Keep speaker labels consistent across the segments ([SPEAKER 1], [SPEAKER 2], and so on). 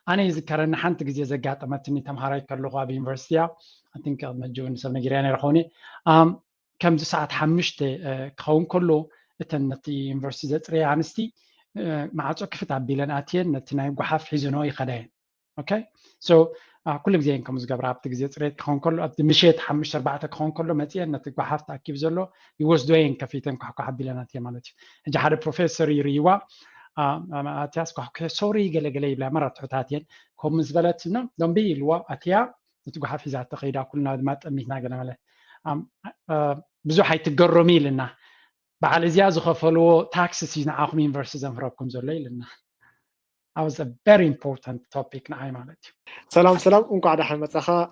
[SPEAKER 1] أنا يذكرنا حنت جزء زجاجة متني تمهاري كله أبي يونيفرسيتي I think مجون سبنا جيراني رخوني كم ساعة حمشت كون كله تنتي يونيفرسيتي تري عنستي مع كيف تعبي لنا أتين نتناي وحاف حزنوي خدين أوكي so كل جزء إنكم زجبر عبت جزء تري كون كله أبد مشيت حمشت 4 كون كله متين نتي وحاف تأكيد زلوا يوزدوين كفيتن كحكوا حبي لنا أتين مالتي جهاد بروفيسور يريوا أتياس كحكوا سوري جل يبلا مرة تحتاتين كم زبالتنا دم بيلوا أتيا نتقو حافظات تقيدا كلنا دمات أمينا قلنا ماله بزو حي تقرمي لنا بعد زيازو خفلو taxes نعاقمين versus أنفرابكم زولي لنا that was a very important topic نعاي مالتي
[SPEAKER 2] سلام انكو عدا حمد سخا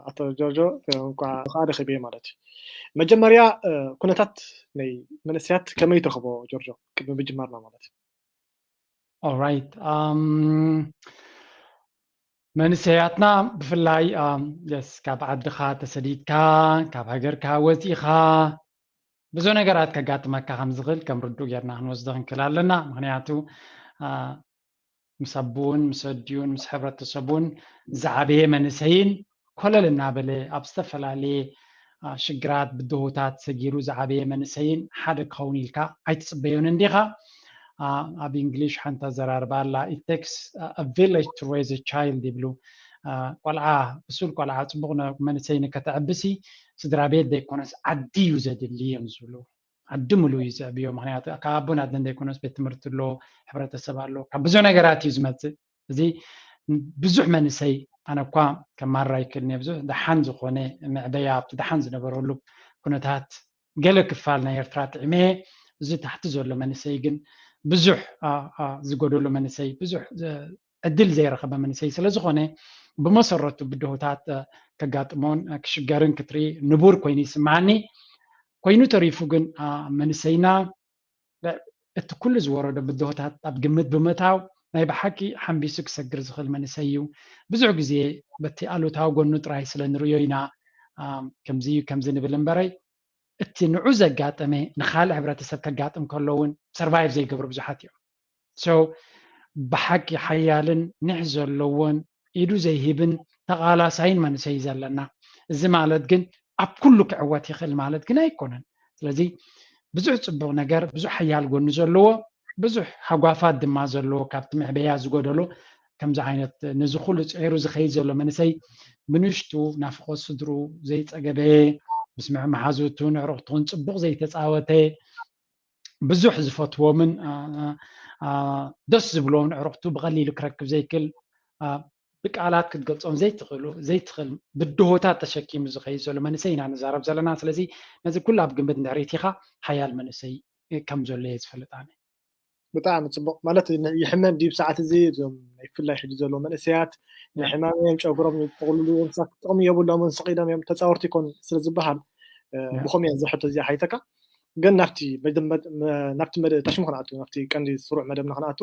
[SPEAKER 2] أتو جورجو انكو عدا خبيه مالتي مجمريا كنتات منسيات كما يترخبو جورجو كما بجمرنا مالتي
[SPEAKER 1] alright منسياتنا بفلاي يس كاب عدخا تسديدكا كاب هجركا وزيخا ብዙ ነገራት ከጋጥመካ ከም ዝኽእል ከም ርዱእ ጌርና ክንወስዶ ክንክእል ኣለና ምክንያቱ ምስ ኣቦን ምስ ኣዲኡን ምስ ሕብረተሰቡን ዝዓበየ መንእሰይን ኮለል እናበለ ኣብ ዝተፈላለየ ሽግራት ብድሆታት ሰጊሩ ዝዓበየ መንእሰይን ሓደ ክኸውን ኢልካ ኣይትፅበዮን እንዲኻ ኣብ እንግሊሽ ሓንቲ ኣዘራርባ ኣላ it takes a village to raise a child ይብሉ ቆልዓ ብሱል ቆልዓ ፅቡቕ መንእሰይ ንከተዕብሲ ስድራ ቤት ዘይኮነስ ዓዲ እዩ ዘድሊ እዮም ዝብሉ ዓዲ ሙሉእ እዩ ዘዕብዮ ምክንያቱ ካብ ኣቦን ኣደን ዘይኮነስ ቤት ትምህርቲ ኣሎ ሕብረተሰብ ኣሎ ካብ ብዙሕ ነገራት እዩ ዝመፅእ እዚ ብዙሕ መንእሰይ ኣነ እኳ ከማራ ይክእልኒ ብዙሕ ደሓን ዝኾነ መዕበያ ኣብቲ ደሓን ዝነበረሉ ኩነታት ገለ ክፋል ናይ ኤርትራ ጥዕመ እዚ ታሕቲ ዘሎ መንእሰይ ግን ብዙሕ ዝጎደሎ መንእሰይ ብዙሕ ዕድል ዘይረኸበ መንእሰይ ስለዝኾነ ብመሰረቱ ብድሆታት ከጋጥሞን ክሽገርን ክትሪ ንቡር ኮይኑ ይስማዓኒ ኮይኑ ተሪፉ ግን መንእሰይና እቲ ኩሉ ዝወረዶ ብድሆታት ኣብ ግምት ብምእታው ናይ ብሓቂ ሓንቢሱ ክሰግር ዝኽእል መንእሰይ እዩ ብዙሕ ግዜ በቲ ኣሉታዊ ጎኑ ጥራይ ስለ ንሪኦ ኢና ከምዚ ንብል እምበረይ እቲ ንዑ ዘጋጠመ ንካልእ ሕብረተሰብ ከጋጥም ከሎ እውን ሰርቫይቭ ዘይገብሩ ብዙሓት እዮም ሶ ብሓቂ ሓያልን ንሕ ዘለዎን ኢዱ ዘይሂብን ተቓላሳይን መንእሰይ ዘለና እዚ ማለት ግን ኣብ ኩሉ ክዕወት ይኽእል ማለት ግን ኣይኮነን ስለዚ ብዙሕ ፅቡቕ ነገር ብዙሕ ሓያል ጎኑ ዘለዎ ብዙሕ ሃጓፋት ድማ ዘለዎ ካብቲ ምዕበያ ዝጎደሎ ከምዚ ዓይነት ነዚ ኩሉ ፅዒሩ ዝኸይድ ዘሎ መንእሰይ ብንሽጡ ናፍቆት ስድሩ ዘይፀገበ ምስ መሓዙቱን ኣዕሩኽቱን ፅቡቕ ዘይተፃወተ ብዙሕ ዝፈትዎምን ደስ ዝብሎምን ኣዕሩኽቱ ብቐሊሉ ክረክብ ዘይክእል ብቃላት ክትገልጾም ዘይትኽእል ብድሆታት ተሸኪሙ ዝኸይድ ዘሎ መንእሰይ ኢና ንዛረብ ዘለና ስለዚ ነዚ ኩሉ ኣብ ግምት እንድሕሪት ኢኻ ሓያል መንእሰይ ከም ዘሎ እየ ዝፈልጥ ኣነ
[SPEAKER 2] ብጣዕሚ ፅቡቕ ማለት ይሕመም ዲብ ሰዓት እዚ እዞም ናይ ብፍላይ ሕጂ ዘሎ መንእሰያት ናይ ሕማም ጨጉሮም ይጥቕልሉ እንስሳት ጥቕሚ የብሎምን ስቂዶም እዮም ተፃወርቲ ይኮን ስለዝበሃል ብኸመይ እያ ዝሕቶ እዚኣ ሓይተካ ግን ናብቲ ተሽሙ ክንኣቱ ናብቲ ቀንዲ ስሩዕ መደብና ክንኣቱ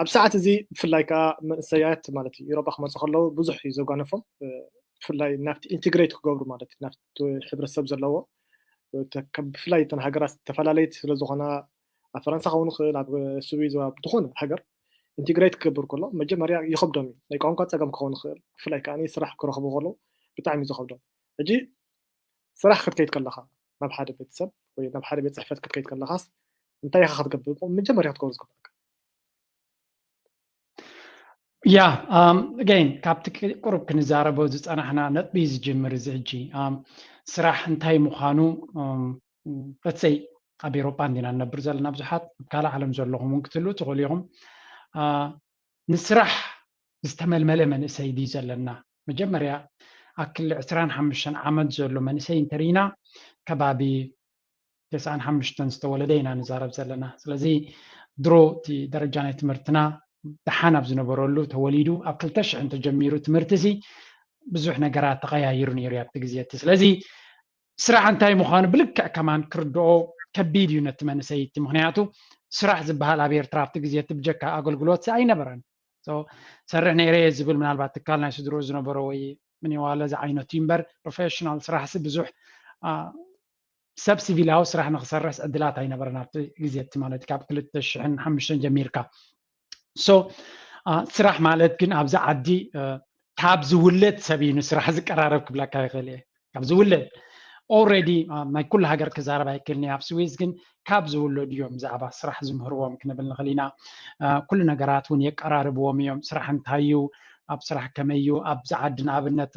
[SPEAKER 2] ኣብ ሰዓት እዚ ብፍላይ ከዓ መንእሰያት ማለት እዩ ኢሮጳ ክመፁ ከለዉ ብዙሕ እዩ ዘጓነፎም ብፍላይ ናብቲ ኢንትግሬት ክገብሩ ማለት እዩ ናብቲ ሕብረተሰብ ዘለዎ ብፍላይ እተን ሃገራት ዝተፈላለየት ስለዝኾና ኣብ ፈረንሳ ክኸውን ይኽእል ኣብ ስዊዝ ኣብ ዝኾነ ሃገር ኢንትግሬት ክገብር ከሎ መጀመርያ ይኸብዶም እዩ ናይ ቋንቋ ፀገም ክኸውን ይኽእል ብፍላይ ከዓኒ ስራሕ ክረኽቡ ከለዉ ብጣዕሚ እዩ ዝኸብዶም ሕጂ ስራሕ ክትከይድ ከለኻ ናብ ሓደ ቤተሰብ ወይ ናብ ሓደ ቤት ፅሕፈት ክትከይድ ከለኻስ እንታይ ኢኻ ክትገብር መጀመርያ ክትገብሮ ዝግባእካ
[SPEAKER 1] ያ again ካብቲ ቁሩብ ክንዛረቦ ዝፀናሕና ነጥቢ ዝጅምር እዚ ሕጂ ስራሕ እንታይ ምዃኑ let's say ኣብ ኤሮጳ እንዲና ነብር ዘለና ብዙሓት ካልእ ዓለም ዘለኹም እውን ክትህልው ትኽእሉ ኢኹም ንስራሕ ዝተመልመለ መንእሰይ ድዩ ዘለና መጀመርያ ኣብ ክሊ 25 ዓመት ዘሎ መንእሰይ እንተሪኢና ከባቢ 95 ዝተወለደ ኢና ንዛረብ ዘለና ስለዚ ድሮ እቲ ደረጃ ናይ ትምህርትና ደሓን ኣብ ዝነበረሉ ተወሊዱ ኣብ 2000 እንተጀሚሩ ትምህርቲ እዚ ብዙሕ ነገራት ተቐያይሩ ነይሩ ኣብቲ ግዜ እቲ ስለዚ ስራሕ እንታይ ምዃኑ ብልክዕ ከማን ክርድኦ ከቢድ እዩ ነቲ መንእሰይ እቲ ምክንያቱ ስራሕ ዝበሃል ኣብ ኤርትራ ኣብቲ ግዜ እቲ ብጀካ ኣገልግሎት ኣይነበረን ሰርሕ ነይረ ዝብል ምናልባት ትካል ናይ ስድሮ ዝነበሮ ወይ ምን ይዋለ እዚ ዓይነት እዩ እምበር ፕሮፌሽናል ስራሕ ሲ ብዙሕ ሰብ ሲቪላዊ ስራሕ ንክሰርሕ ዕድላት ኣይነበረን ኣብቲ ግዜ እቲ ማለት ካብ 2005 ጀሚርካ ሶ ስራሕ ማለት ግን ኣብዛ ዓዲ ካብ ዝውለድ ሰብ እዩ ንስራሕ ዝቀራረብ ክብለካ ይኽእል እየ ካብ ዝውለድ already ናይ ኩሉ ሃገር ክዛረብ ኣይክእልኒ ኣብ ስዊዝ ግን ካብ ዝውለዱ እዮም ብዛዕባ ስራሕ ዝምህርዎም ክንብል ንኽእል ኢና ኩሉ ነገራት እውን የቀራርብዎም እዮም ስራሕ እንታይ እዩ ኣብ ስራሕ ከመይ እዩ ኣብዛ ዓዲ ንኣብነት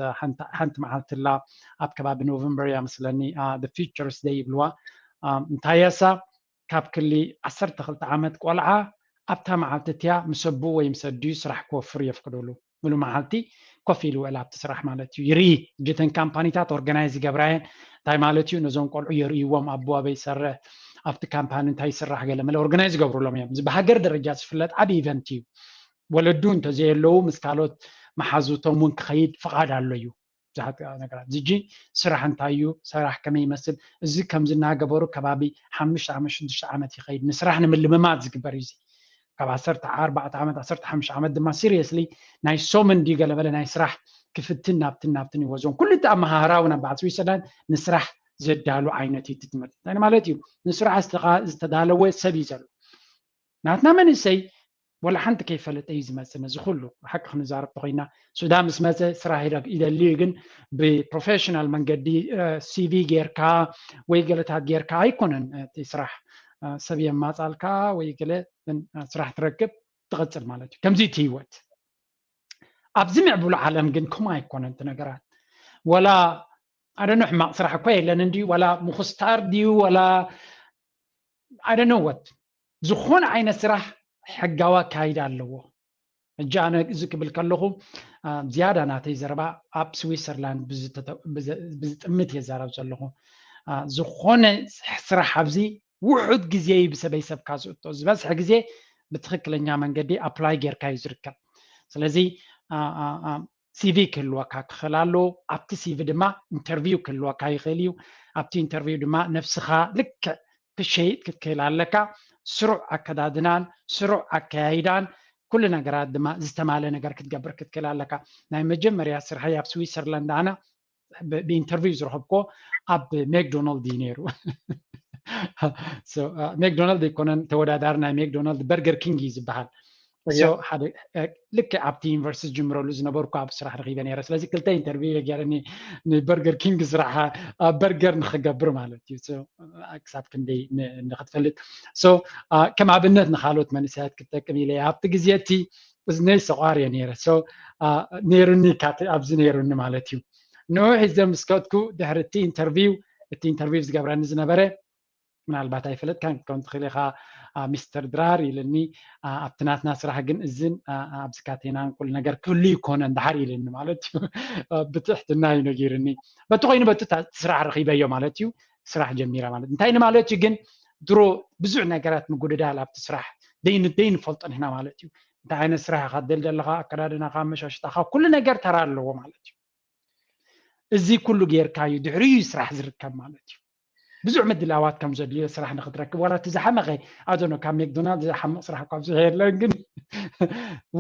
[SPEAKER 1] ሓንቲ መዓልቲ ላ ኣብ ከባቢ ኖቨምበር እያ መስለኒ the futures day ይብልዋ እንታይ እሳ ካብ ክሊ 12 ዓመት ቆልዓ ኣብታ መዓልቲ እትያ ምስ ኣቦ ወይ ምስ ኣዲኡ ስራሕ ክወፍር የፍቅደሉ ሙሉ መዓልቲ ኮፍ ኢሉ ውዕል ኣብቲ ስራሕ ማለት እዩ ይርኢ ጀተን ካምፓኒታት ኦርጋናይዝ ይገብራየን እንታይ ማለት እዩ ነዞም ቆልዑ የርእይዎም ኣቦ ኣበይ ይሰርሕ ኣብቲ ካምፓኒ እንታይ ይስራሕ ገለ መለ ኦርጋናይዝ ይገብሩሎም እዮም እዚ ብሃገር ደረጃ ዝፍለጥ ዓብዪ ኢቨንት እዩ ወለዱ እንተዘየለዉ ምስ ካልኦት መሓዙቶም እውን ክኸይድ ፍቓድ ኣሎ እዩ ብዙሓት ነገራት እጂ ስራሕ እንታይ እዩ ስራሕ ከመይ ይመስል እዚ ከምዚ እናገበሩ ከባቢ 5 ዓመት 6 ዓመት ይኸይድ ንስራሕ ንምልምማድ ዝግበር እዩ ካብ 14 ዓመት 15 ዓመት ድማ ሲሪየስሊ ናይ ሶመን ዲ ገለ በለ ናይ ስራሕ ክፍትን ናብትን ይወዞም ኩሉ ኣመሃራ እውን ኣብ ስዊዘርላንድ ንስራሕ ዘዳሉ ዓይነት እዩ ትምህርቲ እንታይ ማለት እዩ ንስራሕ ዝተዳለወ ሰብ እዩ ዘሎ ናትና መንእሰይ ወላ ሓንቲ ከይፈለጠ እዩ ዝመፅእ ነዚ ኩሉ ሓቂ ክንዛረብ ተኮይና ሱዳን ምስ መፀ ስራሕ ይደልዩ ግን ብፕሮፌሽናል መንገዲ ሲቪ ጌርካ ወይ ገለታት ጌርካ ኣይኮነን እቲ ስራሕ ሰብ የማፃልካ ወይ ገለ ስራሕ ትረክብ ትቐፅል ማለት እዩ ከምዚ እቲ ህይወት ኣብዚ ምዕቡሉ ዓለም ግን ከምኡ ኣይኮነን እቲ ነገራት ወላ ኣደኖ ሕማቕ ስራሕ እኳ የለን እንዲ ወላ ምኹስታር ድዩ ወላ ኣደኖ ወት ዝኾነ ዓይነት ስራሕ ሕጋዊ ኣካይዳ ኣለዎ እጂ ኣነ እዚ ክብል ከለኹ ዝያዳ ናተይ ዘረባ ኣብ ስዊዘርላንድ ብዝጥምት የዛረብ ዘለኹ ዝኾነ ስራሕ ኣብዚ ውሑድ ግዜ ብሰበይ ሰብካ ዝእቶ ዝበዝሕ ግዜ ብትክክለኛ መንገዲ ኣፕላይ ጌርካ እዩ ዝርከብ ስለዚ ሲቪ ክህልወካ ክኽእል ኣሎ ኣብቲ ሲቪ ድማ ኢንተርቪው ክህልወካ ይኽእል እዩ ኣብቲ ኢንተርቪው ድማ ነፍስኻ ልክዕ ክሸይጥ ክትክእል ኣለካ ስሩዕ ኣከዳድናን ስሩዕ ኣከያይዳን ኩሉ ነገራት ድማ ዝተማለ ነገር ክትገብር ክትክእል ኣለካ ናይ መጀመርያ ስራሕይ ኣብ ስዊዘርላንድ ኣነ ብኢንተርቪው ዝረኸብኮ ኣብ ሜክዶናልድ እዩ ነይሩ ሜክዶናልድ ይኮነን ተወዳዳሪ ናይ ሜክዶናልድ በርገር ኪንግ እዩ ዝበሃል ሓደ ልክ ኣብቲ ዩኒቨርሲቲ ጅምረሉ ዝነበርኩ ኣብ ስራሕ ረኺበ ነይረ ስለዚ ክልተ ኢንተርቪው ገይረኒ ንበርገር ኪንግ ስራሕ በርገር ንክገብር ማለት እዩ ክሳብ ክንደይ ንክትፈልጥ ከም ኣብነት ንካልኦት መንእሰያት ክጠቅም ኢለ ኣብቲ ግዜ እቲ እዝነይ ሰቋር እየ ነይረ ነይሩኒ ኣብዚ ነይሩኒ ማለት እዩ ንዑ ሒዘ ምስከትኩ ድሕሪ እቲ ኢንተርቪው ዝገብረኒ ዝነበረ ምናልባት ኣይፈለጥካን ክትከውን ትኽእል ኢኻ ሚስተር ድራር ኢልኒ ኣብቲ ናትና ስራሕ ግን እዝን ኣብዚ ካቴናን ኩሉ ነገር ክህሉ ይኮነ እንዳሓር ኢልኒ ማለት እዩ ብትሕትና እዩ ነጊርኒ በቲ ኮይኑ በቲ ስራሕ ረኺበዮ ማለት እዩ ስራሕ ጀሚረ ማለት እንታይ ማለት እዩ ግን ድሮ ብዙሕ ነገራት ምጉድዳል ኣብቲ ስራሕ ደይንፈልጦ ንሕና ማለት እዩ እንታይ ዓይነት ስራሕ ኢኻ ትደሊ ዘለኻ ኣከዳድናኻ መሻሽጣኻ ኩሉ ነገር ተራ ኣለዎ ማለት እዩ እዚ ኩሉ ጌርካ እዩ ድሕሪኡ ስራሕ ዝርከብ ማለት እዩ ብዙሕ ምድላዋት ከም ዘድልዮ ስራሕ ንክትረክብ ወላ እቲ ዝሓመቐ ኣዶኖ ካብ ሜክዶናልድ ዝሓመቕ ስራሕ ካብ ዝየለን ግን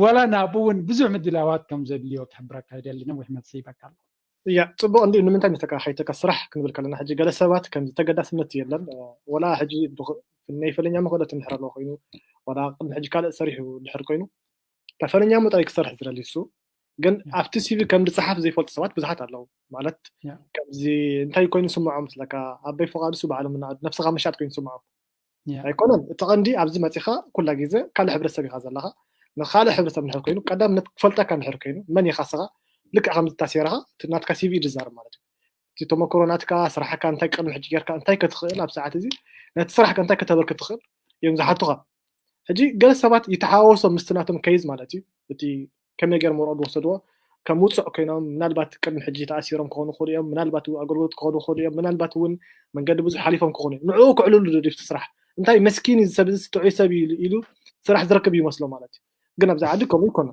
[SPEAKER 1] ወላ ናብኡ እውን ብዙሕ ምድላዋት ከም ዘድልዮ ክሕብረካ ይደሊነ ወይ መልሲ ይበቃ ኣሎ
[SPEAKER 2] እያ ፅቡቅ እንዲ ንምንታይ ንተካኸይተካ ስራሕ ክንብል ከለና ሕጂ ገለ ሰባት ከምዚ ተገዳስነት የለን ወላ ሕጂ ናይ ፈለኛ መክእለት እንድሕር ኣለዎ ኮይኑ ወላ ቅድሚ ሕጂ ካልእ ሰሪሑ ድሕር ኮይኑ ካብ ፈለኛ መጥራይ ክሰርሕ ዝደሊ እሱ ግን ኣብቲ ሲቪ ከም ዝፅሓፍ ዘይፈልጡ ሰባት ብዙሓት ኣለዉ ማለት ከምዚ እንታይ ኮይኑ ስምዖም ስለካ ኣበይ ፍቓድሱ በዓሎም ነፍስኻ መሻጥ ኮይኑ ስምዖም ኣይኮነን እቲ ቀንዲ ኣብዚ መፂኻ ኩላ ግዜ ካልእ ሕብረተሰብ ኢኻ ዘለኻ ንካልእ ሕብረተሰብ ንድሕር ኮይኑ ቀዳምነት ክፈልጠካ እንድሕር ኮይኑ መን ኢኻ ስኻ ልክዕ ከምዚ ታሲርኻ ናትካ ሲቪ ዝዛረብ ማለት እዩ እቲ ተመክሮ ናትካ ስራሕካ እንታይ ቅድሚ ሕጂ ጌርካ እንታይ ክትኽእል ኣብ ሰዓት እዚ ነቲ ስራሕካ እንታይ ከተበርክ ትኽእል እዮም ዝሓቱኻ ሕጂ ገለ ሰባት ይተሓዋወሶም ምስቲ ናቶም ከይዝ ማለት እዩ እቲ ከመይ ገይሮም ወረዱ ወሰድዎ ከም ውፅእ ኮይኖም ምናልባት ቅድሚ ሕጂ ተኣሲሮም ክኾኑ ይኽእሉ እዮም ምናልባት ኣገልግሎት ክኾኑ ይኽእሉ እዮም ምናልባት እውን መንገዲ ብዙሕ ሓሊፎም ክኾኑ እዮም ንዕኡ ክዕልሉ ድፍቲ ስራሕ እንታይ መስኪን ሰብ ጥዑይ ሰብ ኢሉ ስራሕ ዝረክብ ይመስሎ ማለት እዩ ግን ኣብዚ ዓዲ ከምኡ ይኮነ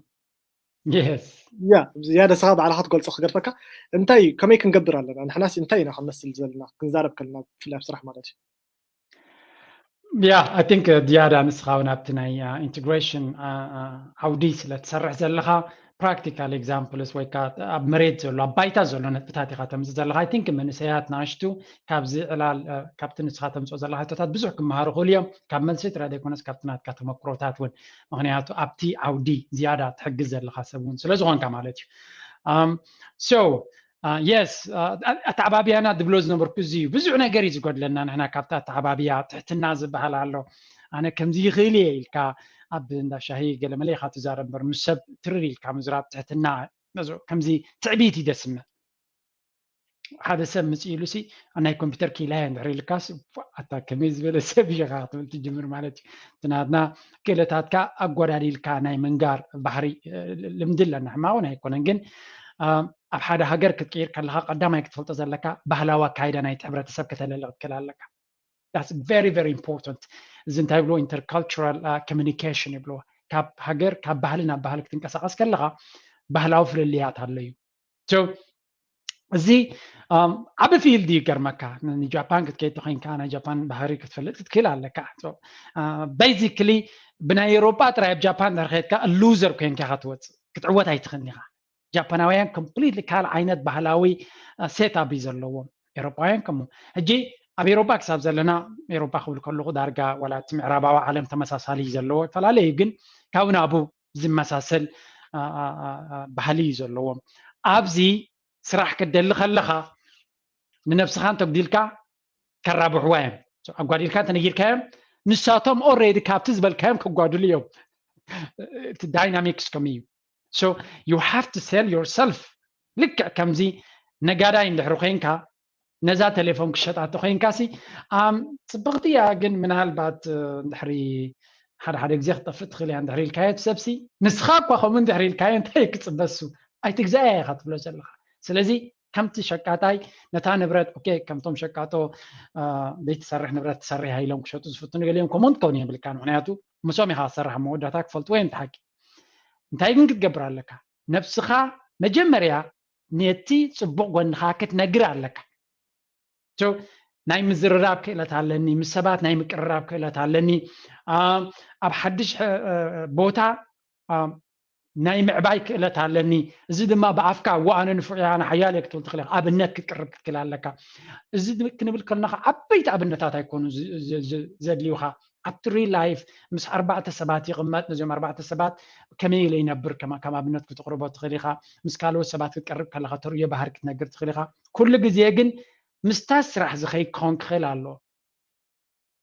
[SPEAKER 2] ያ ዝያደ ስኻ ባዕልኻ ትገልፆ ክገርፈካ እንታይ ከመይ ክንገብር ኣለና ንሕናስ እንታይ ኢና ክንመስል ዘለና ክንዛረብ ከለና ብፍላይ ኣብ ስራሕ ማለት እዩ
[SPEAKER 1] I think ዝያዳ ንስኻ እውን ኣብቲ ናይ ኢንቴግሬሽን ዓውዲ ስለትሰርሕ ዘለኻ practical examples ወይ ካ ኣብ መሬት ዘሎ ኣብ ባይታ ዘሎ ነጥብታት ኢኻ ተምፅእ ዘለኻ I think መንእሰያት ናሽቱ ካብዚ ዕላል ካብቲ ንስኻ ተምፅኦ ዘለኻ ሕቶታት ብዙሕ ክመሃሩ ክእሉ እዮም ካብ መልሲ ጥራይ ዘይኮነስ ካብቲ ናትካ ተመክሮታት እውን ምክንያቱ ኣብቲ ዓውዲ ዝያዳ ትሕግዝ ዘለኻ ሰብ እውን ስለ ዝኾንካ ማለት እዩ so yes ኣተዓባብያና ድብሎ ዝነበርኩ እዚ ብዙሕ ነገር እዩ ዝጎድለና ንሕና ካብቲ ኣተዓባብያ ትሕትና ዝበሃል ኣሎ ኣነ ከምዚ ይኽእል እየ ኢልካ ኣብ እንዳ ሻሂ ገለ መለይካ ትዛረብ እምበር ምስ ሰብ ትርር ኢልካ ምዝራብ ትሕትና ከምዚ ትዕቢት ይደስምዕ ሓደ ሰብ መፅኡ ኢሉ ሲ ናይ ኮምፒተር ኪላየ እንድሕር ኢልካስ ኣታ ከመይ ዝበለ ሰብ ኢኻ ክትብል ትጅምር ማለት እዩ ትናትና ክእለታትካ ኣጓዳዲልካ ናይ መንጋር ባህሪ ልምዲ ኣለና ሕማውን ኣይኮነን ግን ኣብ ሓደ ሃገር ክትቀይር ከለካ ቀዳማይ ክትፈልጦ ዘለካ ባህላዊ ኣካይዳ ናይቲ ሕብረተሰብ ከተለልቕ ትክእል ኣለካ that's very very important እዚ እንታይ ብሎ intercultural communication ይብሎ ካብ ሃገር ካብ ባህሊ ናብ ባህሊ ክትንቀሳቀስ ከለካ ባህላዊ ፍልልያት ኣሎ እዩ so እዚ ዓብ ፊልድ ይገርመካ ንጃፓን ክትከይድ ኮይንካ ናይ ጃፓን ባህሪ ክትፈልጥ ክትክእል ኣለካ so basically ብናይ ኤውሮጳ ጥራይ ኣብ ጃፓን እንዳርኸድካ ሉዘር ኮይንካ ክትወፅእ ክትዕወት ኣይትኽእልን ኢኻ ጃፓናውያን completely ካል ዓይነት ባህላዊ ሴትኣፕ እዩ ዘለዎም ኤውሮጳውያን ከምኡ ሕጂ ኣብ ኤውሮጳ ክሳብ ዘለና ኤውሮጳ ክብል ከለኹ ዳርጋ ወላ እቲ ምዕራባዊ ዓለም ተመሳሳሊ ዘለዎ ይፈላለዩ ግን ካብ ናቡ ዝመሳሰል ባህሊ እዩ ዘለዎም ኣብዚ ስራሕ ክደሊ ከለኻ ንነፍስኻ እንተጉዲልካ ከራብሕዋ እዮም ኣጓዲልካ እንተነጊርካዮም ንሳቶም ኦልሬዲ ካብቲ ዝበልካዮም ክጓድሉ እዮም እቲ ዳይናሚክስ ከምኡ እዩ so you have to sell yourself ልክዕ ከምዚ ነጋዳይ እንድሕር ኮይንካ ነዛ ቴሌፎን ክሸጣት ኮይንካሲ ፅብቕቲ እያ ግን ምናልባት እንድሕሪ ሓደ ግዜ ክጠፍእ ትኽእል እያ እንድሕር ኢልካዮ ሰብሲ ንስኻ እኳ ከምኡ እንድሕር ኢልካዮ እንታይ ክፅበሱ ኣይትግዛእያ ኢኻ ትብሎ ዘለኻ ስለዚ ከምቲ ሸቃጣይ ነታ ንብረት ኦኬ ከምቶም ሸቃጦ ዘይትሰርሕ ንብረት ትሰርሕ ኢሎም ክሸጡ ዝፍትኑ ገሊኦም ከምኡ እንትከውን የብልካ ምክንያቱ ምሶም ኢኻ ትሰርሕ መወዳእታ ክፈልጡ ወይ እንትሓቂ እንታይ ግን ክትገብር ኣለካ ነፍስኻ መጀመርያ ነቲ ፅቡቅ ጎንኻ ክትነግር ኣለካ so ናይ ምዝርራብ ክእለት ኣለኒ ምስ ሰባት ናይ ምቅርራብ ክእለት ኣለኒ ኣብ ሓድሽ ቦታ ናይ ምዕባይ ክእለት ኣለኒ እዚ ድማ ብኣፍካ ወኣነ ንፍዕያነ ሓያል ክትብል ትኽእል ኢኻ ኣብነት ክትቅርብ ክትክእል ኣለካ እዚ ክንብል ከለና ዓበይቲ ኣብነታት ኣይኮኑ ዘድልዩኻ ኣብቲ ሪል ላይፍ ምስ 4 ሰባት ይቕመጥ ነዚኦም 4 ሰባት ከመይ ኢለ ይነብር ከም ኣብነት ክትቕርቦ ትኽእል ኢኻ ምስ ካልኦት ሰባት ክትቀርብ ከለኻ ተርእዮ ባህሪ ክትነግር ትኽእል ኢኻ ኩሉ ግዜ ግን ምስታ ስራሕ ዝኸይድ ክኾን ክኽእል ኣሎ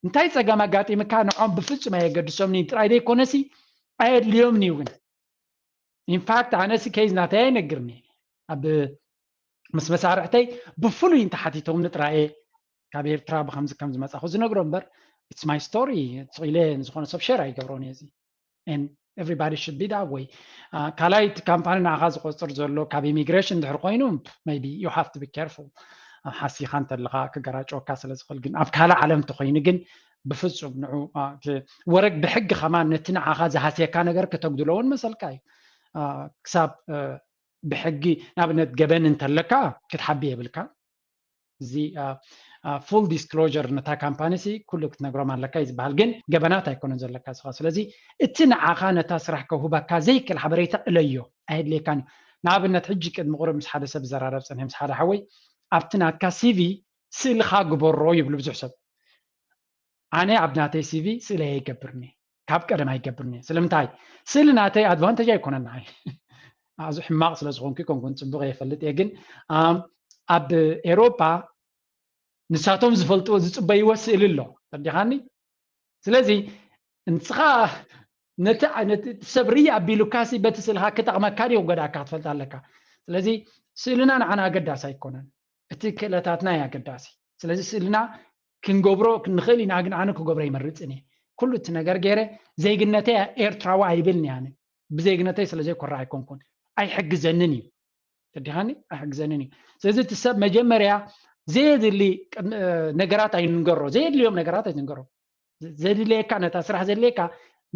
[SPEAKER 1] እንታይ ፀገም ኣጋጢምካ ንዖም ብፍጹም ኣየገድሶምኒ ጥራይ ዘይኮነሲ ኣየድልዮምኒ እውን ኢንፋክት ኣነሲ ኬዝ ናተይ ኣይነግርኒ ኣብ ምስ መሳርሕተይ ብፍሉይ እንተሓቲቶም ንጥራኤ ካብ ኤርትራ ብከምዚ መፃኹ ዝነግሮ እምበር it's my story ጽኢለ ንዝኾነ ሰብ ሸር ኣይገብሮን እዚ and everybody should be that way ካላይት ካምፓኒ ንዓኻ ዝቆፅር ዘሎ ካብ ኢሚግሬሽን ድሕር ኮይኑ maybe you have to be careful ሓሲኻ እንተለኻ ክገራጮካ ስለ ዝኽእል ግን ኣብ ካልእ ዓለም ተኮይኑ ግን ብፍጹም ንዑ ወረግ ብሕጊ ከማን ነቲ ንዓኻ ዝሃስየካ ነገር ከተጉድሎ እውን መሰልካ እዩ ክሳብ ብሕጊ ንኣብነት ገበን እንተለካ ክትሓቢ የብልካ እዚ full disclosure ነታ ካምፓኒ ሲ ኩሉ ክትነግሮም ኣለካ እዩ ዝበሃል ግን ገበናት ኣይኮነን ዘለካ ስኻ ስለዚ እቲ ንዓኻ ነታ ስራሕ ከውህበካ ዘይክእል ሓበሬታ እለዮ ኣይድልየካን ንኣብነት ሕጂ ቅድሚ ቁርብ ምስ ሓደ ሰብ ዘራረብ ፀንሐ ምስ ሓደ ሓወይ ኣብቲ ናትካ ሲቪ ስእልኻ ግበሮ ይብሉ ብዙሕ ሰብ ኣነ ኣብ ናተይ ሲቪ ስእለ ኣይገብርኒ ካብ ቀደም ኣይገብርኒ ስለምንታይ ስእሊ ናተይ ኣድቫንቴጅ ኣይኮነን ንዓይ ኣዙ ሕማቕ ስለ ዝኾንኩ ኮንኩን ፅቡቕ የፈልጥ እየ ግን ኣብ ኤውሮጳ ንሳቶም ዝፈልጥዎ ዝፅበይዎ ስእሊ ኣሎ ተዲኻኒ ስለዚ እንስኻ ነቲ ሰብሪ ኣቢሉካሲ በቲ ስእልኻ ክጠቕመካ ድዩ ጎዳእካ ክትፈልጥ ኣለካ ስለዚ ስእልና ንዓና ኣገዳሲ ኣይኮነን እቲ ክእለታትና እዩ ኣገዳሲ ስለዚ ስእልና ክንገብሮ ክንኽእል ኢና ግን ኣነ ክገብሮ ይመርፅን እየ ኩሉ እቲ ነገር ገይረ ዘይግነተይ ኤርትራዊ ኣይብልኒ ኣነ ብዘይግነተይ ስለዘይኮራ ኣይኮንኩን ኣይሕግዘንን እዩ ተዲኻኒ ኣይሕግዘንን እዩ ስለዚ እቲ ሰብ መጀመርያ ዘየድሊ ነገራት ኣይንገሮ ዘየድልዮም ነገራት ኣይንገሮ ዘድልየካ ነታ ስራሕ ዘድልየካ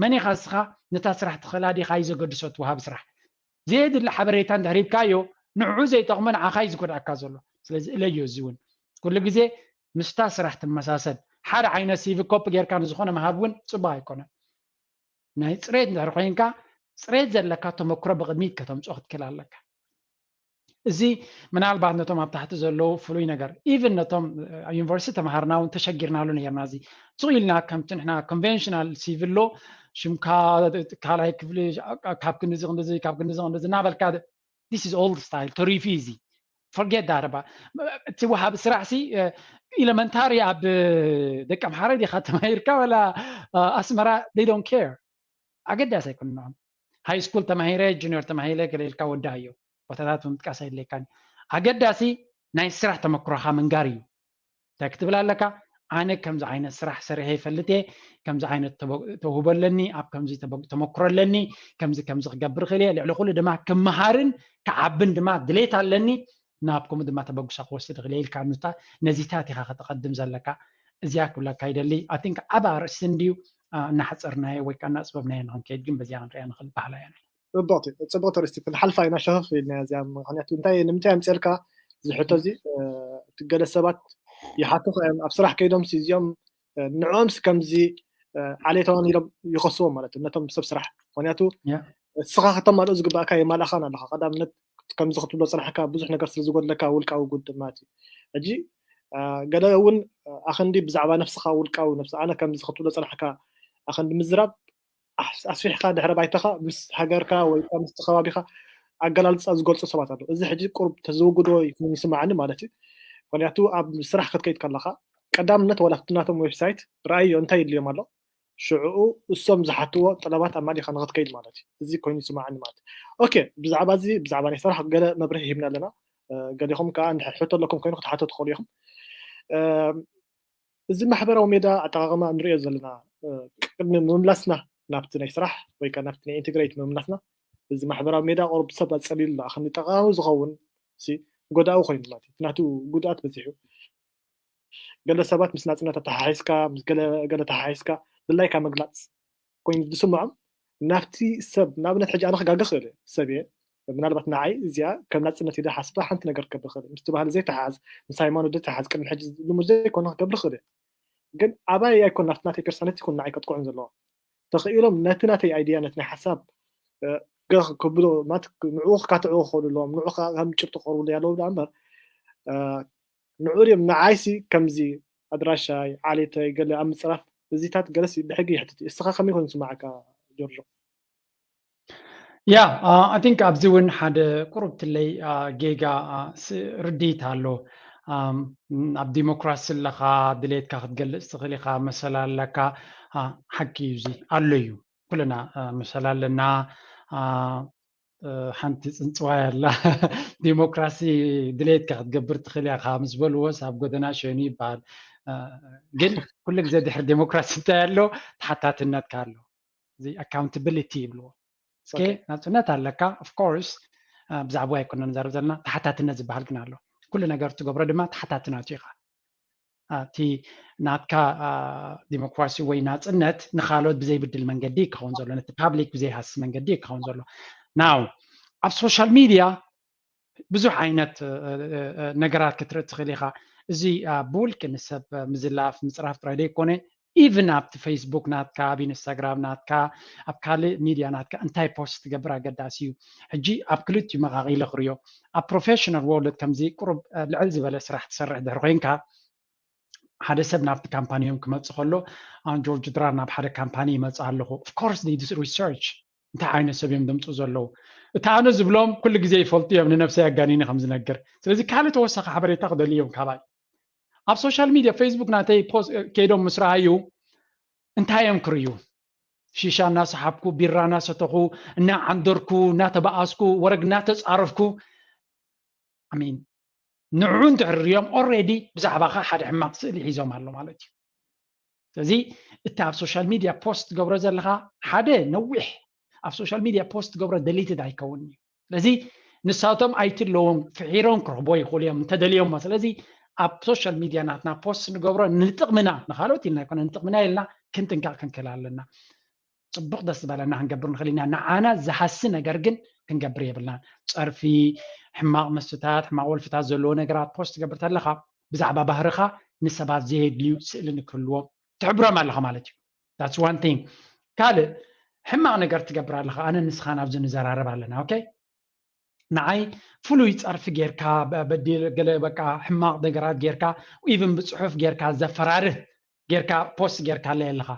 [SPEAKER 1] መን ኢኻ ንስኻ ነታ ስራሕ ትኽእላዲኻ እዩ ዘገድሶ ትወሃብ ስራሕ ዘየድሊ ሓበሬታ እንድሕሪብካዮ ንዕዑ ዘይጠቕሞ ንዓኻ እዩ ዝጎዳእካ ዘሎ ስለዚ እለዮ እዚ እውን ኩሉ ግዜ ምስታ ስራሕ ትመሳሰል ሓደ ዓይነት ሲቪ ኮፒ ጌርካ ንዝኾነ መሃብ እውን ፅቡቅ ኣይኮነን ናይ ፅሬት እንድሕር ኮይንካ صريت زلك تمكر بقدميت كتم صوت كلالك زي من البعض نتوم عم تحت زلوا فلوي نجار even نتوم يونيفرسيتي مهرنا وانتشجرنا له نير نازي صويلنا كم تنحنا conventional civil law شمكا كالاي كفلي كاب كنزي كاب كنزي نابل كاد this is old style تريفيزي forget that about تسويها بسرعسي elementary اب دك امحاره دي خاتم هيركا ولا اسمرا they don't care اجد سيكون نعم هاي سكول تمهيره جونيور تمهيله كليلكا ودايو وتاتهم تقاسي لكان اجداسي ناي سرح تمكرها من غاريو تكتب لك انا كم عين سرح سرح فلتي كم عين توهبلني اب كم تمكرلني كم غبر خلي لعل كل دما كم مهارن كعبن دما دليت علني نابكم دما تبغش خوست غليل كانوتا نزيتاتي تقدم زلك ازياك ولا كايدلي اي ثينك ابار سنديو نحصرنا وي كان اسببنا نكيد جن بزيان ريان خل بحلا يعني
[SPEAKER 2] بالضبط تصبط رستي في الحلفه انا شاف ان زي معناته انت نمتى امثلك زحته زي تجلسبات يحطوا بصراحه كيدهم سيزيوم نعومس كمزي عليتهم يخصوهم معناته انهم بصراحه معناته الصراحه طم على ازق باكاي ما لخنا لها قدام نت كم زخت له صراحه بزح ነገር ስለዝጎድ ለካ ውልቃው ጉድማቲ እጂ ገዳውን አخندي بزعبه نفسها ውልቃው نفس انا كم زخت له صراحه አخندي مزراب أسفيحك دحر بايتها بس هجرك ويكون استخبابيها أجلال أزقل صباط هذا إذا حجي قرب تزوجه يكون يسمعني مالتي ولياتو أب سرح قد كيت كلها قدام نت ولا فتناتهم ويب سايت رأي أنتي اللي ماله شعو السم زحتوا طلبات أمالي خان قد كيت مالتي إذا يكون يسمعني مالتي أوكي بزعباني صراحة قال نبره يبنى لنا قال لهم كأن حتى لكم كانوا حتى تدخليهم إذا ما حبروا ميدا أتغامى نريز لنا مملسنا نابت نيسرح ወይ ከ ናብት ኢንተግሬት መምናስና እዚ ማሕበራዊ ሜዳ ቁርብ ሰብ ጸሊል አخني ተቃው ዝኸውን ሲ ጎዳው ኮይኑ ማለት ናቱ ጉዳት በዚሑ ገለ ሰባት ምስ ናጽነት ተሓይስካ ምስ ገለ ተሓይስካ ብላይ ካ መግላጽ ኮይኑ ዝስምዖም ናፍቲ ሰብ ናብነት ሕጂ ኣነ ክጋገ ክእል ሰብየ ምናልባት ንዓይ እዚኣ ከም ናጽነት ኢዳ ሓስባ ሓንቲ ነገር ከብር ክእል ምስ ተባህለ ዘይ ተሓዝ ምስ ሃይማኖት ዘይ ተሓዝ ቅድሚ ሕጂ ልሙዝ ዘይ ኮነ ክገብር ክእል ግን ኣባይ ኣይኮን ናፍትናተይ ፐርሰናሊቲ ኮን ንዓይ ከጥቅዑን ዘለዋ تخيلهم نتناتي ايديا نتنا حساب غخ كبلو ما نعوخ كاتعو خولهم نعوخ هم جبت قرو ديالو دامبر نعوري معايسي كمزي ادراشاي عليتي قال لي ام صرف زيتات جلسي بحقي حتى استخاخمي يكون سمعك جورجو
[SPEAKER 1] يا اي ثينك ابزون حد قربت لي جيجا رديت هالو اب ديمقراسي لخا دليت كتجلس تخليخا مثلا لك حكي يزي عليو كلنا مثلا لنا حنت صنصوايا لا ديمقراسي دليت كتجبر تخليها خامس بلوس اب غدنا شيني بعد جن كل جزء دحر ديمقراسي تاعلو تحتاتنات كارلو زي accountability بلو اوكي ناتنات لك اوف كورس بزعبوا يكون نزرب زلنا تحتاتنات زبحال كنالو كل ነገር ትገብሮ ድማ ተሓታትናት ኢኻ እቲ ናትካ ዲሞክራሲ ወይ ናጽነት ንኻልኦት ብዘይ ብድል መንገዲ ክኸውን ዘሎ ነቲ ፓብሊክ ብዘይ ሃስ መንገዲ ክኸውን ዘሎ ናው ኣብ ሶሻል ሚድያ ብዙሕ ዓይነት ነገራት ክትርኢ ትኽእል ኢኻ እዚ ብውልቂ ንሰብ ምዝላፍ ምፅራፍ ጥራይ ደይኮነ ኢቨን ኣብቲ ፌስቡክ ናትካ ኣብ ኢንስታግራም ናትካ ኣብ ካልእ ሚድያ ናትካ እንታይ ፖስት ትገብር ኣገዳሲ እዩ ሕጂ ኣብ ክልቲኡ መቃቂለ ክርዮ ኣብ ፕሮፌሽናል ወርልድ ከምዚ ቁርብ ልዕል ዝበለ ስራሕ ትሰርሕ ድሕሪ ኮንካ ሓደ ሰብ ናብቲ ካምፓኒዮም ክመፅእ ከሎ ጆርጅ ድራር ናብ ሓደ ካምፓኒ ይመፅእ ኣለኹ ኦፍኮርስ ዴይ ዱ ሪሰርች እንታይ ዓይነት ሰብ እዮም ደምፅኡ ዘለዉ እቲ ኣነ ዝብሎም ኩሉ ግዜ ይፈልጡ እዮም ንነፍሰይ ኣጋኒኒ ከም ዝነግር ስለዚ ካልእ ተወሳኺ ሓበሬታ ክደልዩ እዮም ካባይ ኣብ ሶሻል ሚድያ ፌስቡክ ናተይ ፖስት ከይዶም ምስ ረኣዩ እንታይ እዮም ክርዩ ሺሻ እናሰሓብኩ ቢራ እናሰተኹ እናዓንደርኩ እናተበኣስኩ ወረግ እናተፃረፍኩ ኣሚን ንዑ እንትዕርዮም ኦልሬዲ ብዛዕባኻ ሓደ ሕማቕ ስእሊ ሒዞም ኣሎ ማለት እዩ ስለዚ እቲ ኣብ ሶሻል ሚድያ ፖስት ገብሮ ዘለኻ ሓደ ነዊሕ ኣብ ሶሻል ሚድያ ፖስት ገብሮ ደሊትድ ኣይከውን እዩ ስለዚ ንሳቶም ኣይትለዎም ፍሒሮም ክረኽቦ ይኽእሉ እዮም እንተደልዮም ስለዚ ኣብ ሶሻል ሚድያ ናትና ፖስት ንገብሮ ንጥቕምና ንኻልኦት ኢልና ይኮነ ንጥቕምና ኢልና ክንጥንቃቕ ክንክእል ኣለና ፅቡቕ ደስ ዝበለና ክንገብር ንኽእል ኢና ንዓና ዝሃሲ ነገር ግን ክንገብር የብልናን ፀርፊ ሕማቕ መስተታት ሕማቕ ወልፍታት ዘለዎ ነገራት ፖስት ትገብር ተለኻ ብዛዕባ ባህርኻ ንሰባት ዘየድልዩ ስእሊ ንክህልዎም ትሕብሮም ኣለኻ ማለት እዩ that's one thing ካልእ ሕማቕ ነገር ትገብር ኣለኻ ኣነ ንስኻ ናብዚ ንዘራረብ ኣለና ኦኬ ንዓይ ፍሉይ ፀርፊ ጌርካ በዲል ገለ በቃ ሕማቕ ነገራት ጌርካ ኢቭን ብፅሑፍ ጌርካ ዘፈራርህ ጌርካ ፖስት ጌርካ ኣለኻ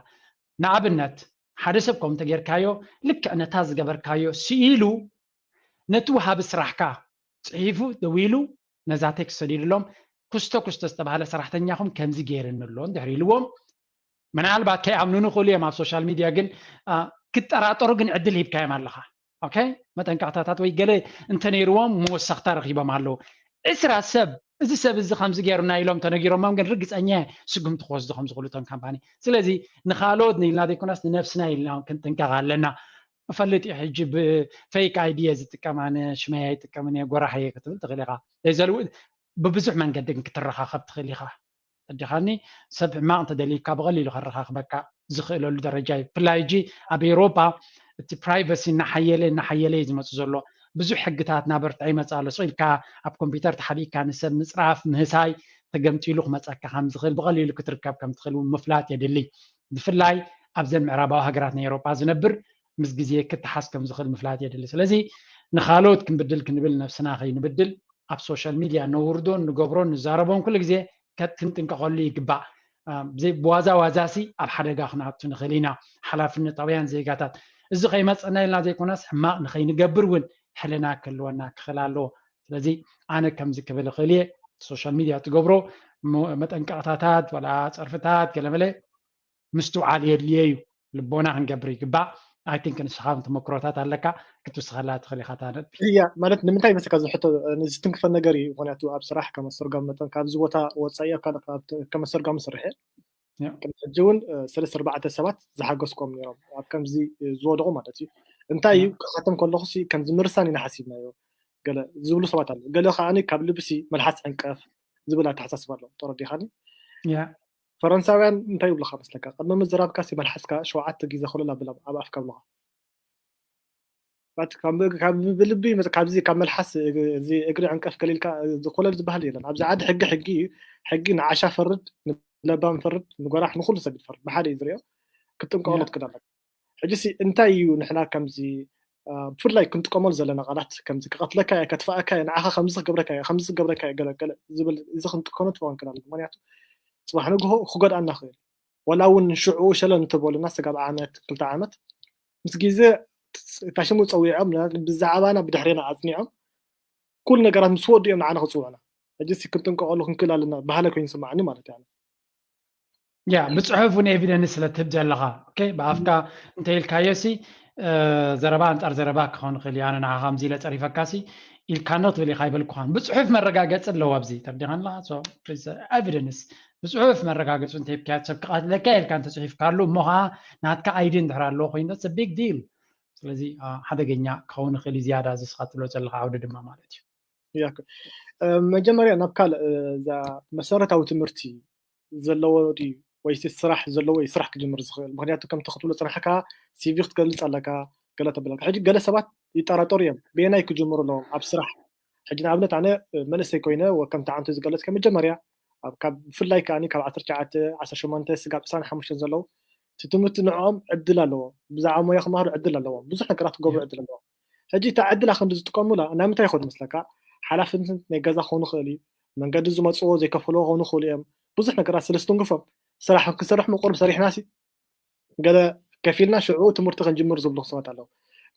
[SPEAKER 1] ንኣብነት ሓደ ሰብ ከምተ ጌርካዮ ልክዕ ነታ ዝገበርካዮ ስኢሉ ነቲ ወሃቢ ስራሕካ ፅሒፉ ደዊሉ ነዛ ቴክስት ሰዲድሎም ኩስቶ ዝተባሃለ ሰራሕተኛኹም ከምዚ ገይርንሎ እንድሕር ኢልዎም ምናልባት ከይኣምኑን ይኽእሉ እዮም ኣብ ሶሻል ሚድያ ግን ክትጠራጠሩ ግን ዕድል ሂብካዮም ኣለኻ ኦኬ መጠንቀቅታታት ወይ ገለ እንተነይርዎም መወሰኽታ ረኺቦም ኣለዉ ዕስራ ሰብ እዚ ሰብ እዚ ከምዚ ገይሩና ኢሎም ተነጊሮሞም ግን ርግፀኛ ስጉም ትወስዱ ከም ዝኽእሉ እቶም ካምፓኒ ስለዚ ንኻልኦት ንኢልና ዘይኮናስ ንነፍስና ኢልና ክንጥንቀቕ ኣለና ፈለጥ ሕጂ ብፌክ አይዲያ ዝጥቀማነ ሽመያ ይጥቀምነ ጎራሕየ ክትብል ትኽእል ኢኻ ዘይዘልው ብብዙሕ መንገዲ ክትረኻኸብ ትኽእል ኢኻ ተዲኻኒ ሰብ ሕማቕ እንተደሊልካ ብቐሊሉ ከረኻኽበካ ዝኽእለሉ ደረጃ እዩ ብፍላይ ሕጂ ኣብ ኤውሮፓ እቲ ፕራይቨሲ እናሓየለ ዝመፁ ዘሎ ብዙሕ ሕግታት ናበርትዐ ይመፃ ኣሎ ስኢልካ ኣብ ኮምፒተር ተሓቢእካ ንሰብ ምፅራፍ ምህሳይ ተገምጢሉ ክመፀካ ከም ዝኽእል ብቐሊሉ ክትርከብ ከም ትኽእል ምፍላጥ የድሊ ብፍላይ ኣብዘን ምዕራባዊ ሃገራት ናይ ኤውሮፓ ዝነብር ምስ ግዜ ክትሓስ ከም ዝኽእል ምፍላጥ የድሊ ስለዚ ንኻልኦት ክንብድል ክንብል ነፍስና ከይንብድል ኣብ ሶሻል ሚድያ ነውርዶን ንገብሮን ንዛረቦን ኩሉ ግዜ ክንጥንቀቐሉ ይግባእ ብዋዛ ዋዛሲ ኣብ ሓደጋ ክንኣቱ ንኽእል ኢና ሓላፍነታውያን ዜጋታት እዚ ከይመፀና ኢልና ዘይኮነስ ሕማቕ ንኸይንገብር እውን ሕልና ክህልወና ክኽእል ኣለዎ ስለዚ ኣነ ከምዚ ክብል እኽእል እየ ሶሻል ሚድያ ትገብሮ መጠንቀቕታታት ወላ ፀርፍታት ገለመለ ምስትውዓል የድልየ እዩ ልቦና ክንገብር ይግባእ I think ንስኻ ተመክሮታት ኣለካ ክትውስኸላ ትኽእል ኢኻ ታነጥ
[SPEAKER 2] እያ ማለት ንምንታይ መስካ ዝሕቶ ንዝትንክፈ ነገር እዩ ምክንያቱ ኣብ ስራሕ ከመሰርጋም መጠን ካብዚ ቦታ ወፃኢ ከመሰርጋም ስርሐ ሕጂ እውን 3-4 ሰባት ዝሓገዝኮም ነይሮም ኣብ ከምዚ ዝወደቑ ማለት እዩ እንታይ እዩ ክኸተም ከለኹ ከምዚ ምርሳን ኢና ሓሲብናዮ ገለ ዝብሉ ሰባት ኣለው ገለ ከዓኒ ካብ ልብሲ መልሓስ ዕንቀፍ ዝብል ኣተሓሳስባ ኣሎ ተረዲኻኒ ፈረንሳውያን እንታይ ይብሉካ መስለካ ቅድሚ ምዝራብካ መልሓስካ 7 ግዜ ክልል ኣብ ኣፍካ ብልኻ ካብ ብልቢ ካብዚ ካብ መልሓስ እዚ እግሪ ዕንቀፍ ከሊልካ ዝኮለል ዝበሃል የለን ኣብዚ ዓዲ ሕጊ ንዓሻ ፈርድ ንለባም ፈርድ ንጎራሕ ንኩሉ ሰብ ይፈርድ ብሓደ እዩ ዝርኦ ክትጥንቀቐሉ ትክእል ኣለካ ሕጂ እንታይ እዩ ንሕና ከምዚ ብፍላይ ክንጥቀመሉ ዘለና ቃላት ከምዚ ክቐትለካ እያ ከጥፋእካ እያ ንዓኻ ከምዚ ክገብረካ እያ ገለ ዝብል እዚ ክንጥቀመሉ ትኾን ኣለና ምክንያቱ ጽባሕ ንግሆ ክጎድኣና ክእል ወላ እውን ሽዑ ሸለን እንትበሉና ስጋብ ዓመት 2 ዓመት ምስ ግዜ ታሽሙ ፀዊዖም ብዛዕባና ብድሕሪና ኣጽኒዖም ኩል ነገራት ምስ ወዱ እዮም ንዓና ክፅውዑና ሕጂ ክንጥንቀቐሉ ክንክእል ኣለና ባህለ ኮይኑ ስማዕኒ ማለት እዩ
[SPEAKER 1] ያ ብፅሑፍ እውን ኤቪደንስ ስለትህብ ዘለኻ ኦኬ ብኣፍካ እንተኢልካዮሲ ዘረባ አንጻር ዘረባ ክኸውን ይኽእል እዩ ኣነ ንዓኻ ከምዚ ኢለ ፀሪፈካሲ ኢልካኖ ትብል ኢኻ ይበልኩኻን ብፅሑፍ መረጋገፂ ኣለዎ ኣብዚ ተርዲኻን ኤቪደንስ ብፅሑፍ መረጋገፂ እንተይብካ ሰብ ክቐትለካ ኢልካ እንተፅሒፍካሉ እሞ ከዓ ናትካ ኣይዲ እንድሕር ኣለዎ ኮይኑ ቢግ ዲል ስለዚ ሓደገኛ ክኸውን ይኽእል እዩ ዝያዳ እዚ ስኻ ትብሎ ዘለካ ዓውዲ ድማ ማለት እዩ
[SPEAKER 2] መጀመርያ ናብ ካልእ መሰረታዊ ትምህርቲ ዘለዎ ድዩ ወይስ ስራሕ ዘለዎ ስራሕ ክጅምር ዝኽእል ምክንያቱ ከምቲ ክትብሎ ፅናሕካ ሲቪ ክትገልፅ ኣለካ ገለ ተብለካ ሕጂ ገለ ሰባት ይጠራጠሩ እዮም ብየናይ ክጅምሩ ኣለዎም ኣብ ስራሕ ሕጂ ንኣብነት ኣነ መንእሰይ ኮይነ ከምቲ ዓንቱ ዝገለጽ ከመጀመርያ ካብ ብፍላይ ከዓኒ ካብ 19 18 ስጋብ 25 ዘለው ትምህርቲ ንዕኦም ዕድል ኣለዎ ብዛዕባ ሞያ ክመሃሩ ዕድል ኣለዎም ብዙሕ ነገራት ክገብሩ ዕድል ኣለዎም ሕጂ እታ ዕድላ ክንዲ ዝጥቀሙላ ናብ ምንታይ ይኸውድ መስለካ ሓላፍነት ናይ ገዛ ክኾኑ ይኽእል እዩ መንገዲ ዝመፅዎ ዘይከፍልዎ ክኾኑ ይኽእሉ እዮም ብዙሕ ነገራት ስለዝትንግፎም ስራሕ ክሰርሕ ምቁር ሰሪሕናሲ ገለ ከፊልና ሽዑ ትምህርቲ ክንጅምር ዝብሉ ሰባት ኣለዉ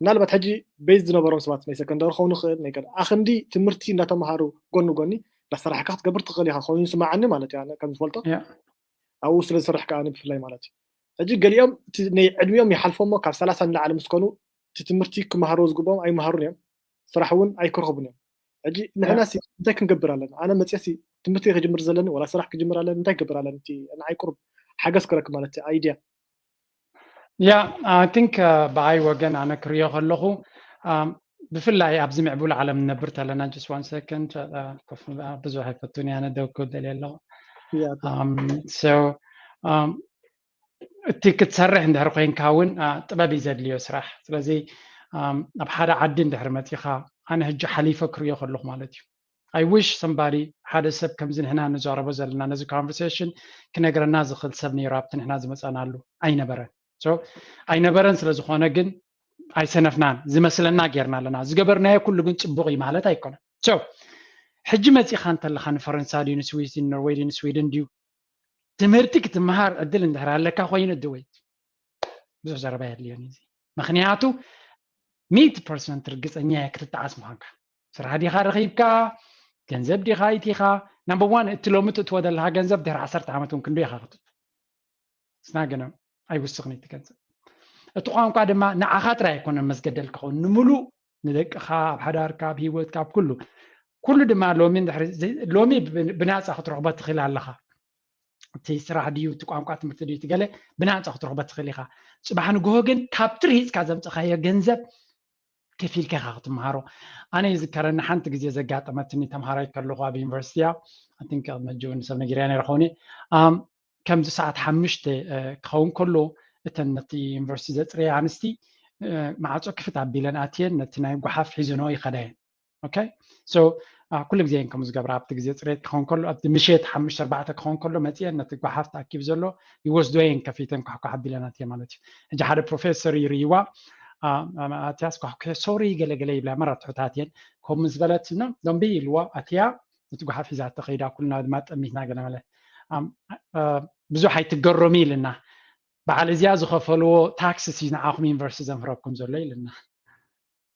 [SPEAKER 2] ምናልባት ሕጂ ቤዝ ዝነበሮም ሰባት ናይ ሰከንዳሪ ክኾኑ ይኽእል ናይ ገለ ኣኽንዲ ትምህርቲ እንዳተምሃሩ ጎኒ ጎኒ ለስራሕካ ክትገብር ትኽእል ኢኻ ኮይኑ ስማዓኒ ማለት እዩ ከም ዝፈልጦ ኣብኡ ስለዝሰርሕ ከዓኒ ብፍላይ ማለት እዩ ሕጂ ገሊኦም ናይ ዕድሚኦም ይሓልፎሞ ካብ 30 ንላዕሊ ምስ ኮኑ እቲ ትምህርቲ ክመሃሩ ዝግብኦም ኣይመሃሩን እዮም ስራሕ እውን ኣይክረኽቡን እዮም ሕጂ ንሕናሲ እንታይ ክንገብር ኣለና ኣነ መፅሲ ትምህርቲ ክጅምር ዘለኒ ወላ ስራሕ ክጅምር ኣለኒ እንታይ ክገብር ኣለኒ እቲ ንዓይ ቁርብ ሓገዝ ክረክብ ማለት እዩ ኣይድያ
[SPEAKER 1] ያ አይ ቲንክ ብኣይ ወገን ኣነ ክሪኦ ከለኹ ብፍላይ ኣብዚ ምዕቡል ዓለም ንነብር ተለና just 1 second ብዙሕ ኣይፈቱን ኣነ ደው ክብል ኣለኹ so እቲ ክትሰርሕ እንድሕር ኮንካ እውን ጥበብ እዩ ዘድልዮ ስራሕ ስለዚ ኣብ ሓደ ዓዲ እንድሕር መፂኻ ኣነ ሕጂ ሓሊፈ ክሪኦ ከለኹ ማለት እዩ I wish somebody ሓደ ሰብ ከምዚ ንሕና ንዛረቦ ዘለና ነዚ conversation ክነግረና ዝኽእል ሰብ ነይሩ ኣብቲ ንሕና ዝመፀናሉ ኣይነበረን ኣይነበረን ስለ ዝኾነ ግን ኣይሰነፍናን ዝመስለና ጌርና ኣለና ዝገበርናዮ ኩሉ ግን ጽቡቕ እዩ ማለት ኣይኮነን ሕጂ መፂኻ እንተለኻ ንፈረንሳይ ዲዩ ንስዊድን ኖርዌይ ዲዩ ንስዊድን ዲዩ ትምህርቲ ክትመሃር ዕድል እንድሕር ኣለካ ኮይኑ ድወይ ብዙሕ ዘረባ የድልዮን እዚ ምክንያቱ 100% ርግፀኛ ክትጣዓስ ምዃንካ ስራሕ ዲኻ ረኺብካ ገንዘብ ዲኻ ኢቲኻ ናምበር 1 እቲ ሎሚ እትወደለካ ገንዘብ ድሕሪ 10 ዓመት እውን ክንደይ ኢኻ ክትጥፍ ስናገነ ኣይውስኽን እቲ ገንዘብ እቲ ቋንቋ ድማ ንዓኻ ጥራይ ኣይኮነን መስገደል ክኸውን ንምሉእ ንደቅኻ ኣብ ሓዳርካ ኣብ ሂወትካ ኣብ ኩሉ ድማ ሎሚ ብናፃ ክትረኽቦ ትኽእል ኣለኻ እቲ ስራሕ ድዩ እቲ ቋንቋ ትምህርቲ ድዩ ትገለ ብናፃ ክትረኽቦ ትኽእል ኢኻ ጽባሕ ንግሆ ግን ካብቲ ርሂፅካ ዘምፅኻዮ ገንዘብ ከፊልካ ኢኻ ክትመሃሮ ኣነ ይዝከረኒ ሓንቲ ግዜ ዘጋጠመትኒ ተምሃራይ ከለኹ ኣብ ዩኒቨርሲቲ ኣቲንክ መጀውን ሰብ ነጊርያ ነይረኸውኒ ከምዚ ሰዓት 5 ክኸውን ከሎ እተን ነቲ ዩኒቨርሲቲ ዘፅረያ ኣንስቲ ማዕፆ ክፍት ኣቢለን ኣትየን ነቲ ናይ ጓሓፍ ሒዘንኦ ይኸዳየን ኦኬ ሶ ኩሉ ግዜ ከም ዝገብራ ኣብቲ ግዜ ፅሬት ክኸውን ከሎ ኣብቲ ምሸት 5-4 ክኸውን ከሎ መፅየን ነቲ ጓሓፍ ተኣኪብ ዘሎ ይወስዶየን ከፊተን ኳሕኳሕ ኣቢለን ኣትየን ማለት እዩ ሕጂ ሓደ ፕሮፌሰር ይርይዋ ኣትያስ ኳሕኳሕ ሶሪ ገለገለ ይብላ መራት ትሑታትየን ከምኡ ምስ በለት ዶንቢ ኢልዋ ኣትያ ነቲ ጓሓፍ ሒዛ ተኸይዳ ኩልና ድማ ጠሚትና ገለ ማለት ብዙሕ ኣይትገረሙ ኢልና በዓል እዚያ ዝኸፈልዎ ታክስስ ንዓኹም ዩኒቨርሲቲ ዘምህረኩም ዘሎ ኢልና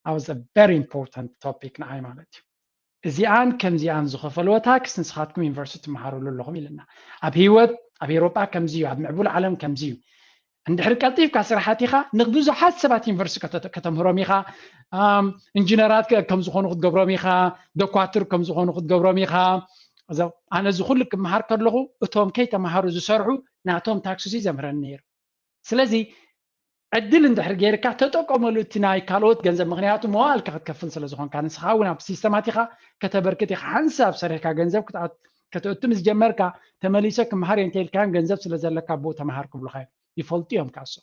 [SPEAKER 1] that was a very important topic ንዓይ ማለት እዩ እዚኣን ከምዚኣን ዝኸፈልዎ ታክስ ንስኻትኩም ዩኒቨርሲቲ ትመሃሩሉ ኣለኹም ኢልና ኣብ ሂወት ኣብ ኤውሮጳ ከምዚ እዩ ኣብ ምዕቡል ዓለም ከምዚ እዩ እንድሕር ቀልጢፍካ ስራሓት ኢኻ ንብዙሓት ሰባት ዩኒቨርሲቲ ከተምህሮም ኢኻ ኢንጂነራት ከም ዝኾኑ ክትገብሮም ኢኻ ዶኳትር ከም ዝኾኑ ክትገብሮም ኢኻ ኣነ እዚ ኩሉ ክመሃር ከለኹ እቶም ከይተመሃሩ ዝሰርሑ ናቶም ታክሲ ዘምህረኒ ነይሩ ስለዚ ዕድል እንድሕር ጌርካ ተጠቀመሉ እቲ ናይ ካልኦት ገንዘብ ምክንያቱ መዋዕልካ ክትከፍል ስለ ዝኾንካ ንስኻ እውን ኣብ ሲስተማት ኢኻ ከተበርክት ኢኻ ሓንሳብ ሰሪሕካ ገንዘብ ከተእቱ ምስ ጀመርካ ተመሊሰ ክመሃር የንተይልካን ገንዘብ ስለ ዘለካ ቦ ተመሃር ክብሉኻ ይፈልጡ እዮም ካሶ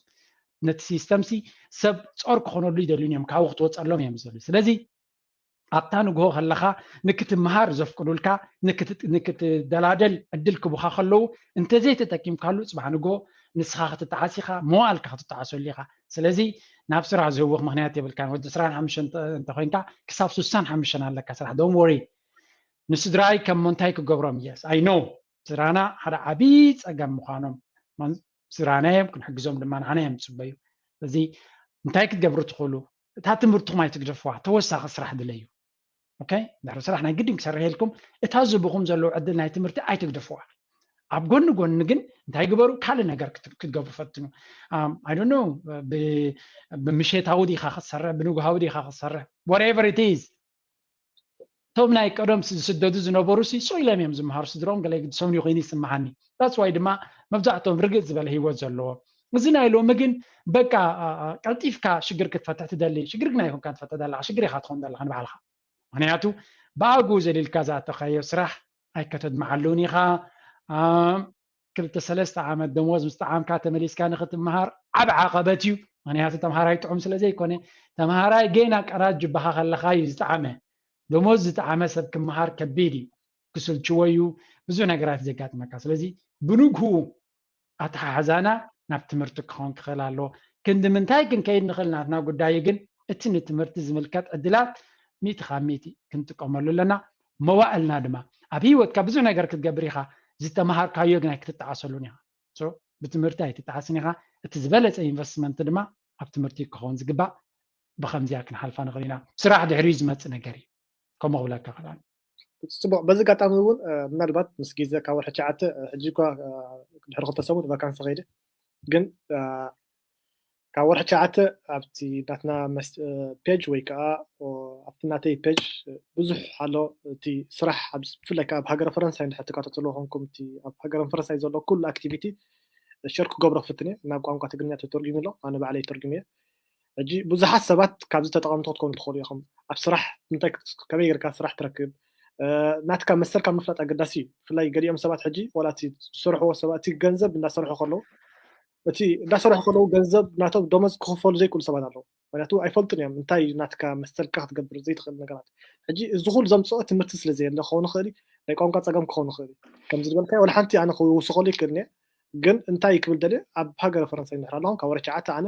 [SPEAKER 1] ነቲ ሲስተምሲ ሰብ ጾር ክኾነሉ ይደልዩን እዮም ካብኡ ክትወፀሎም እዮም ዝደልዩ ስለዚ ኣብታ ንግሆ ከለኻ ንክትመሃር ዘፍቅዱልካ ንክትደላደል ዕድል ክቡኻ ከለዉ እንተዘይ ተጠቂምካሉ ፅባሕ ንግሆ ንስኻ ክትጣዓስ ኢኻ መዋዕልካ ክትጣዓሰሉ ኢኻ ስለዚ ናብ ስራሕ ዝህውኽ ምክንያት የብልካን ወዲ 25 እንተኮይንካ ክሳብ 65 ኣለካ ስራሕ ዶንት ወሪ ንስድራይ ከም ምንታይ ክገብሮም እየስ ኣይ ኖ ስራና ሓደ ዓብይ ፀገም ምዃኖም ስራናዮም ክንሕግዞም ድማ ንዓና እዮም ዝፅበዩ ስለዚ እንታይ ክትገብሩ ትኽእሉ እታ ትምህርትኩም ኣይትግደፍዋ ተወሳኺ ስራሕ ድለዩ ኦኬ ድሕሪ ስራሕ ናይ ግድን ክሰርሕ ኢልኩም እታ ዝብኹም ዘለዉ ዕድል ናይ ትምህርቲ ኣይትግደፍዋ ኣብ ጎኒ ጎኒ ግን እንታይ ግበሩ ካልእ ነገር ክትገብሩ ፈትኑ ኣይ ዶንት ኖ ብምሸታዊ ዲኻ ክትሰርሕ ብንጉሃዊ ዲኻ ክትሰርሕ whatever it is ቶም ናይ ቀደም ዝስደዱ ዝነበሩ ሶኢሎም እዮም ዝመሃሩ ስድሮም ገለ ግድሶም ይኮይኑ ይስማዓኒ that's why ድማ መብዛሕትኦም ርግፅ ዝበለ ሂወት ዘለዎ እዚ ናይ ሎሚ ግን በቃ ቀልጢፍካ ሽግር ክትፈትሕ ትደሊ ሽግር ግን ኣይኮንካ ትፈትሕ ዘለካ ሽግር ኢኻ ትኾን ዘለካ ንባዕልኻ ምክንያቱ ብኣጉ ዘሊልካ ዝኣተኻዮ ስራሕ ኣይከተድመዓሉን ኢኻ 2-3 ዓመት ደሞዝ ምስ ጣዓምካ ተመሊስካ ንኽትመሃር ዓብ ዓቐበት እዩ ምክንያቱ ተምሃራይ ጥዑም ስለዘይኮነ ተምሃራይ ገና ቀራጅ ጅባኻ ከለኻ እዩ ዝጣዓመ ደሞዝ ዝጣዓመ ሰብ ክመሃር ከቢድ እዩ ክስልችዎ እዩ ብዙ ነገራት ዘጋጥመካ ስለዚ ብንግሁ ኣተሓሕዛና ናብ ትምህርቲ ክኾን ክኽእል ኣለዎ ክንዲ ምንታይ ክንከይድ ንኽእል ናትና ጉዳይ ግን እቲ ንትምህርቲ ዝምልከት ዕድላት 100% ክንጥቀመሉ ኣለና መዋዕልና ድማ ኣብ ሂወትካ ብዙ ነገር ክትገብር ኢኻ ዝተመሃርካዮ ግን ኣይክትጣዓሰሉን ኢኻ ብትምህርቲ ኣይትጣዓስን ኢኻ እቲ ዝበለፀ ኢንቨስትመንት ድማ ኣብ ትምህርቲ ክኸውን ዝግባእ ብከምዚያ ክንሓልፋ ንኽእል ኢና ስራሕ ድሕሪኡ ዝመፅእ ነገር እዩ ከምኡ ክብለካ ክእላኒ
[SPEAKER 2] ፅቡቅ በዚ ኣጋጣሚ እውን ምናልባት ምስ ግዜ ካብ ወርሒ 9 ሕጂ እኳ ድሕሪ 2 ሰሙን ቫካንሲ ከይደ ግን ካብ ወርሒ 9 ኣብቲ ናትና ፔጅ ወይ ከዓ ኣብቲ ናተይ ፔጅ ብዙሕ ኣሎ እቲ ስራሕ ብፍላይ ኣብ ሃገረ ፈረንሳይ እንድሕር ትከታተሉ ኮንኩም እቲ ኣብ ሃገረ ፈረንሳይ ዘሎ ኩሉ ኣክቲቪቲ ሸር ክገብሮ ፍትነ ናብ ቋንቋ ትግርኛ ተተርጉሙ ኣሎ ኣነ ባዕለይ ተርጉመ ሕጂ ብዙሓት ሰባት ካብዚ ተጠቐምቲ ክትኮኑ ትኽእሉ ኢኹም ኣብ ስራሕ እንታይ ከመይ ጌርካ ስራሕ ትረክብ ናትካ መሰልካ ምፍላጥ ኣገዳሲ እዩ ብፍላይ ገሊኦም ሰባት ሕጂ ዋላ እቲ ዝሰርሕዎ ሰባት እቲ ገንዘብ እንዳሰርሑ ከለዉ እቲ እንዳሰርሑ ከለዉ ገንዘብ ናቶም ደመወዝ ክኽፈሉ ዘይክእሉ ሰባት ኣለዉ ምክንያቱ ኣይፈልጡን እዮም እንታይ ናትካ መሰልካ ክትገብር ዘይትኽእል ነገራት ሕጂ እዚ ኩሉ ዘምፅኦ ትምህርቲ ስለዘየለ ክኸውን ይኽእል ናይ ቋንቋ ፀገም ክኸውን ይኽእል ከምዚ ዝበልካዮ ወላ ሓንቲ ኣነ ክውስኸሉ ይክእልኒ ግን እንታይ ክብል ደለ ኣብ ሃገር ፈረንሳይ ንሕራ ኣለኹም ካብ ወረቻዓተ ኣነ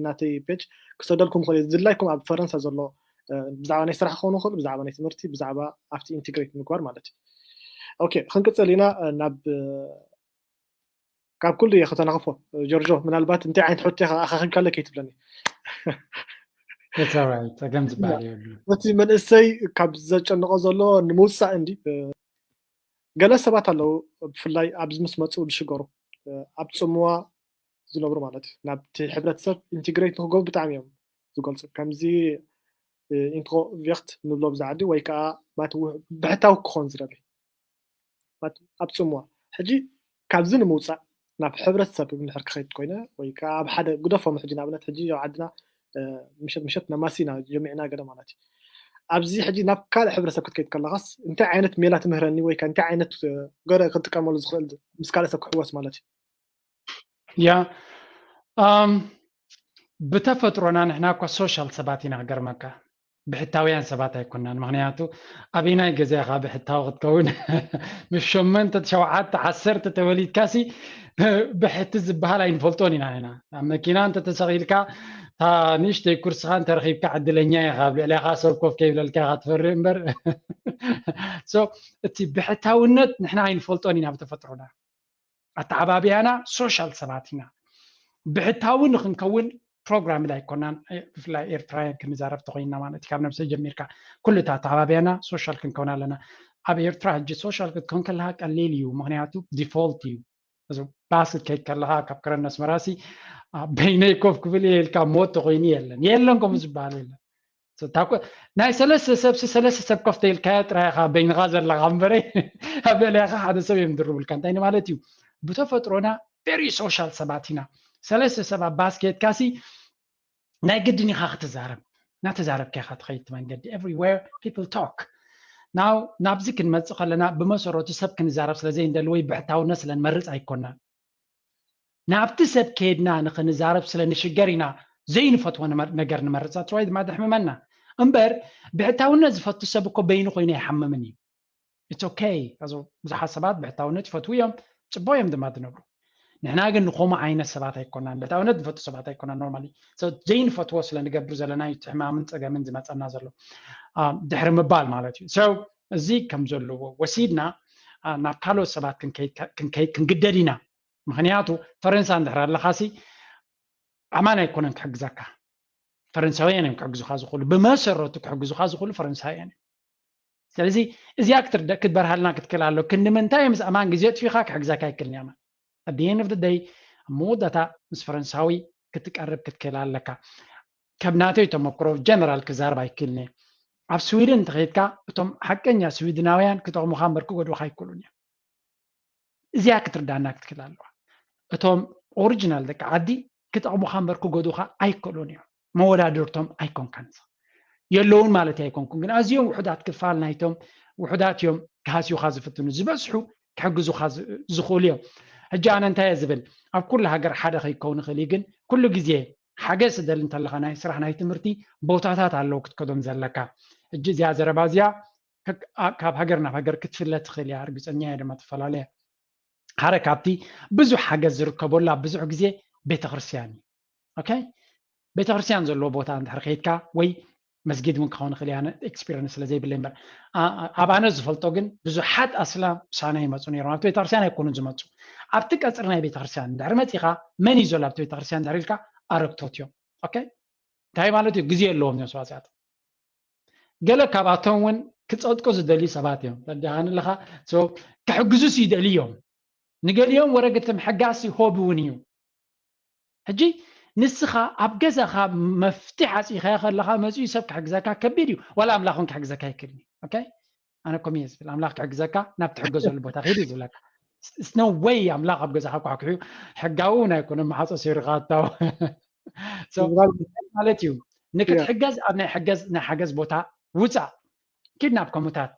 [SPEAKER 2] ናተይ ፔጅ ክሰደልኩም ክእል ዝድላይኩም ኣብ ፈረንሳ ዘሎ ብዛዕባ ናይ ስራሕ ክኸውን ይኽእል ብዛዕባ ናይ ትምህርቲ ብዛዕባ ኣብቲ ኢንቴግሬት ምግባር ማለት እዩ ኦኬ ክንቅፅል ኢና ናብ ካብ ኩሉ ከተናኽፎ ጆርጆ ምናልባት እንታይ ዓይነት ሕቶ ኣኻኺልካለ ከይትብለኒ
[SPEAKER 1] That's all right. ፀገም ዝበሃል የብሉ
[SPEAKER 2] እቲ መንእሰይ ካብ ዘጨንቆ ዘሎ ንምውፃእ እንዲ ገለ ሰባት ኣለዉ ብፍላይ ኣብዚ ምስ መፁ ዝሽገሩ ኣብ ፅሙዋ ዝነብሩ ማለት እዩ ናብቲ ሕብረተሰብ ኢንቴግሬት ንክገብሩ ብጣዕሚ እዮም ዝገልፁ ከምዚ ኢንትሮቨርት ንብሎ ብዛዕዲ ወይ ከዓ ብሕታዊ ክኾን ዝደሊ ኣብ ፅሙዋ ሕጂ ካብዚ ንምውፃእ ናብ ሕብረተሰብ ንድሕር ክኸይድ ኮይነ ወይ ከዓ ኣብ ሓደ ግደፎም ሕጂ ንኣብነት ሕጂ ኣብ ዓድና ምሸት ነማሲና ጀሚዕና ገለ ማለት እዩ ኣብዚ ሕጂ ናብ ካልእ ሕብረተሰብ ክትከይድ ከለኻስ እንታይ ዓይነት ሜላ ትምህረኒ ወይ ከዓ እንታይ ዓይነት ገለ ክንጥቀመሉ ዝኽእል ምስ ካልእ ሰብ ክሕወስ ማለት እዩ
[SPEAKER 1] ያ ብተፈጥሮና ንሕና እኳ ሶሻል ሰባት ኢና ገርመካ ብሕታውያን ሰባት ኣይኮናን ምክንያቱ ኣብይ ናይ ገዛኻ ብሕታዊ ክትከውን ምስ 8 7 10 ተወሊድካሲ ብሕቲ ዝበሃል ኣይንፈልጦን ኢና ኢና ኣብ መኪና እንተ ተሰቒልካ تا نشتي كرسخان ترخيب كعدلنيا يا خاب لها سركوف كيف للكا تفرق امبر سو تي بحتاونت نحنا عين فولتونينا بتفترونا التعبابيانا سوشيال سباتينا بحتاون نكون بروجرام لا يكونان في لا اير تراين كنزارف تقينا معنا تكابنا بس جميركا كل تعبابيانا سوشيال كنكون لنا ابي اير تراين جي سوشيال كتكون كلها قليليو مغنياتو ديفولتيو باسل كيك كلها كبكرنا اسمراسي بينيكوف كبلي الكاموت تغيني يلنكم زبالين سو تاكو ناي سلسة سب كفتي الكات رايخا بين غازر لغامبري هبلي حدا سبي مدرب الكانتاين مالتيو بتفترونا very social سباتينا سلسة سبا باسكيت كاسي ناي قدني خاخ تزارب نا تزارب كي خاط خيط من قد everywhere people talk now نابزك نمزق لنا بمسروت سب كنزارب سلازين دلوي بحتاو نسلا مرز ايكونا نابت سب كيدنا نخنزارب سلا نشجرينا زين فتوى نجر نمرزات رويد ما دحممنا امبر بعتاونا زفتو سبكو بينو خوينا يحممني it's okay ازو زحسبات بعتاونا فتويهم صبويهم دما دنبرو نحنا ግን ንቆማ ዓይነት ሰባት ኣይኮናን بعتاونا فتو ሰባት ኣይኮናን ኖርማሊ so زين فتوى سلا نجبر زلنا يتحمامن ፀገምን ዝመፀና ዘሎ ድሕሪ ምባል ማለት እዩ so እዚ ከም ዘለዎ ወሲድና ናብ ካልኦት ሰባት ክንግደዲና ምክንያቱ ፈረንሳ እንድሕር ኣለኻሲ ኣማና ኣይኮነን ክሕግዘካ ፈረንሳውያን እዮም ክሕግዙኻ ዝኽእሉ ብመሰረቱ ክሕግዙኻ ዝኽእሉ ፈረንሳውያን እዮም ስለዚ እዚኣ ክትበርሃልና ክትክእል ኣሎ ክንምንታይ ምስ ኣማን ግዜ ጥፊኻ ክሕግዘካ ኣይክእልን እያ at the end of the day መወዳእታ ምስ ፈረንሳዊ ክትቀርብ ክትክእል ኣለካ ካብ ናተይ ተመክሮ ጀነራል ክዛረብ ኣይክእልን እየ ኣብ ስዊድን ተኸይድካ እቶም ሓቀኛ ስዊድናውያን ክጠቕሙኻ እምበር ክጎድኡኻ ኣይክእሉን እዮም እዚኣ ክትርዳእና ክትክእል ኣለዋ እቶም ኦሪጂናል ደቂ ዓዲ ክጠቕሙኻ እምበር ክጎድኡኻ ኣይክእሉን እዮም መወዳድርቶም ኣይኮንካን የለውን ማለት ኣይኮንኩን ግን ኣዝዮም ውሑዳት ክፋል ናይቶም ውሑዳት እዮም ክሃስዩኻ ዝፍትኑ ዝበዝሑ ክሕግዙኻ ዝኽእሉ እዮም ሕጂ ኣነ እንታይ እየ ዝብል ኣብ ኩሉ ሃገር ሓደ ከይከውን ይኽእል ግን ኩሉ ግዜ ሓገዝ ዝደሊ እንተለኻ ናይ ስራሕ ናይ ትምህርቲ ቦታታት ኣለዉ ክትከዶም ዘለካ ሕጂ እዚኣ ዘረባ እዚኣ ካብ ሃገር ናብ ሃገር ክትፍለጥ ትኽእል እያ እርግፀኛ እየ ድማ ትፈላለየ ሓደ ካብቲ ብዙሕ ሓገዝ ዝርከበሉ ኣብ ብዙሕ ግዜ ቤተክርስትያን እዩ ኦኬ ቤተክርስትያን ዘለዎ ቦታ እንድሕር ከይድካ ወይ መስጊድ እውን ክኸውን ይኽእል እያ ኤክስፒሪየንስ ስለዘይብለይ እምበር ኣብ ኣነ ዝፈልጦ ግን ብዙሓት ኣስላም ሳና ይመፁ ነይሮም ኣብቲ ቤተክርስትያን ኣይኮኑን ዝመፁ ኣብቲ ቀፅሪ ናይ ቤተክርስትያን እንድሕር መፂኻ መን እዩ ዘሎ ኣብቲ ቤተክርስትያን እንድሕር ኢልካ ኣረግቶት እዮም ኦኬ እንታይ ማለት እዩ ግዜ ኣለዎም እዮም ሰዋስያት ገለ ካብኣቶም እውን ክፀድቁ ዝደልዩ ሰባት እዮም ተዳሃን ኣለኻ ክሕግዙስ ይደልዩ እዮም ንገሊኦም ወረቀት ምሕጋስ ይሆብ እውን እዩ ሕጂ ንስኻ ኣብ ገዛኻ መፍትሕ ዓፂኻ ከለኻ መፅኡ ሰብ ክሕግዘካ ከቢድ እዩ ዋላ ኣምላኽን ክሕግዘካ ይክእልኒ ኦኬ ኣነ ኮሚየ ዝብል ኣምላኽ ክሕግዘካ ናብ ትሕገዘሉ ቦታ ከይዱ ዝብለካ ስኖ ወይ ኣምላኽ ኣብ ገዛኻ ኳሕኩሑ ሕጋዊ እውን ኣይኮነን ማሓፆ ሰይርካ ኣታው ማለት እዩ ንክትሕገዝ ኣብ ናይ ሓገዝ ቦታ ውፃእ ኪድ ናብ ኮሙታት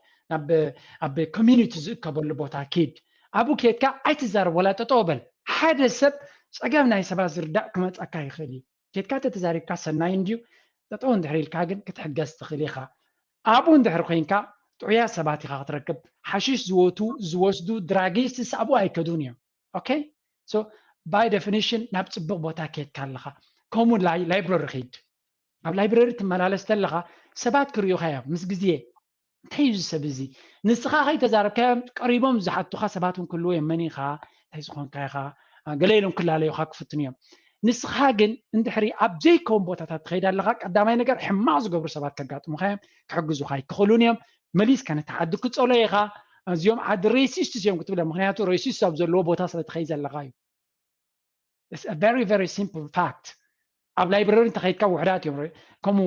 [SPEAKER 1] ኣብ ኮሚኒቲ ዝእከበሉ ቦታ ኪድ ኣብኡ ከድካ ኣይትዛረብ ወላ ጠጠው በል ሓደ ሰብ ፀገም ናይ ሰባት ዝርዳእ ክመፀካ ይኽእል እዩ ከድካ ተተዛሪብካ ሰናይ እንድዩ ጠጠው እንድሕር ኢልካ ግን ክትሕገዝ ትኽእል ኢኻ ኣብኡ እንድሕር ኮይንካ ጥዑያ ሰባት ኢኻ ክትረክብ ሓሺሽ ዝወስዱ ድራጊስት ኣብኡ ኣይከዱን እዮም ኦኬ so by definition ናብ ጽቡቕ ቦታ ከይድካ ኣለኻ ከምኡ ላይብረሪ ኸይድ ኣብ ላይብረሪ ትመላለስ ተለኻ ሰባት ክርዩኻ እዮም ምስ ግዜ እንታይ እዩ ሰብ እዚ ንስኻ ከይተዛረብካዮም ቀሪቦም ዝሓቱኻ ሰባት እውን ክህልዎ የመን ኢኻ እንታይ ዝኾንካ ኢኻ ገለ ኢሎም ክላለዩኻ ክፍትን እዮም ንስኻ ግን እንድሕሪ ኣብ ዘይከውን ቦታታት ትኸይድ ኣለኻ ቀዳማይ ነገር ሕማቕ ዝገብሩ ሰባት ከጋጥሙኻ እዮም ክሕግዙኻ ይክእሉን እዮም መሊስካ ነቲ ዓዲ ክፀልዮ ኢኻ እዚኦም ዓዲ ሬሲስት እዮም ክትብለ ምክንያቱ ሬሲስት ኣብ ዘለዎ ቦታ ስለ ትኸይድ ዘለኻ እዩ It's a very, very simple fact. ኣብ ላይብረሪ እንተኸይድካ ውሕዳት እዮም ከምኡ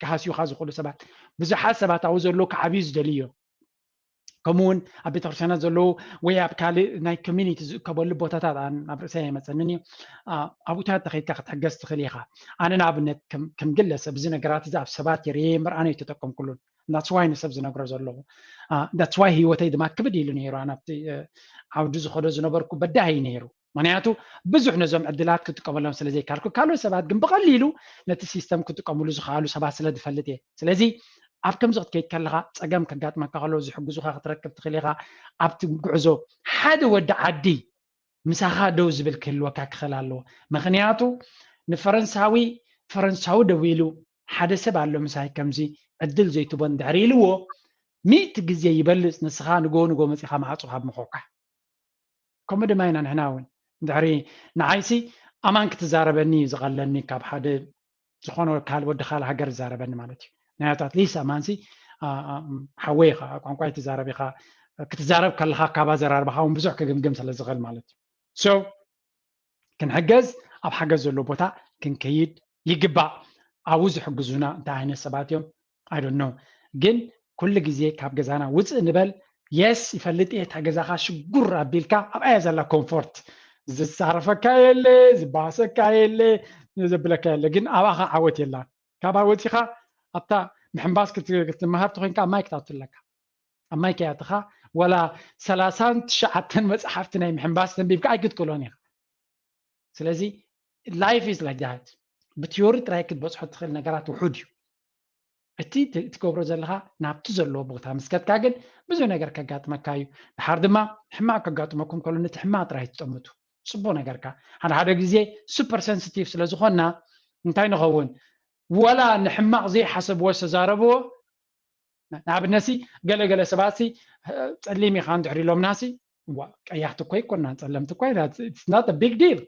[SPEAKER 1] ክሃስዩኻ ዝኽእሉ ሰባት ብዙሓት ሰባት ኣብኡ ዘለዉ ክዓብዩ ዝደልዩ እዮም ከምኡውን ኣብ ቤተክርስትያናት ዘለዉ ወይ ኣብ ካልእ ናይ ኮሚኒቲ ዝእከበሉ ቦታታት ኣብ ርእሰይ ኣይመፀንን እዩ ኣብኡታት ተኸይድካ ክትሕገዝ ትኽእል ኢኻ ኣነ ንኣብነት ከም ግለሰብ እዚ ነገራት እዚ ኣብ ሰባት የርየ ምርኣነ እዩ ተጠቀምኩሉን that's why ንሰብ ዝነግሮ ዘለኹ that's why ሂወተይ ድማ ክብድ ኢሉ ነይሩ ናብቲ ዓውዲ ዝኸዶ ዝነበርኩ በዳሂ ነይሩ ምክንያቱ ብዙሕ ነዞም ዕድላት ክጥቀመሎም ስለ ዘይካልኩ ካልኦት ሰባት ግን ብቐሊሉ ነቲ ሲስተም ክጥቀምሉ ዝኽኣሉ ሰባት ስለ ዝፈልጥ እየ ስለዚ ኣብ ከምዚ ክትከይድ ከለኻ ፀገም ከጋጥመካ ከሎ ዝሕግዙኻ ክትረክብ ትኽእል ኢኻ ኣብቲ ጉዕዞ ሓደ ወዲ ዓዲ ምሳኻ ደው ዝብል ክህልወካ ክኽእል ኣለዎ ምክንያቱ ንፈረንሳዊ ደው ኢሉ ሓደ ሰብ ኣሎ ምሳይ ከምዚ ዕድል ዘይትቦ እንድሕር ኢልዎ 100 ግዜ ይበልፅ ንስኻ ንጎ መፂኻ ማዕፁኻ ብምኾካ ከምኡ ድማ ኢና ንሕና እውን እንድሕሪ ንዓይሲ ኣማን ክትዛረበኒ ዝቐለኒ ካብ ሓደ ዝኾነ ወዲ ካልእ ሃገር ዝዛረበኒ ማለት እዩ ምክንያቱ ኣትሊስት ኣማንሲ ሓወይ ኢኻ ቋንቋይ ትዛረብ ኢኻ ክትዛረብ ከለኻ ካባ ዘራርባኻ እውን ብዙሕ ክግምግም ስለ ዝኽእል ማለት እዩ ሶ ክንሕገዝ ኣብ ሓገዝ ዘሎ ቦታ ክንከይድ ይግባእ ኣብኡ ዝሕግዙና እንታይ ዓይነት ሰባት እዮም I don't know ግን ኩሉ ግዜ ካብ ገዛና ውፅእ ንበል የስ ይፈልጥ እየ እታ ገዛኻ ሽጉር ኣቢልካ ኣብኣያ ዘላ ኮምፎርት ዝሳረፈካ የለ ዝባሰካ የለ ዘብለካ የለ ግን ኣብኣኻ ዓወት የላ ካብ ወፂኻ ኣብታ ምሕንባስ ክትመሃር ተኮይንካ ኣብ ማይ ክትኣትለካ ኣብ ማይ ከያትኻ ወላ 39 መፅሓፍቲ ናይ ምሕንባስ ተንቢብካ ኣይክትክእሎን ኢኻ ስለዚ ላይፍ ኢዝ ላይክ ዳት ብቲዮሪ ጥራይ ክትበፅሖ ትኽእል ነገራት ውሑድ እዩ እቲ ትገብሮ ዘለኻ ናብቲ ዘለዎ ቦታ ምስከትካ ግን ብዙሕ ነገር ከጋጥመካ እዩ ድሓር ድማ ሕማቅ ከጋጥመኩም ከሎ ነቲ ሕማቅ ጥራይ ትጠምቱ ጽቡቕ ነገርካ ሓደ ግዜ ሱፐር ሴንሲቲቭ ስለ ዝኾና እንታይ ንኸውን ወላ ንሕማቅ ዘይሓሰብዎ ዝተዛረብዎ ንኣብነሲ ገለገለ ሰባሲ ፀሊም ኢኻ እንድሕር ኢሎምናሲ ቀያሕቲ እኮ ይኮናን ፀለምቲ እኮ it's not a big deal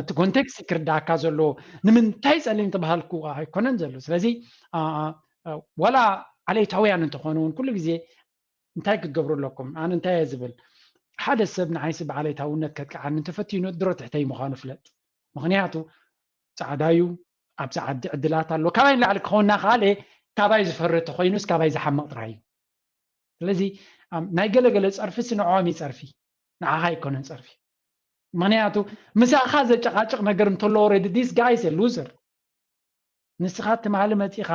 [SPEAKER 1] እቲ ኮንቴክስት ክርዳእካ ዘሎ ንምንታይ ፀሊም ትበሃልኩ ኣይኮነን ዘሎ ስለዚ ወላ ዓለይታውያን እንትኾኑ እውን ኩሉ ግዜ እንታይ ክትገብሩ ኣለኩም ኣነ እንታይ እየ ዝብል ሓደ ሰብ ንዓይሲ ብዓለይታውነት ከጥቃዓኒ እንተፈቲኑ ድሮ ትሕተይ ምዃኑ ፍለጥ ምክንያቱ ፃዕዳዩ ኣብዛ ዓዲ ዕድላት ኣሎ ካባይ ንላዕሊ ክኸውና ካለ ካባይ ዝፈሪ ተኮይኑስ ካባይ ዝሓመቕ ጥራይ እዩ ስለዚ ናይ ገለገለ ፀርፊ ንዖም ይፀርፊ ንዓኻ ኣይኮነን ፀርፊ ምክንያቱ ምሳኻ ዘጨቃጭቕ ነገር እንተሎ ኦልሬዲ ዲስ ጋይ ኢዝ ሉዘር ንስኻ ትማሊ መፂኻ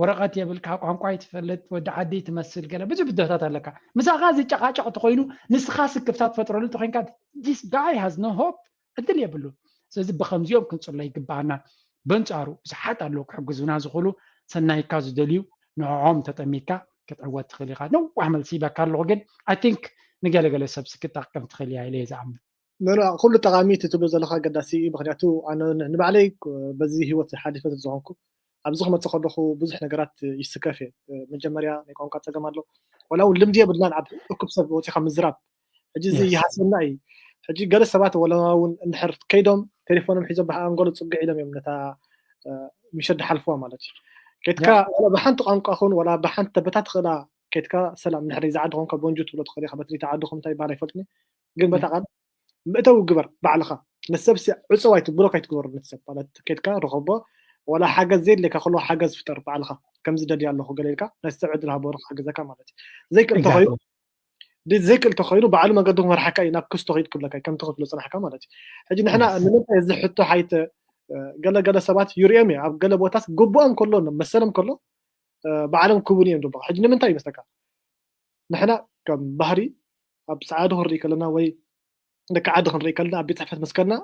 [SPEAKER 1] ወረቐት የብልካ ቋንቋ ይትፈልጥ ወዲ ዓዲ ትመስል ገለ ብዙሕ ብድሆታት ኣለካ ምሳኻ ዘጨቃጭቕ ተኮይኑ ንስኻ ስክፍታት ትፈጥረሉ ተኮይንካ ዲስ ጋይ ሃዝ ኖ ሆፕ ዕድል የብሉ ስለዚ ብከምዚኦም ክንፅሎ ይግባአና በንፃሩ ብዙሓት ኣለዉ ክሕግዙና ዝኽእሉ ሰናይካ ዝደልዩ ንዕዖም ተጠሚትካ ክትዕወት ትኽእል ኢኻ ነዋሕ መልሲ ይበካ ኣለኹ ግን ኣይ ቲንክ ንገለገለ ሰብ ክትጠቅም ትኽእል እያ ኢለ ዝኣምን
[SPEAKER 2] ኩሉ ጠቃሚ ትብሎ ዘለካ ገዳሲ ምክንያቱ ኣነ ንባዕለይ በዚ ሂወት ሓሊፈት ዝኾንኩ ኣብዚ ክመፅእ ከለኹ ብዙሕ ነገራት ይስከፍ እየ መጀመርያ ናይ ቋንቋ ፀገም ኣሎ ወላ እውን ልምዲ የብልናን ኣብ እኩብ ሰብ ወፂኻ ምዝራብ ሕጂ እዚ ይሃስበና እዩ ሕጂ ገለ ሰባት ወላ እውን እንድሕር ከይዶም ቴሌፎኖም ሒዞም ብኣንጎሎ ፅግዕ ኢሎም እዮም ነታ ምሸድ ሓልፍዋ ማለት እዩ ከይትካ ብሓንቲ ቋንቋ ኹን ወላ ብሓንቲ ተበታት ትኽእላ ከይትካ ሰላም ንድሕሪ ዝዓዲ ኮንካ ቦንጁ ትብሎ ትኽእል ኢኻ በትሪ ተዓድኹም እንታይ ይበሃል ኣይፈልጥኒ ግን በታ ቃል ምእተው ግበር ባዕልኻ ንሰብ ዕፅው ኣይትብሎክ ኣይትግበሩ ንሰብ ማለት ከይትካ ረኸቦ ወላ ሓገዝ ዘድልየካ ከሎ ሓገዝ ፍጠር ባዕልኻ ከምዚ ደልዩ ኣለኹ ገለ ኢልካ ናይ ሰብ ዕድል ሃቦ ሓገዘካ ማለት እዩ ዘይክእል ተኮይኑ ባዕሉ መንገዲ ክመርሓካ እዩ ናብ ክስቶ ከይድ ክብለካ ከም ተኽእሎ ፅናሕካ ማለት እዩ ሕጂ ንሕና ንምንታይ እዚ ሕቶ ሓይተ ገለገለ ሰባት ይርኦም እየ ኣብ ገለ ቦታስ ግቡኦም ከሎ መሰሎም ከሎ ባዕሎም ክቡን እዮም ድማ ሕጂ ንምንታይ ይመስለካ ንሕና ከም ባህሪ ኣብ ሰዓዱ ክንርኢ ከለና ወይ ደቂ ዓዲ ክንርኢ ከለና ኣብ ቤት ፅሕፈት መስከርና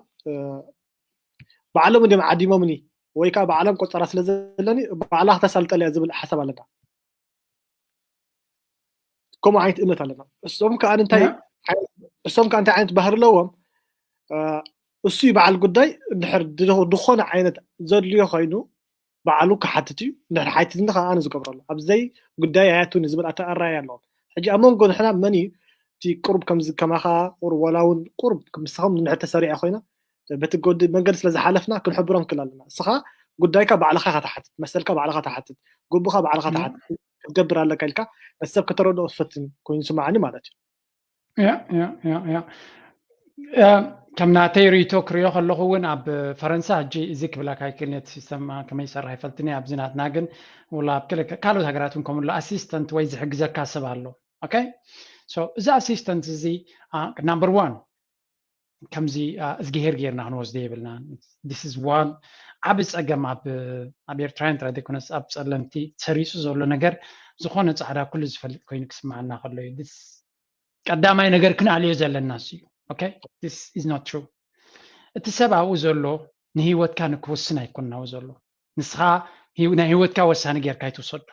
[SPEAKER 2] ባዕሎም እንዲኦም ዓዲሞምኒ ወይ ከዓ ባዕሎም ቆፀራ ስለ ዘለኒ ባዕላ ክተሳልጠልያ ዝብል ሓሳብ ኣለና ከምኡ ዓይነት እምነት ኣለና እሶም ከዓ እንታይ ዓይነት ባህሪ ኣለዎም እሱ ይበዓል ጉዳይ ድሕር ድኾነ ዓይነት ዘድልዮ ኮይኑ ባዕሉ ክሓትት እዩ ንድሕር ሓቲትና ከዓ ኣነ ዝገብረሉ ኣብዘይ ጉዳይ ኣያቱን ዝብል ኣተኣራይ ኣለዎ ሕጂ ኣብ መንጎ ንሕና መን እዩ እቲ ቁርብ ከምዚ ከማኻ ቁርብ ወላ እውን ቁርብ ምስኹም ንድሕር ተሰሪዐ ኮይና በቲ መንገዲ ስለ ዝሓለፍና ክንሕብሮም ክእል ኣለና እስኻ ጉዳይካ ባዕልኻ ኢኻ ትሓትት መሰልካ ባዕልኻ ትሓትት ጉቡኻ ባዕልኻ ትሓትት ክትገብር ኣለካ ኢልካ ሰብ ከተረድኦ ዝፈትን ኮይኑ ስማዓኒ ማለት
[SPEAKER 1] እዩ كم ناتيري توكريو خلوه وين أب فرنسا جي زيك بلا كايكلنت سيستم كما يصير يفلتني أبزنات ناجن ولا بكل كالو هجراتهم كم ولا أسيستنت ويز حق زكاة سبالو أوكي so the assistant زي number one كم زي زجير غير نحن وزدي بلنا this is one عبس أجمع أبير تراين ترى ديكونس أبس ألمتي سريسو زولو نجار زخونة على كل زفل كوينكس معنا خلوه this قدامي نجار كنا عليه زل الناس okay this is not true التسبع وزلو نهيوت كان كوسنا يكوننا وزلو نسخا نهيوت كوسنا غير كايتو صد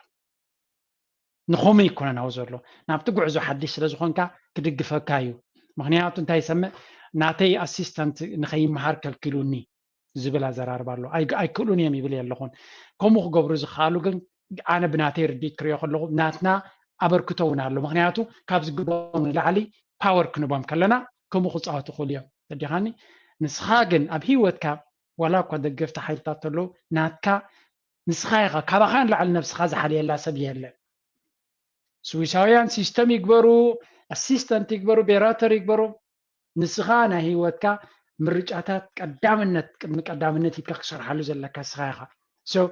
[SPEAKER 1] نخومي يكوننا وزلو نابتقعزو حديث لزخونكا كدغفكايو مخنياتو انت يسمى ناتي اسيستنت نخيم محار كلكلوني زبلا زرار بالو اي كلوني يمي بلي يلخون كومو غبرو زخالو ግን انا بناتي رديت كريو خلو ناتنا ابركتونا له مخنياتو كابز غبون لعلي باور كنبام كلنا كم خصات خليا تدخاني نسخاجن أب هيوتك ولا قد دقفت حيلتات له ناتكا نسخايغا كابخان لعل نفس خاز حاليا لا سبيا له سويساويان سيستم يكبروا اسيستنت يكبروا بيراتر يكبروا نسخانا هيوتك مرجعتات قدامنت يبقى شرح له زلك سخايغا سو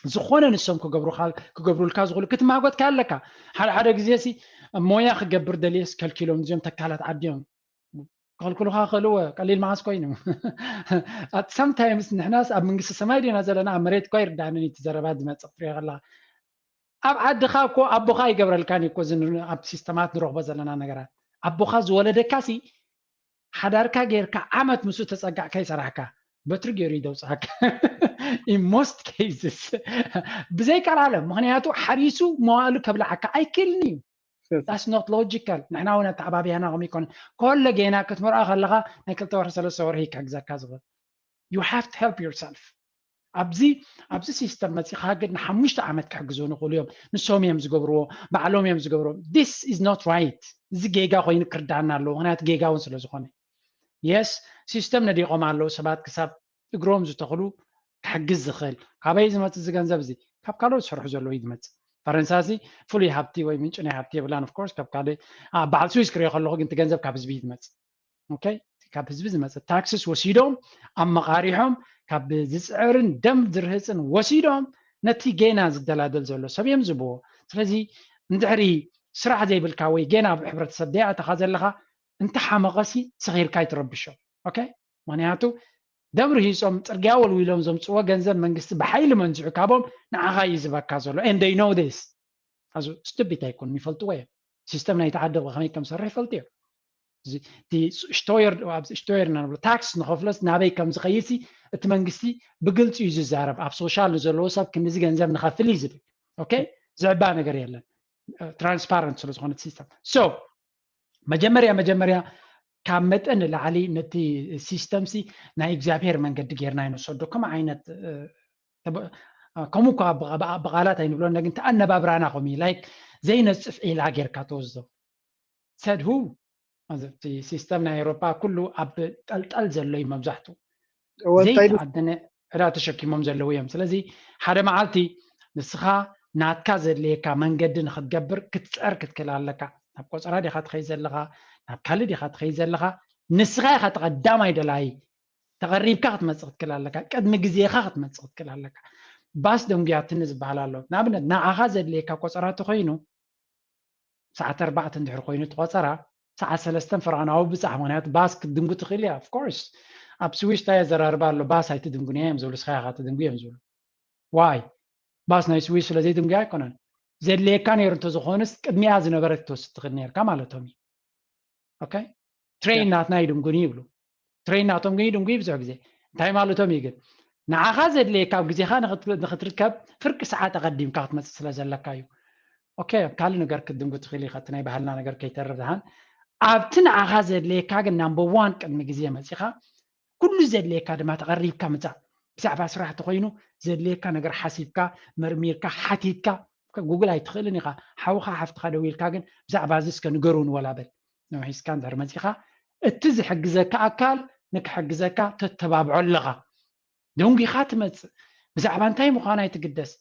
[SPEAKER 1] زخونه نسوم كغبروا الكاز غلو كنت ما قلت كالك حدا غزيسي مويا خغبر دليس كالكيلوم زيم تكالات عديهم قال كلها خلوه قليل معاس كوينو at sometimes نحناس اب منقص السماي دينا زلنا مريت كوير دانني تزربات ما تصفري غلا اب عدخا كو ابوخا يقبر الكاني كو زن اب سيستمات نروح بزلنا نغرات ابوخا زولدكاسي حداركا غيركا عمت مسو تصقع كاي سراحكا بترجر يدوصك in most cases بزي كالعالم مغنياتو حريسو موالو كبلعكا اي كلني that's not logical نحن هنا تعبابي هنا هم يكون كل جينا كتمر اخلغا نكل تور سلسور هيك كذا you have to help yourself ابزي سيستم ماتي خاقد نحمشت عمت كحجزون نقول يوم نسوم يم زغبرو بعلوم يم زغبرو this is not right زي جيجا خوين كردانا لو هنا جيجا ون سلازخونه yes سيستم ندي قوم على سبات كسب اجروم زتخلو كحجز زخل كابي زمت زغنزب زي كاب كالو شرح زلو يدمت فرنساسي فولي هابتي وي منچني هابتي بلان اوف كورس كاب كالي بعد سويس كري خلو انت ገንዘብ ካብ ህዝቢ ይድመጽ اوكي ካብ ህዝቢ ዝመጽ ታክሲስ ወሲዶም ኣብ መቃሪሖም ካብ ዝጽዕርን ደም ዝርህጽን ወሲዶም ነቲ ጌና ዝደላደል ዘሎ ሰብየም ዝብዎ ስለዚ እንድሕሪ ስራሕ ዘይብልካ ወይ ጌና ብሕብረተሰብ ደያ ተኻዘለኻ እንተ ሓመቐሲ ሰኺርካ ይትረብሾ ኦኬ ምክንያቱ ደብሪ ሂጾም ጽርግያ ወልዊሎም ዘምጽዎ ገንዘብ መንግስቲ ብሓይሊ መንዝዑ ካቦም ንዓኻ ይዝበካ ዘሎ and they know this አዙ stupid አይኮን ይፈልጥዎ ሲስተም ናይ ተዓደብ ከመይ ከም ሰርሕ ይፈልጥ እዩ ቲ ሽቶየር ናብሎ ታክስ ንኸፍለስ ናበይ ከም ዝኸይሲ እቲ መንግስቲ ብግልጽ እዩ ዝዛረብ ኣብ ሶሻል ዘለዎ ሰብ ክንዚ ገንዘብ ንኸፍል እዩ ዝብል ኦኬ ዝዕባ ነገር የለን ትራንስፓረንት ስለ ዝኾነ ሲስተም ሶ መጀመርያ ካብ መጠን ላዕሊ ነቲ ሲስተም ሲ ናይ እግዚአብሔር መንገዲ ጌርና ይንወስዶ ከም ዓይነት ከምኡ በቃላት አይንብሎ ነገር ተአነባብራና ቆሚ ላይክ ዘይነጽፍ ኢላ ጌርካ ተወስዶ said who እቲ ሲስተም ናይ ኤውሮፓ ኩሉ ኣብ ጠልጠል ዘሎ እዩ መብዛሕቱ ዘይተዓደነ ዕዳ ተሸኪሞም ዘለው እዮም ስለዚ ሓደ መዓልቲ ንስኻ ናትካ ዘድልየካ መንገዲ ንክትገብር ክትፅዕር ክትክእል ኣለካ ናብ ቆፀራ ዲኻ ትኸይድ ዘለኻ ናብ ካልእ ዲኻ ትኸይድ ዘለኻ ንስኻ ኢኻ ተቐዳማይ ደላይ ተቐሪብካ ክትመፅእ ክትክእል ኣለካ ቅድሚ ግዜኻ ክትመፅእ ክትክእል ኣለካ ባስ ደንጉያትን ዝበሃል ኣሎ ንኣብነት ንዓኻ ዘድልየካ ቆፀራ ተኮይኑ ሰዓት 4 እንድሕር ኮይኑ ትቆፀራ ሰዓት 3 ፍርዓናዊ ብፃሕ ምክንያቱ ባስ ክትድንጉ ትኽእል እያ of course ኣብ ስዊሽ ታይ ዘራርባ ኣሎ ባስ ኣይትድንጉን እዮም ዝብሉ ስኻ ኢኻ ትድንጉ እዮም ዝብሉ ዋይ ባስ ናይ ስዊሽ ስለዘይ ድንጉ ኣይኮነን ዘድልየካ ነይሩ እንተዝኾንስ ቅድሚያ ዝነበረት ክትወስድ ትኽእል ነርካ ማለቶም እዩ ኦኬ ትሬን ናትና ይድንጉን ይብሉ ትሬን ናቶም ግን ይድንጉ ብዙሕ ግዜ እንታይ ማለቶም እዩ ግን ንዓኻ ዘድልየካ ኣብ ግዜኻ ንኽትርከብ ፍርቂ ሰዓት ኣቐዲምካ ክትመፅእ ስለ ዘለካ እዩ ኦኬ ካልእ ነገር ክትድንጉ ትኽእል ኢኻ እቲ ናይ ባህልና ነገር ከይተርፍ ዝሃን ኣብትን ዓኻ ዘድልየካ ግን ናምበር 1 ቅድሚ ግዜ መፂኻ ኩሉ ዘድልየካ ድማ ተቐሪብካ ምፃእ ብዛዕባ ስራሕቲ ኮይኑ ዘድልየካ ነገር ሓሲብካ መርሚርካ ሓቲትካ ጉግል ኣይትኽእልን ኢኻ ሓውኻ ሓፍትኻ ደው ኢልካ ግን ብዛዕባ እዚ እስከ ንገሩን ወላ በል ነውሒስካ እንድሕር መፂኻ እቲ ዝሕግዘካ ኣካል ንክሕግዘካ ተተባብዖ ኣለኻ ደንጊኻ ትመፅእ ብዛዕባ እንታይ ምዃኑ ኣይትግደስ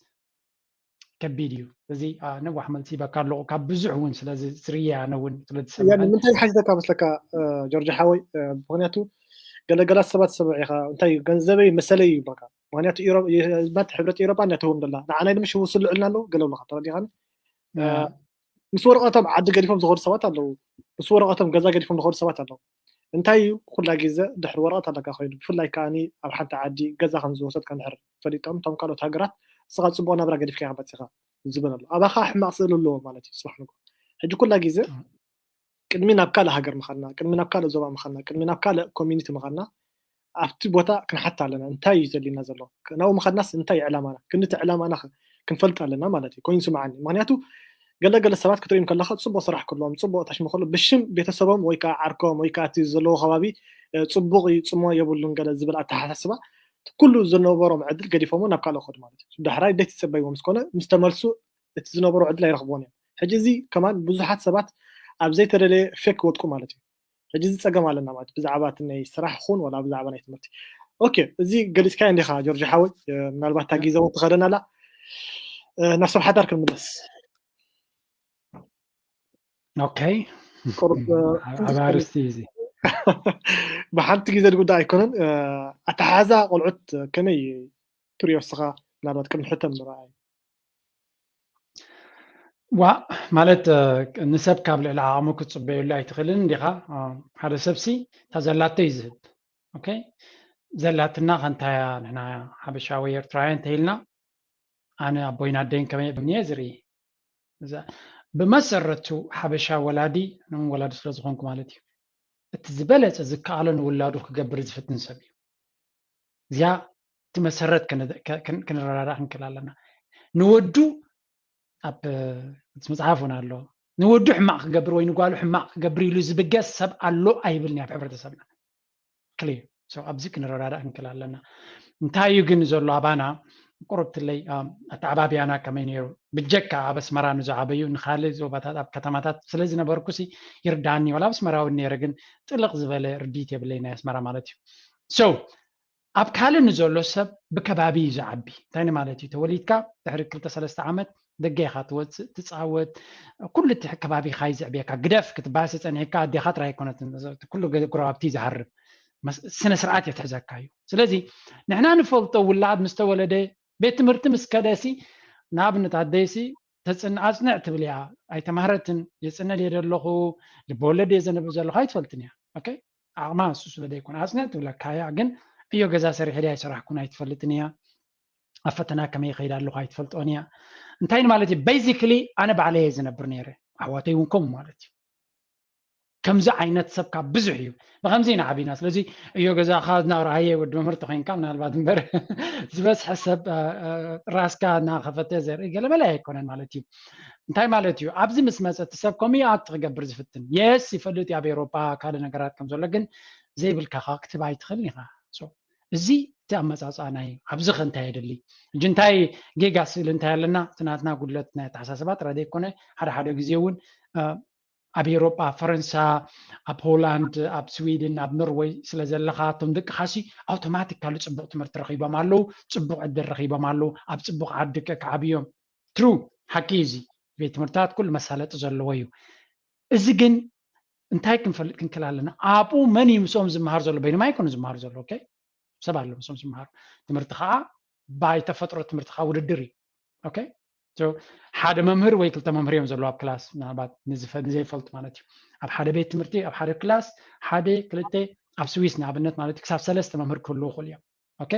[SPEAKER 1] ከቢድ እዩ እዚ ነዋሕ መልሲ ይበካ ኣለኹ ካብ ብዙሕ እውን ስለዚ ስርያ ነውን ስለዝሰምዐ
[SPEAKER 2] يعني ምንታይ ሓጅተካ መስለካ ጆርጅ ሓወይ ምክንያቱ ገለገላት ሰባት ሰብዕ ኢኻ እንታይ ገንዘበይ መሰለይ ይብለካ ምክንያቱ ህዝባት ሕብረት ኤሮጳ እናተውም ደላ ንዓናይ ድማ ሽው ስልዑልና ኣለዉ ገለውለካ ተረዲኻኒ ምስ ወረቐቶም ዓዲ ገዲፎም ዝኸዱ ሰባት ኣለዉ ምስ ወረቐቶም ገዛ ገዲፎም ዝኸዱ ሰባት ኣለዉ እንታይ እዩ ኩላ ግዜ ድሕሪ ወረቐት ኣለካ ኮይኑ ብፍላይ ከዓኒ ኣብ ሓንቲ ዓዲ ገዛ ከም ዝወሰድካ ንድሕር ፈሊጦም እቶም ካልኦት ሃገራት ንስኻ ፅቡቅ ናብራ ገዲፍካ ኢኻ በፂኻ ዝብል ኣሎ ኣባኻ ሕማቕ ስእሊ ኣለዎ ማለት እዩ ፅባሕ ንጎ ሕጂ ኩላ ግዜ ቅድሚ ናብ ካልእ ሃገር ምኻድና ቅድሚ ናብ ካልእ ዞባ ምኻድና ቅድሚ ናብ ካልእ ኮሚኒቲ ምኻድና ኣብቲ ቦታ ክንሓታ ኣለና እንታይ እዩ ዘድልየና ዘሎ ናብኡ ምኻድናስ እንታይ ዕላማና ክንዲ ዕላማና ክንፈልጥ ኣለና ማለት እዩ ኮይኑ ስምዓኒ ምክንያቱ ገለገለ ሰባት ክትሪኦም ከለካ ፅቡቅ ስራሕ ከለዎም ፅቡቅ ታሽሙ ከሎ ብሽም ቤተሰቦም ወይ ከዓ ዓርኮም ወይ ከዓ እቲ ዘለዎ ከባቢ ፅቡቅ እዩ ፅሞ የብሉን ገለ ዝብል ኣተሓሳስባ ኩሉ ዝነበሮም ዕድል ገዲፎም ናብ ካልእ ኸዱ ማለት እዩ ዳሕራይ ደት ይፅበይዎም ምስኮነ ምስ ተመልሱ እቲ ዝነበሮ ዕድል ኣይረኽብዎን እዮም ሕጂ እዚ ከማን ብዙሓት ሰባት ኣብ ዘይተደለየ ፌክ ወድቁ ማለት እዩ ሕጂ እዚ ፀገም ኣለና ማለት ብዛዕባ ናይ ስራሕ ኹን ወላ ብዛዕባ ናይ ትምህርቲ ኦኬ እዚ ገሊፅካ እንዲኻ ጆርጅ ሓወይ ምናልባት ታጊዘ እውን ትኸደና ኣላ ናብ ሰብ ሓዳር ክንምለስ
[SPEAKER 1] اوكي عبارستي زي
[SPEAKER 2] بحنت كذا الجودة يكونن أتحازى قلعت كني تريو الصغا نارد كم حتى من رأي
[SPEAKER 1] ومالت نسب كابل العام كتصبي ولا يتخلن ديها هذا سبسي تزلات يزهد اوكي زلاتنا غنتايا نحنا حبشاوي تراين تيلنا انا ابوينا دين كمان بنيزري بمسرته حبشا ولادي نم ولاد سلازخونك مالتي تزبلت زكالن ولادو كجبر زفتن سبي زيا تمسرت كن راح نكلالنا نودو اب مصحفنا له نودو حماق جبر وين قالوا حماق جبريلو زبقس سب الله ايبلني بعبرت سبنا كلي سو ابزي كن راح نكلالنا انتايو جن زلو ابانا قربت لي اتعبابي انا كمان يرو بجكا بسمرا نزعبيو نخالي زوباتات اب كتماتات سلازي نبركوسي يرداني ولا بسمراو نيرغن طلق زبله رديت يبلينا يسمرا مالتي سو اب كالو نزولو سب بكبابي زعبي تاني مالتي توليدكا تحرك 3 عامات دقيقه تتصاوت كل كبابي خايز بيكا قدف كتباس صنيكا دي خطره يكونت كله قرابتي زحرب سنه سرعات يتحزكايو سلازي نحنا نفلطو ولاد مستولده بيت مرت مسكدسي نابنت عديسي تصن اصنع تبليا اي تمهرتن يصنل يدلخو لبولد يزنب زلخ ايتفلتنيا اوكي اعما سوس لدي يكون اصنع تبلا كايا ግን ايو غزا سري هدي يسرحكون ايتفلتنيا افتنا كمي خيدالو ايتفلطونيا انتين مالتي بيزيكلي انا بعليه يزنبر نيره احواتي ونكم مالتي كمزه عينت سبكا بزحيو بخمزين عبينا سلازي ايو غزا خازنا راهي ود ممرت خين كم نالبات نبر بس حسب راسكا نا خفته زر قال بلا يكون مالتي انتي مالتي ابزي مسمص تسبكم يا تغبر زفتن يس يفلط يا باوروبا كاد نغرات كم زله ግን زي بالكخ كتب ايتخلنيها سو زي تامصاصاناي ابزي خنتا يدلي جنتاي جيجاس لنتا يلنا تناتنا غدلتنا تحساسبات رادي كونه حدا غزيون اب اوروبا فرنسا اب هولاند اب سويدن اب نروي سلازلخاتم دك خاسي اوتوماتيكالي صبق تمرت رخيبه مالو صبق عد رخيبه مالو اب صبق عدك كعبيوم ترو حكيزي بيت مرتات كل مساله زلويو እዚ ግን እንታይ ክንከላለና አቡ መን ይምሶም ዝማሃር ዘሎ በይኑ ማይኮን ዝማሃር ዘሎ ኦኬ ሰባሉ ምሶም ዝማሃር ትምርት ኸዓ ባይ ተፈጥሮ ትምርት ኸዓ ውድድር ኦኬ so ሓደ መምህር ወይ ክልተ መምህር እዮም ዘሎ ኣብ ክላስ ናባት ንዝፈ ፈልጥ ማለት እዩ ኣብ ሓደ ቤት ትምህርቲ ኣብ ሓደ ክላስ ሓደ ክልተ ኣብ ስዊስ ንኣብነት ማለት ክሳብ 3 መምህር ክህልው ይኽእሉ እዮም ኦኬ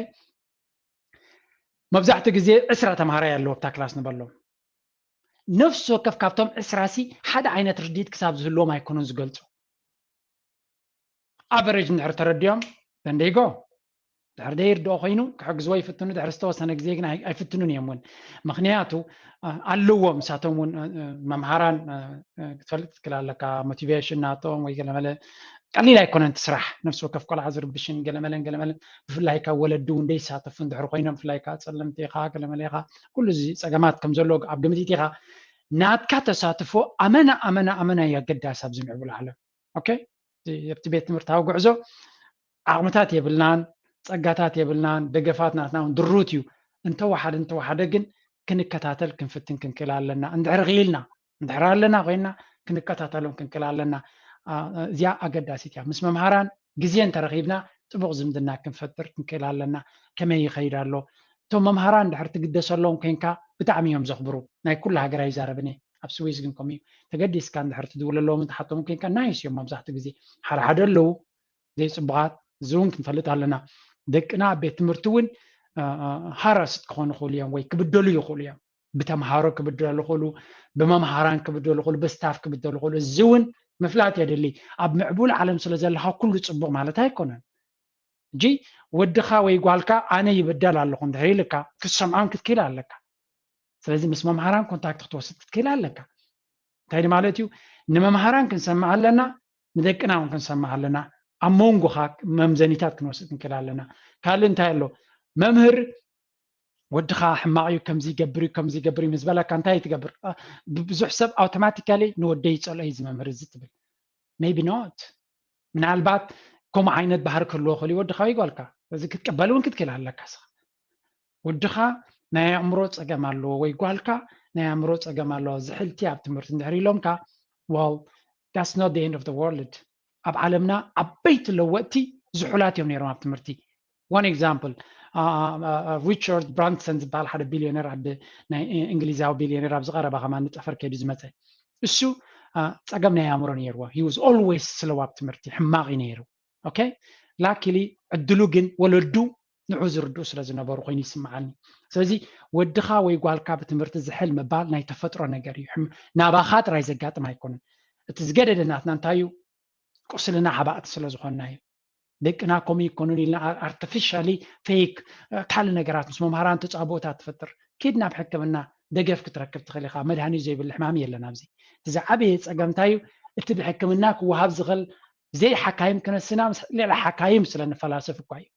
[SPEAKER 1] መብዛሕትኡ ግዜ 10 ተምሃራይ ኣለዎ ኣብታ ክላስ ንበሎም ነፍስ ወከፍ ካብቶም 10 ሲ ሓደ ዓይነት ርዲት ክሳብ ዝህልዎም ኣይኮኑን ዝገልጹ ኣቨሬጅ ንዕር ተረዲዮም then they go دحر داير دو خينو كحجز واي فتنو دحر استوسنا جزينا اي فتنون يمون مخنياتو علوم ساتومون ممهران تفلت كلالك موتيفيشن ناتوم ويقال قليل يكون تسرح نفسه كف كل عذر بشين قلملن في لايكا ولدون دي ساتفن دحر خينم في لايكا سلمتيخا قلمليخا كل زي صقمات كم زلوق عبد مديتيخا ناتكا تساتفو امنا يا قداس ابزم يقول العالم اوكي يبتبيت مرتاو غعزو عقمتات يبلنان صقاتات يبلنان دغفاتنا دروتيو انت واحد ግን ክንከታተል ክንፍትን ክንከላለና እንድሕር ጊልና እንድሕራለና ኮይና ክንከታተሎም ክንከላለና እዚያ አገዳሲት ያ ምስ መምሃራን ግዜን ተረኺብና ጥቡቅ ዝምድና ክንፈጥር ክንከላለና ከመይ ይኸይዳሎ ቶም መምሃራን እንድሕር ትግደሰሎም ኮይንካ ብጣዕሚ እዮም ዘኽብሩ ናይ ኩሉ ሃገር ይዛረብኒ ኣብ ስዊዝ ግን ኮሚ ተገዲስካ እንድሕር ትድውለሎም ተሓቶም ኮይንካ ናይስ እዮም መብዛሕትኡ ግዜ ሓደ ኣለው ዘይፅቡቃት زون كنفلت علينا دقنا بيت مرتون هارست كون خوليان وي كبدلو يخوليان بتمهارو كبدلو خولو بممهاران كبدلو خولو بستاف كبدلو خولو زون مفلات يدلي اب معبول عالم سلازلها كله صبغ معناتها يكونن جي ودخا وي قالكا انا يبدل علىكم دهيلكا كسمعان كتكيل عليك ስለዚህ ምስ መምሃራን ኮንታክት ክትወስድ ክትክእል ኣለካ እንታይ ማለትዩ ንመምሃራን ክንሰማዕ ኣለና ንደቅና ክንሰማዕ ኣለና ኣሞንጎኻ መምዘኒታት ክንወስድ እንከላለና ካል እንታይ ኣሎ መምህር ወድኻ ሕማቅዩ ከምዚ ገብሪ ምዝበላካ እንታይ ትገብር ብዙሕ ሰብ ኣውቶማቲካሊ ንወደይ ይጸልይ ዝመምህር ዝትብል maybe not ምናልባት ከም ዓይነት ባህር ክህልዎ ኸሊ ወድኻ ይጓልካ እዚ ክትቀበሉን ክትክእል ኣለካ ወድኻ ናይ ኣምሮ ጸገም ኣለዎ ወይ ጓልካ ናይ ኣምሮ ጸገም ኣለዎ ዝሕልቲ ኣብ ትምህርቲ እንድሕሪሎምካ well that's not the end of the world ኣብ ዓለምና ዓበይቲ ለወጥቲ ዝሑላት እዮም ነይሮም ኣብ ትምህርቲ one example ሪቻርድ ብራንሰን ዝበሃል ሓደ ቢልዮነር ኣብ ናይ እንግሊዛዊ ቢልዮነር ኣብ ዝቐረባ ከማ ንጠፈር ከይዱ ዝመፀ እሱ ጸገም ናይ ኣምሮ ነይርዎ he was always slow ኣብ ትምህርቲ ሕማቕ ነይሩ okay luckily ዕድሉ ግን ወለዱ ንዑ ዝርድኡ ስለ ዝነበሩ ኮይኑ ይስማዓኒ ስለዚ ወድኻ ወይ ጓልካ ብትምህርቲ ዝሕል ምባል ናይ ተፈጥሮ ነገር እዩ ናባኻ ጥራይ ዘጋጥም ኣይኮነን እቲ ዝገደደናትና እንታይ እዩ ቁስልና ሓባእቲ ስለ ዝኾንና እዩ ደቅና ኮሚ ኢኮኖሚ artificially fake ካል ነገራት ምስ መምሃራን ተጻቦታት ትፈጥር ኪድና ብሕክምና ደገፍ ክትረክብ ትኽእል ኢኻ መድሃኒት ዘይብል ሕማም የለን ኣብዚ እዚ ዓበይ ጸገም እንታይ እዩ እቲ ብሕክምና ክወሃብ ዝኽእል ዘይ ሓካይም ክነስና ሌላ ሓካይም ስለ ንፈላሰፍ እኳ እዩ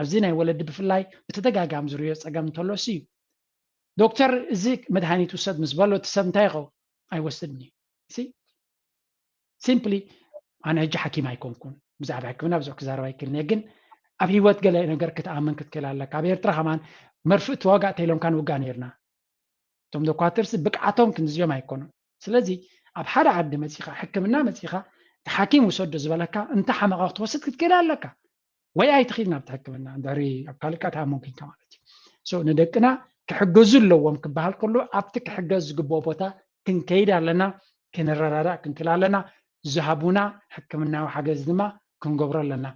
[SPEAKER 1] ኣብዚ ናይ ወለዲ ብፍላይ ብተደጋጋሚ ዝርዮ ጸገም እንተሎስ እዩ ዶክተር እዚ መድሃኒት ውሰድ ምስ በሎ እቲ ሰብ እንታይ ይኸው ኣይወስድኒ simply ኣነ ሕጂ ሓኪም ኣይኮንኩን ብዛዕባ ሕክምና ብዙሕ ክዛረብ ኣይክእልኒ ግን ኣብ ሂወት ገለ ነገር ክትኣምን ክትክእል ኣለካ ኣብ ኤርትራ ከማን መርፍእ ተዋጋእ ተኢሎም ንውጋ ነርና እቶም ዶክተርስ ብቅዓቶም ክንዝዮም ኣይኮኑን ስለዚ ኣብ ሓደ ዓዲ መፂኻ ሕክምና መፂኻ ሓኪም ውሰዶ ዝበለካ እንታ ሓመቓ ክትወስድ ክትክእል ኣለካ ወይ ኣይትኽእል ናብቲ ሕክምና ድሕሪ ኣብ ካልእ ታኣምን ኮይንካ ማለት እዩ ሶ ንደቅና ክሕገዙ ኣለዎም ክበሃል ከሎ ኣብቲ ክሕገዝ ዝግብኦ ቦታ ክንከይድ ኣለና ክንረዳዳእ ክንክእል ኣለና ዝሃቡና ሕክምናዊ ሓገዝ ድማ ክንገብሮ ኣለና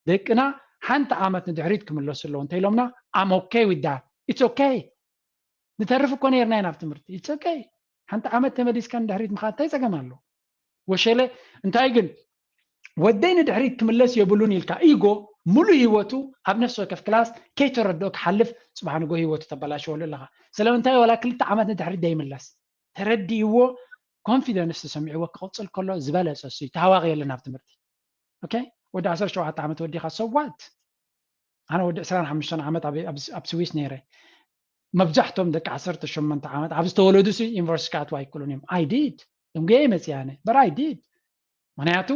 [SPEAKER 1] ደቅና ሓንቲ ዓመት ንድሕሪት ክምለሱ ኣለዎ እንታይ ኢሎምና I'm okay with that it's okay ንተርፍ እኮ ነርና ናብ ትምህርቲ it's okay ሓንቲ ዓመት ተመሊስካ ንድሕሪት ምኻድ እንታይ ጸገም ኣሎ ወሸለ እንታይ ግን ወደይ ንድሕሪት ክምለስ የብሉን ኢልካ ኢጎ ሙሉእ ህይወቱ ኣብ ነፍሲ ወከፍ ክላስ ከይተረድኦ ክሓልፍ ጽባሕ ንጎ ህይወቱ ተበላሽወሉ ኣለኻ ስለምንታይ ወላ ክልተ ዓመት ንድሕሪት ደይምለስ ተረዲእዎ ኮንፊደንስ ተሰሚዕዎ ክቕፅል ከሎ ዝበለፀ እሱ ተሃዋቂ የለን ኣብ ትምህርቲ ኦኬ ወዲ 17 ዓመት ወዲኻ ሰዋት ኣነ ወዲ 25 ዓመት ኣብ ስዊስ ነይረ መብዛሕቶም ደቂ 18 ዓመት ኣብ ዝተወለዱ ዩኒቨርሲቲ ካኣትዉ ኣይክእሉን እዮም I did ደንጉየ መፅየ ኣነ but I did ምክንያቱ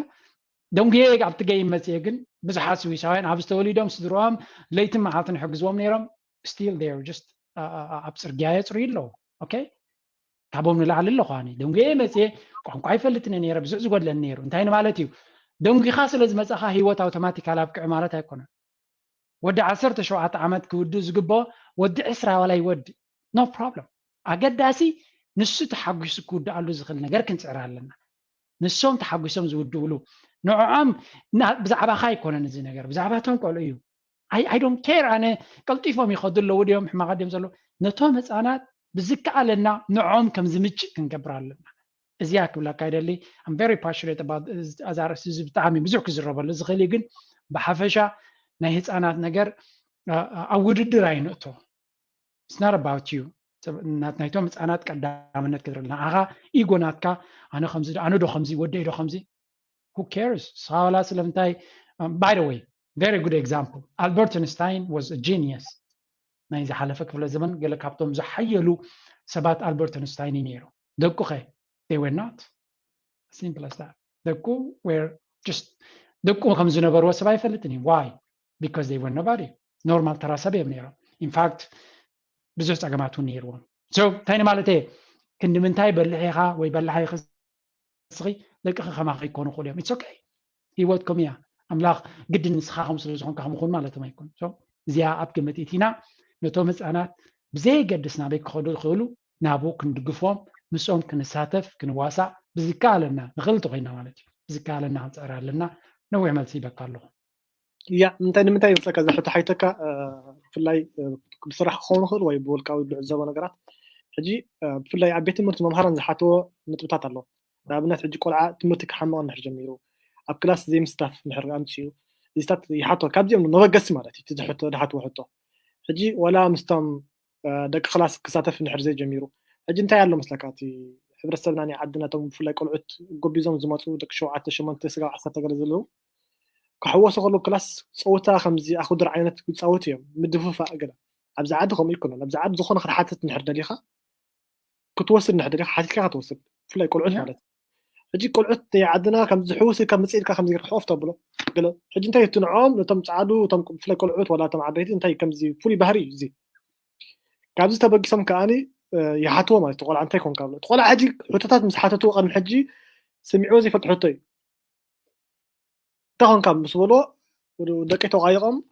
[SPEAKER 1] ደንጉየ ኣብቲ ገይ መፅየ ግን ብዙሓት ስዊሳውያን ኣብ ዝተወሊዶም ስድሮኦም ለይትን መዓልትን ይሕግዝዎም ነይሮም still they are just ኣብ ፅርግያ የፅርዩ ኣለዉ ኦኬ ካብኦም ንላዕሊ ኣለኹ ኣነ ደንጉየ መፅየ ቋንቋ ይፈልጥን ነይረ ብዙሕ ዝጎድለኒ ነይሩ እንታይ ማለት እዩ ደንጉኻ ስለ ዝመፀኻ ሂወት ኣውቶማቲካሊ ኣብቅዕ ማለት ኣይኮነን ወዲ 17 ዓመት ክውድእ ዝግብኦ ወዲ 20 ወላ ይወድእ ኖ ፕሮብለም ኣገዳሲ ንሱ ተሓጒሱ ክውድኣሉ ዝኽእል ነገር ክንፅዕር ኣለና ንሶም ተሓጒሶም ዝውድእሉ ንዕኦም ብዛዕባኻ ኣይኮነን እዚ ነገር ብዛዕባቶም ቆልዑ እዩ I don't care ኣነ ቀልጢፎም ይኸዱ ኣለዉ ድዮም ሕማቓት ድዮም ዘሎ ነቶም ህፃናት ብዝከኣለና ንዕኦም ከም ዝምጭእ ክንገብር ኣለና እዚያ ክብለካ ይደሊ I'm very passionate about ኣዛርሲ እዚ ብጣዕሚ ብዙሕ ክዝረበሉ ዝኽእል ግን ብሓፈሻ ናይ ህፃናት ነገር ኣብ ውድድር ኣይንእቶ it's not about you ናይቶም ህፃናት ቀዳምነት ክድርልና ኣኻ ኢጎናትካ ኣነ ዶ ከምዚ ወደይ ዶ ከምዚ who cares ሳዋላ ስለምንታይ by the way very good example Albert Einstein was a genius ናይ ዝሓለፈ ክፍለ ዘመን ገለ ካብቶም ዝሓየሉ ሰባት ኣልበርት አንስታይን ነይሩ ደቁ ኸ they were not simple as that ደቁ were just ደቁ ከም ዝነበሩ ሰብ አይፈልጥኒ why because they were nobody normal ተራ ሰብ እዮም ነይሮም in fact ብዙሕ ፀገማት ነይሮም so ታይነ ማለት ክንዲ ምንታይ በልዒኻ ወይ በልዓይ ክስኺ ደቅኻ ከማኸ ይኮኑ ኾልዮም it's okay ህይወትኩም እያ ኣምላኽ ግድን ንስኻ ከም ስለ ዝኾንካ ከምኹን ማለት ኣይኮን so እዚኣ ኣብ ግምት እቲና ነቶም ህፃናት ብዘይ ገድስ ናበይ ክኸዱ ይኽእሉ ናብኡ ክንድግፎም ምስኦም ክንሳተፍ ክንዋሳእ ብዝከኣለና ንኽእል ኮይና ማለት እዩ ብዝከኣለና ክንፅዕር ኣለና ነዊሕ መልሲ ይበካ ኣለኹ
[SPEAKER 2] ያ ንምንታይ ይመስለካ ዝሕቶ ሓይተካ ብፍላይ ብስራሕ ክኸውን ይኽእል ወይ ብውልቃዊ ዝዕዘቦ ነገራት ሕጂ ብፍላይ ኣብ ቤት ትምህርቲ መምሃራን ዝሓተዎ ነጥብታት ኣሎ ንኣብነት ሕጂ ቆልዓ ትምህርቲ ክሓምቕ እንድሕር ጀሚሩ ኣብ ክላስ ዘይምስታፍ እንድሕር ኣምፅኡ እዚታት ይሓቶ ካብዚኦም መበገሲ ማለት እዩ ዝሕቶ ዝሓትዎ ሕቶ ሕጂ ወላ ምስቶም ደቂ ክላስ ክሳተፍ እንድሕር ዘይጀሚሩ ሕጂ እንታይ ኣሎ መስለካ እቲ ሕብረተሰብና ናይ ዓድናቶም ብፍላይ ቆልዑት ጎቢዞም ዝመፁ ደቂ 7 8 ስጋው 10 ገለ ዘለዉ ክሕወሱ ከለዉ ክላስ ፀወታ ከምዚ ኣኽድር ዓይነት ይፃወቱ እዮም ምድፍፋእ ገለ ኣብዚ ዓዲ ከምኡ ይኮነን ኣብዚ ዓዲ ዝኾነ ክትሓትት እንድሕር ደሊኻ ክትወስድ እንድሕር ደሊኻ ሓቲትካ ክትወስድ ብፍላይ ቆልዑት ማለት ሕጂ ቆልዑት ናይ ዓድና ከምዚ ሕውስ ካብ መፅኢልካ ከምዚ ክሕወፍ ተብሎ ገለ ሕጂ እንታይ ትንዕኦም ነቶም ፃዓዱ እቶም ብፍላይ ቆልዑት ወላ እቶም ዓበይቲ እንታይ ከምዚ ፍሉይ ባህሪ እዩ እዚ ካብዚ ተበጊሶም ከዓኒ ይሓትዎ ማለት ቆልዓ እንታይ ኮንካ ብሎ ቆልዓ ሕጂ ሕቶታት ምስ ሓተትዎ ቅድሚ ሕጂ ሰሚዕዎ ዘይፈልጥ ሕቶ እዩ تاخن كم بسولو ودقي تغايقهم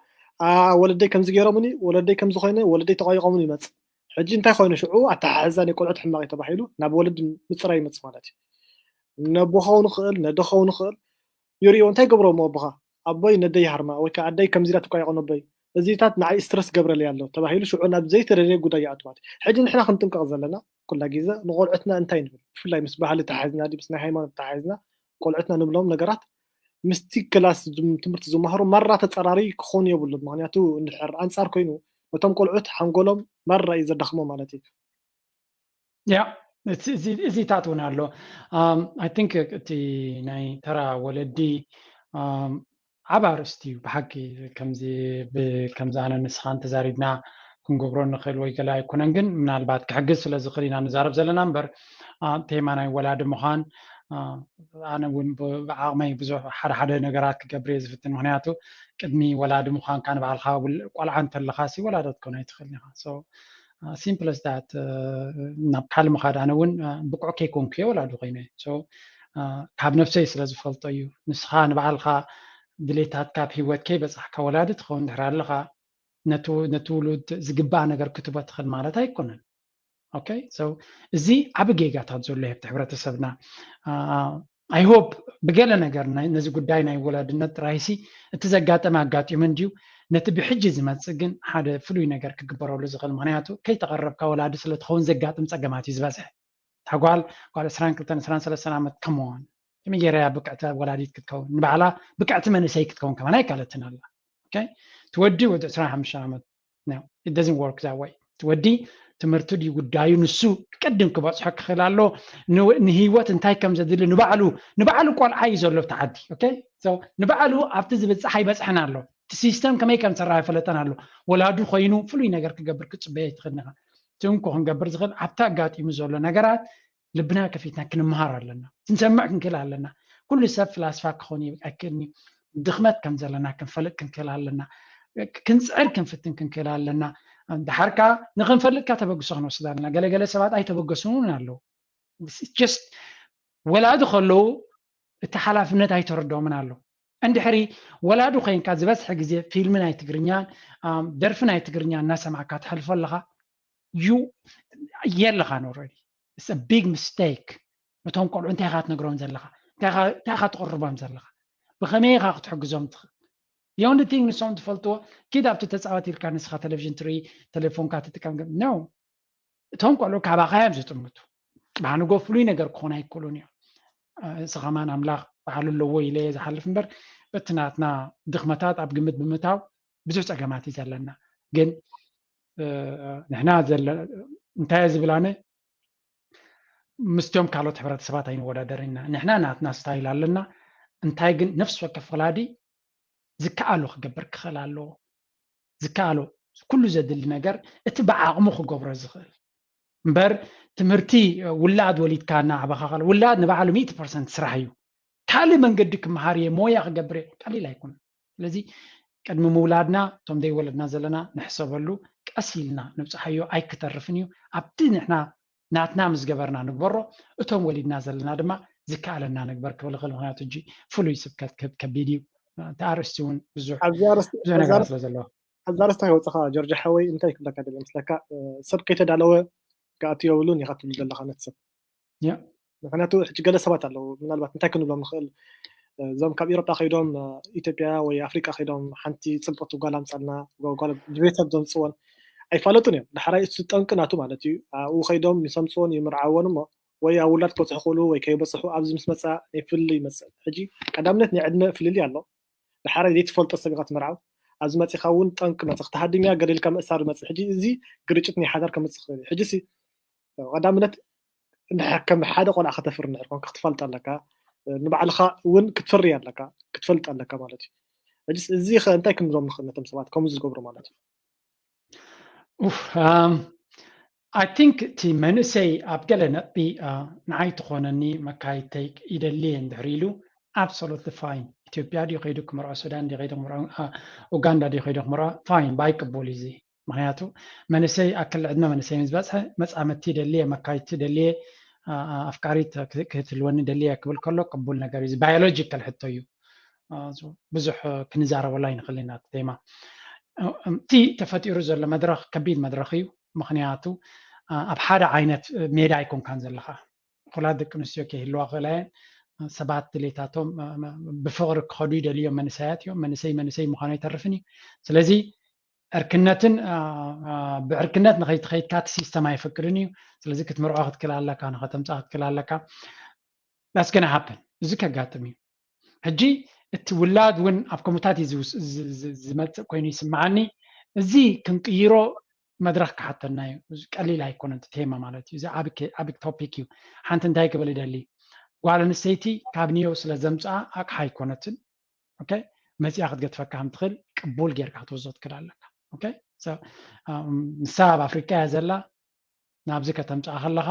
[SPEAKER 2] ولدي كم زجيرمني ولدي كم زخينه ولدي تغايقمني مت حجي انت خوينه شعو اتحزن يقولعت حماقي تباحيلو ناب ولد مصراي مت مالتي نبوخو نخل ندخو نخل يوري وانت قبرو مو بخا ابوي ندي هرما وكا عدي كم زيرات تغايقون بي زيتات نعي ستريس قبر لي يالو تباحيلو شعو ناب زيت ريري غدايات مات حجي نحنا خنتنقق زلنا كل غيزه نقولعتنا انتي نبل فلاي مسبح لي تحزنا دي بسنا هيمان تحزنا قولعتنا نبلهم نغرات مستي كلاس تمرت زمهرو مرة تتصراري كخون يبلد معناتو نحر أنصار كينو وتم قلعت حنقولهم مرة إذا دخموا مالتي
[SPEAKER 1] yeah زي تاتونا له I think تي ناي ترى ولدي عبارستي بحكي كمزي أنا نسخان تزاردنا كنقبرون نخيل ويكلا يكونن جن من البعض كحجز لازم خلينا نزارب زلنا نمبر تيمانا ولاد مخان أنا بعمي بزوج حدا نجارات كبريز في التنمياتو كدني ولاد مخان كان بعالخا ولا عن تلخاسي ولادت كنا يدخلنيها so simple as that نبحال مخاد أنا ون بقع كيكون كي ولادو قيمة so كاب نفسي سلازم فلطيو نسخان بعالخا دليتات كاب هيوت كي بس حكا ولادت خون دحرالخا نتولد زقبا نجار كتبت خل مالتها يكونن okay so زي عبجيجات هتزول له بتحبرتسبنا I hope بقلنا نجارنا نزي قداينا ولادنا ترايسي تزقات ما قات يمنديو نتبي حجز ما تسجن هذا فلوي نجار كجبروا لزغل معناته كي تقرب كولاد سلة خون زقات مسجمات يزبزه قال سران كلتنا سران سنة مت كمون كم يجري بقعت ولادي كتكون نبعلا بقعت من سيك تكون كمان هيك قالتنا الله okay تودي ود سران همش عمد no it doesn't work that way تودي تمرتو دي ጉዳዩ ንሱ ቀደም ክባጽሕ ክላሎ ንህይወት እንታይ ከም ዘድሊ ንባዕሉ ቆልዓ ይዘሎ ተዓዲ ኦኬ ሶ ንባዕሉ ኣብቲ ዝበጽሕ ይበጽሕና ኣሎ እቲ ሲስተም ከመይ ከም ሰራ ይፈለጠና ኣሎ ወላዱ ኮይኑ ፍሉይ ነገር ክገብር ክጽበይ ትኽንኻ ትንኮ ክንገብር ዝኽእል ኣብታ ኣጋጢሙ ዘሎ ነገራት ልብና ከፊትና ክንመሃር ኣለና ክንሰምዕ ክንክል ኣለና ኩሉ ሰብ ፍላስፋ ክኾን ይብቃክኒ ድኽመት ከም ዘለና ክንፈልጥ ክንክል ኣለና ክንጽዕር ክንፍትን ክንክል ኣለና دحرك نخنفلك كتبقسون وسدنا قال سبات أي تبقسون الله just ولا دخلوا التحالفنا أي تردوا من الله عند حري ولا دخين كذبت حق زي فيلم أي تقرنيان درفنا أي تقرنيان ناس معك تحلف لها you يلا خان already it's a big mistake متهم قالوا أنت هات نقرون زلها تاخذ قربان زلها بخمية هات حق زمت The only thing is on the fault كده بتتصاوت الكنيسة خا تلفزيون تري تلفون كات تكمل no تهم قالوا كعبة خيام زتمتو بعنو قفلين أجر كونها كولونيا سخمان أملاق بحال اللوي ليه زحلف مبر بتناتنا دخمتات أبجمد بمتاو ብዙሕ ፀገማት እዩ ዘለና ግን ንሕና እንታይ ዝብላነ ምስትዮም ካልኦት ሕብረተሰባት ኣይንወዳደርና ንሕና ናትና ስታይል ኣለና እንታይ ግን ነፍሲ ወከፍ ወላዲ ዝከኣሎ ክገብር ክኽእል ኣለዎ ዝከኣሎ ኩሉ ዘድሊ ነገር እቲ ብዓቕሙ ክገብሮ ዝኽእል እምበር ትምህርቲ ውላድ ወሊድካ እናዕበኻ ውላድ ንባዕሉ 100% ስራሕ እዩ ካልእ መንገዲ ክመሃር እየ ሞያ ክገብር ቀሊል ኣይኮነን ስለዚ ቅድሚ ምውላድና እቶም ዘይወለድና ዘለና ንሕሰበሉ ቀስ ኢልና ንብፅሓዮ ኣይክተርፍን እዩ ኣብቲ ንሕና ናትና ምስ ገበርና ንግበሮ እቶም ወሊድና ዘለና ድማ ዝከኣለና ነግበር ክብል ክእል ምክንያቱ እጂ ፍሉይ ስብከት ክህብ ከቢድ እዩ ተኣርስቲ እውን ብዙሕ ነገር ስለ ዘለዎ
[SPEAKER 2] ኣብዚ ኣርስታ ይወፅኻ ጆርጅ ሓወይ እንታይ ክብለካ ደለ ምስለካ ሰብ ከይተዳለወ ጋኣት የብሉን ኢኻ ትብል ዘለካ ነቲ ሰብ ምክንያቱ ሕጂ ገለ ሰባት ኣለዉ ምናልባት እንታይ ክንብሎም ንኽእል እዞም ካብ ኢሮጳ ከይዶም ኢትዮጵያ ወይ ኣፍሪቃ ከይዶም ሓንቲ ፅብቕቲ ጓል ኣምፃልና ቤተሰብ ዘምፅዎን ኣይፋለጡን እዮም ድሓራይ እሱ ጠንቂ ናቱ ማለት እዩ ኣብኡ ከይዶም ምስ ኣምፅዎን ይምርዓዎን እሞ ወይ ኣብ ውላድ ክበፅሑ ክእሉ ወይ ከይበፅሑ ኣብዚ ምስ መፃ ይፍሊ ይመፅእ ሕጂ ቀዳምነት ናይ ዕድመ ፍልሊ ኣሎ ድሓራይ ዘይትፈልጦ ሰብ ኢኻ ትምርዓው ኣብዚ መፂኻ እውን ጠንቂ መፅእ ክተሃድምያ ገደልካ ምእሳር መፅእ ሕጂ እዚ ግርጭት ናይ ሓዳር ከምፅእ ክእል እዩ ሕጂ ቀዳምነት ከም ሓደ ቆልዓ ከተፍር ንድሕር ኮንካ ክትፈልጥ ኣለካ ንባዕልኻ እውን ክትፈሪ ኣለካ ክትፈልጥ ኣለካ ማለት እዩ ሕጂ እዚ እንታይ ክንብሎም ንኽእል ነቶም ሰባት ከምኡ ዝገብሩ ማለት እዩ
[SPEAKER 1] I think እቲ መንእሰይ ኣብ ገለ ነጥቢ ንዓይ ትኾነኒ መካይድተይ ይደልየ እንድሕር ኢሉ absolutely fine ኢትዮጵያ ድዩ ከይዱ ክምርዖ ሱዳን ድዩ ከይዱ ክምርዖ ኡጋንዳ ድዩ ከይዱ ክምርዖ ፋይን ባይቅበሉ እዚ ምክንያቱ መንእሰይ ኣክል ዕድመ መንእሰይ ምስ በፅሐ መፃመቲ ደልየ መካይድቲ ደልየ ኣፍቃሪት ክትህልወኒ ደልየ ክብል ከሎ ቅቡል ነገር እዩ ባዮሎጂካል ሕቶ እዩ ብዙሕ ክንዛረበላ ይንኽእል ኢና ቴማ እቲ ተፈጢሩ ዘሎ መድረኽ ከቢድ መድረኽ እዩ ምክንያቱ ኣብ ሓደ ዓይነት ሜዳ ኣይኮንካን ዘለካ ኩላት ደቂ ኣንስትዮ ከይህልዋ ክእላ እየን ሰባት ድሌታቶም ብፍቅሪ ክኸዱ ይደልዮም መንእሰያት እዮም መንእሰይ ምዃኑ ኣይተርፍን እዩ ስለዚ ዕርክነትን ብዕርክነት ንኸይትኸይድካ እቲ ሲስተም ኣይፈቅድን እዩ ስለዚ ክትምርዖ ክትክእል ኣለካ ንኸተምፃእ ክትክእል ኣለካ that's gonna happen እዚ ከጋጥም እዩ ሕጂ እቲ ውላድ እውን ኣብ ከምኡታት እዩ ዝመፅእ ኮይኑ ይስማዓኒ እዚ ክንቅይሮ መድረኽ ክሓተና እዩ ቀሊል ኣይኮነን እቲ ቴማ ማለት እዩ እዚ ዓብይ ቶፒክ እዩ ሓንቲ እንታይ ክብል ይደሊ ጓል ኣንስተይቲ ካብ ኒዮ ስለ ዘምፅኣ ኣቕሓ ኣይኮነትን ኦኬ መፅኣ ክትገድፈካ ከም ትኽእል ቅቡል ጌርካ ክትወስዶ ትክእል ኣለካ ኦኬ ንሳ ኣብ ኣፍሪቃ እያ ዘላ ናብዚ ከተምፅኣ ከለካ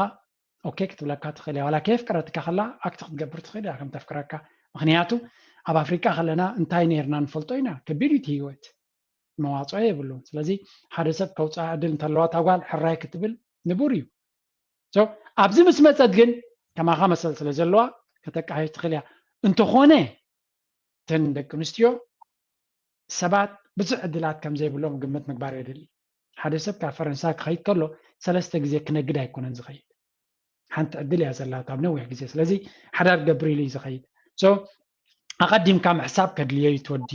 [SPEAKER 1] ኦኬ ክትብለካ ትኽእል እያ ዋላ ከየፍቅረትካ ከላ ኣክቲ ክትገብር ትኽእል እያ ከም ተፍቅረካ ምክንያቱ ኣብ ኣፍሪቃ ከለና እንታይ ነርና ንፈልጦ ኢና ከቢድ እቲ ሂወት መዋፅኦ የብሉን ስለዚ ሓደ ሰብ ከውፃእ ዕድል እንተለዋ እታ ጓል ሕራይ ክትብል ንቡር እዩ ኣብዚ ምስ መፀት ግን ከማኻ መሰል ስለ ዘለዋ ከተቃይሽ ትኽእል እያ እንተኾነ እተን ደቂ ኣንስትዮ ሰባት ብዙሕ ዕድላት ከም ዘይብሎም ግምት ምግባር የድሊ ሓደ ሰብ ካብ ፈረንሳይ ክኸይድ ከሎ 3 ግዜ ክነግድ ኣይኮነን ዝኸይድ ሓንቲ ዕድል እያ ዘላ ኣብ ነዊሕ ግዜ ስለዚ ሓዳር ገብር ኢሉ እዩ ዝኸይድ ኣቐዲምካ ምሕሳብ ከድልዮ እዩ ትወዲ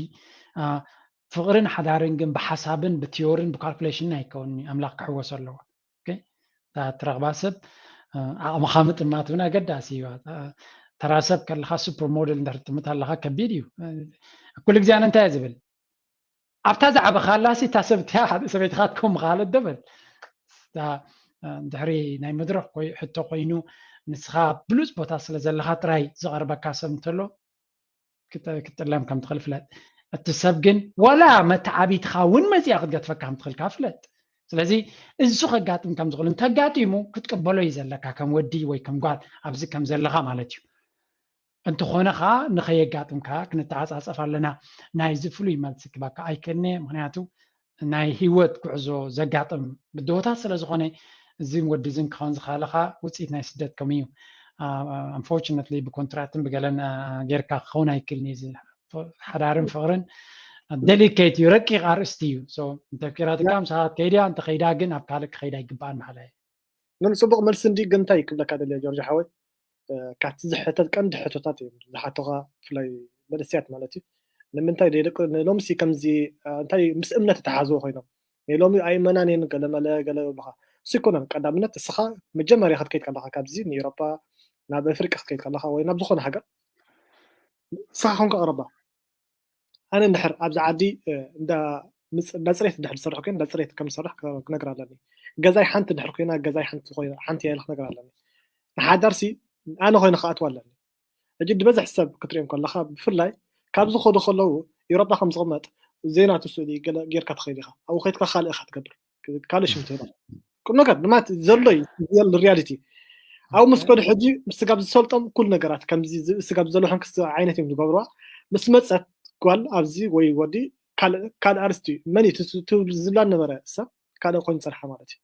[SPEAKER 1] ፍቅርን ሓዳርን ግን ብሓሳብን ብቲዮርን ብካልኩሌሽንን ኣይከውኒ ኣምላኽ ክሕወሶ ኣለዎ እታ ትረኽባ ሰብ ዓቕምኻ ምጥማት እውን ኣገዳሲ እዩ ተራ ሰብ ከለካ ሱፐር ሞዴል እንዳርጥምት ኣለካ ከቢድ እዩ ኩሉ ግዜ ኣነ እንታይ ዝብል ኣብታ ዝዓበኻላሲ እታ ሰበይትካ ትከም ምኻለት ደበል ድሕሪ ናይ መድረኽ ሕቶ ኮይኑ ንስኻ ብሉፅ ቦታ ስለ ዘለካ ጥራይ ዝቐርበካ ሰብ እንተሎ ክትጥለም ከም ትኽእል ፍለጥ እቲ ሰብ ግን ዋላ መተዓቢትካ እውን መፅያ ክትገድፈካ ከም ትኽእል ፍለጥ ስለዚ እዚ ከጋጥም ከም ዝኽእል እንተጋጢሙ ክትቅበሎ እዩ ዘለካ ከም ወዲ ወይ ከም ጓል ኣብዚ ከም ዘለካ ማለት እዩ እንተኾነ ከዓ ንኸየጋጥምካ ክንተዓፃፀፍ ኣለና ናይ ዝፍሉይ መልሲ ክባካ ኣይከነ ምክንያቱ ናይ ሂወት ጉዕዞ ዘጋጥም ብድሆታት ስለ ዝኾነ እዚ ወዲ ዝን ክኸውን ዝኽእለካ ውፅኢት ናይ ስደት ከም እዩ አንፎርቹነትሊ ብኮንትራክትን ብገለን ጌርካ ክኸውን ኣይክእልን እዚ ሓዳርን ፍቅርን ደሊኬት እዩ ረቂቕ ኣርእስቲ እዩ እንተኪራትካ ምሳት ከይድያ እንተኸይዳ ግን ኣብ ካልእ ክኸይዳ ይግባኣን ማለ
[SPEAKER 2] ምን ፅቡቕ መልሲ እንዲ ግንታይ ክብለካ ደልየ ጆርጅ ሓወይ ካብቲ ዝሕተት ቀንዲ ሕቶታት እዮም ዝሓተኻ ብፍላይ መንእስያት ማለት እዩ ንምንታይ ደቂ ሎምሲ ከምዚ እንታይ ምስ እምነት ተሓዝዎ ኮይኖም ሎሚ ኣይመናን እየን ገለመለ ገለ ብኻ ሲኮነን ቀዳምነት እስኻ መጀመርያ ክትከይድ ከለካ ካብዚ ንኤውሮጳ ናብ ኣፍሪቃ ክትከይድ ከለካ ወይ ናብ ዝኾነ ሃገር እስኻ ኮንካ ቅረባ ኣነ እንድሕር ኣብዚ ዓዲ እንዳ نصريت دحر سرح كين نصريت كم سرح كنقرا لني جزاي حنت دحر كينا جزاي حنت خوي حنت يا نقرا لني حدرسي انا خوي نخات ولا اجد بزح حساب كتريم كلها بفلاي كابز خدو خلو يرضى خمس غمات زينات السعودي غير كتخيلها او خيتك خالق اخ تقدر كالش متهرا كل نقر ما زلي ديال الرياليتي او مسكود حجي مستقاب السلطه كل نقرات كم زي مستقاب زلو حنكس عينتهم دغبروا بس مصات قال ابزي وي ودي كال ارستي مني تزلان نبره سب كال كون صرحه مالتي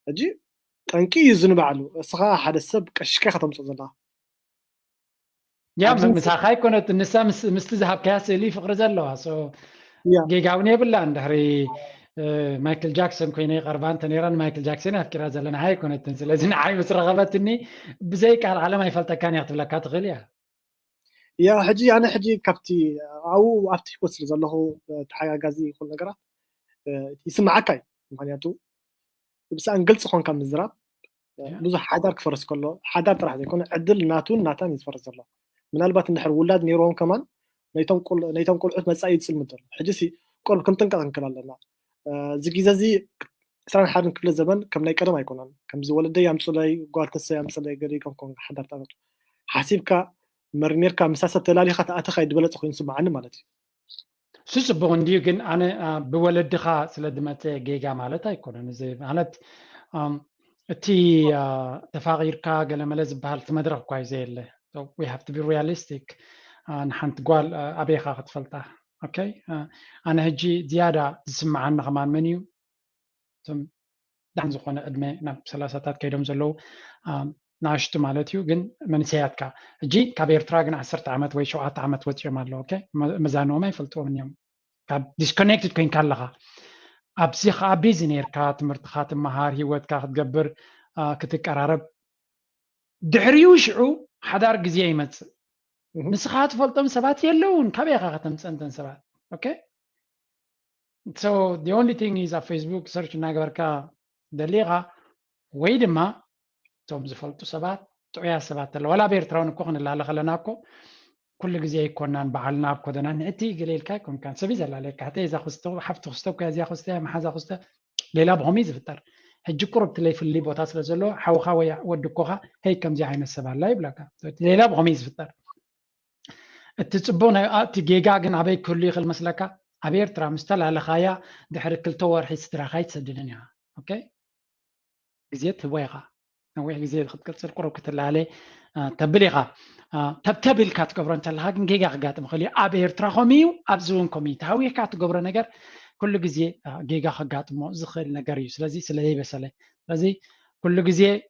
[SPEAKER 2] اجي طنقي يزنبعلو اسخا حد السب كشكه ختمص زلا
[SPEAKER 1] يا مساخاي كنت النساء مستذهب كاسلي فقر زلوا سو جيجاوني بالله اندهري مايكل جاكسون كويني قربان تنيران مايكل جاكسون افكر زلنا هاي كنت لازم عاي بس رغبتني بزيك على العالم يفلت كان يعطي لك تغليها
[SPEAKER 2] يا حجي انا حجي كابتي او افتي وصل زلهو تحيا غازي كل نغرا يسمعكاي معناتو بس انقلص خون كم زراب بزح حدار كفرس كله حدار راح يكون عدل ناتان يتفرز الله من البات نحر ولاد نيرون كمان نيتم قول عث مسايد سلمتر حجسي قول كنت نكلالنا زي سان حد كل زمن كم ناي قدم يكونن كم زولد يامصلي قالت يامصلي غري كم حدار تاغت حسيبك مرميركا مساسه تلاليخه اتخيد بلص خوين سمعني مالتي
[SPEAKER 1] سوس بوندي كن انا بولدخا سلدمت جيجا مالتا يكونن زي مالت تي تفاغيركا قال ملز بحال تمدرك كويس زي so we have to be realistic نحن تقول ابيخا خطفلتا اوكي انا هجي زياده تسمع عن كمان منيو ثم دحن زخونه ادمي ناب ثلاثات كيدوم زلو ناشت مالتيو جن منسياتكا جي كابير تراغن 10 عامات وي 7 عامات وتي مالو اوكي مزانو ما يفلتو منيم كاب ديسكونكتد كاين كالها ابسيخ ابيزنير كات مرتخات مهار هيوت كا تقبر كتقرارب دحريو شعو حدار غزي يمص نسخات فلطم سبات يلون كابيغا تمصنتن سبات اوكي so the only thing is a Facebook search ناغبركا دليغا ويدما توم زفلطو سبات تويا سبات ولا بيرتراون كوخن لا خلناكو كل غزي يكونان بعلنا بكودنا نتي قليل كاكون كان سبي زل عليك حتى اذا خستو حفت خستو كازي خسته ما حزا خسته ليلا بهميز فتر حج قرب تلي في اللي بوتا سلازلو حوخا ودكوها هي كم زي عين السبال لا يبلاكا ليلا بهميز فتر التصبون تجيجا جن عبي كل خل مسلكا عبير ترى مستل على خايا دحر كل تور حيس ترى خايت سددنيها اوكي زيت ويغا نوع زيت خد كل قرب كتل عليه تبليغا تبتبل كات قبرن تلها جيجا قاتم خلي عبير ترى خميو ابزون كوميت هاوي كات قبر نجر كل جزء جيجا قاتم زخل نجر يسلازي سلهي بسله لازي كل جزء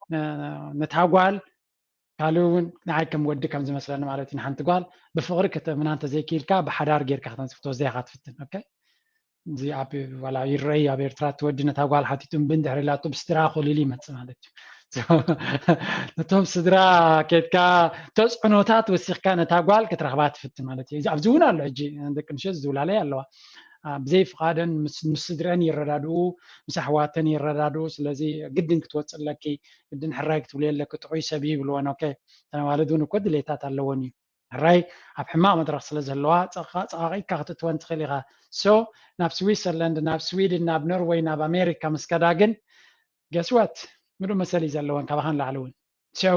[SPEAKER 1] نتعاقل قالوا نعيكم ودي كم زي مثلا مالتي نحن تقال بفقر كتب من أنت زي كيلكا بحدار غير كحتن سفتو زي خات فتن أوكي زي أبي ولا يري أبي ترات ودي نتقال حتيتم بند هرلا توب استراخو للي ما تسمعت نتوم صدرا كيتكا تصنوتات وسيخ نتقال كترغبات فتن مالتي إذا أبزونا العجي عندك نشز زول عليه الله بزي فقادن مسدران يردادو مسحواتن يردادو سلازي قدن كتوصل لك قدن حراك تولي لك تعوي سبيب لوان اوكي انا والدون كود ليتات اللوني الراي اب حمام مدرس لزلوا صاغي كاخت توان تخليغا سو ناب سويسرلاند ناب سويدن ناب نروي ناب امريكا مسكداغن guess what مدو مسالي زلوان كبهان لعلون so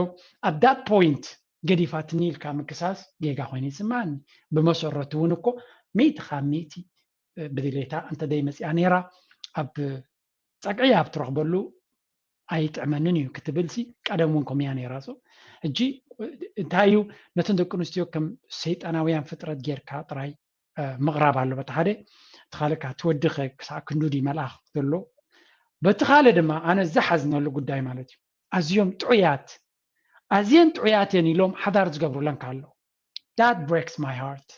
[SPEAKER 1] at that point قدي فاتنيل كامكساس جيغا خويني سمعني بمسرتونكو ميت خاميتي بدليتا انت دايما يعني را اب صقيا بترخبلو ايطعمنني كتبلسي قدمونكم يعني راسو اجي انتايو نتندقنستيو كم سيطاناويان فطرت غيركا طراي مغرب አለው በተሐደ ተኻለካ ተወድኸ ክሳክንዱዲ መልአኽ ዘሎ በተኻለ ድማ አነ ዘሐዝነሉ ጉዳይ ማለት እዩ አዝዮም ጥዑያት አዝየን ጥዑያትን ኢሎም ሓዳር ዝገብሩለን ካሎ that breaks my heart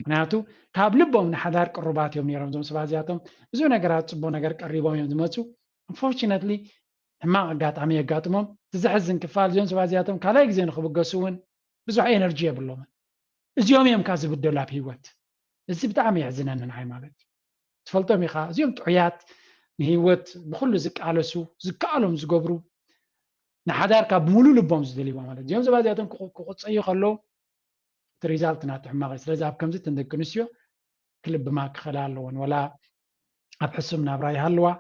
[SPEAKER 1] ምክንያቱ ካብ ልቦም ንሓዳር ቅሩባት እዮም ነይሮም ዞም ሰባዚያቶም ብዙ ነገራት ጽቦ ነገር ቀሪቦም እዮም ዝመጹ unfortunately ሕማቅ አጋጣሚ የጋጥሞም ዝሕዝን ክፋል ዞም ሰባዚያቶም ካልኣይ ግዜ ንኽብገሱውን ብዙሕ ኤነርጂ የብሎም እዚኦም እዮም ካ ዝብደሉ ኣብ ህይወት እዚ ብጣዕሚ የሕዝነኒ ንዓይ ማለት ትፈልጦም ኢኻ እዚኦም ጥዑያት ንህይወት ብኩሉ ዝቃለሱ ዝከኣሎም ዝገብሩ ንሓዳር ካብ ሙሉእ ልቦም ዝደልይዎ ማለት እዚኦም ሰባዚያቶም ክቁፀዩ ከለዉ ሪዛልት ናት ሕማቅ ስለዚ ኣብ ከምዚ ተንደቅንስዮ ክልብ ማ ክኸላ ኣለዎን ወላ أبحسهم نبراي هلوا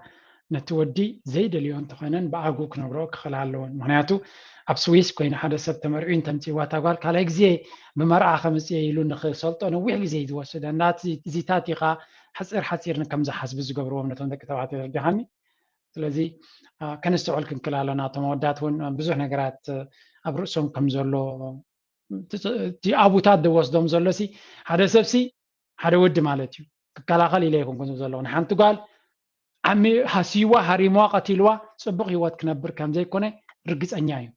[SPEAKER 1] نتودي زي دليون تخنن بأجو كنبرو كخلالون معناته أبسويس كوين حدا سبتمرين تمتي واتقال كلا إجزي بمرأة خمس يلون نخيل سلطة نوع إجزي دوسد النات زيتاتي قا حصير نكمز حسب زجبرو من تندك تواتي الجهني ስለዚህ ከነስተውል ክንከላለና ተመወዳትውን ብዙሕ ነገራት ኣብ ርእሶም ከም ዘሎ ኣቡታት ደወስዶም ዘሎሲ ሓደ ሰብሲ ሓደ ወዲ ማለት እዩ ክከላኸል ኢለ ይኮንኩን ዘሎ ንሓንቲ ጓል ዓሚ ሃሲዋ ሃሪሞዋ ቀቲልዋ ፅቡቅ ህይወት ክነብር ከም ዘይኮነ ርግፀኛ እዩ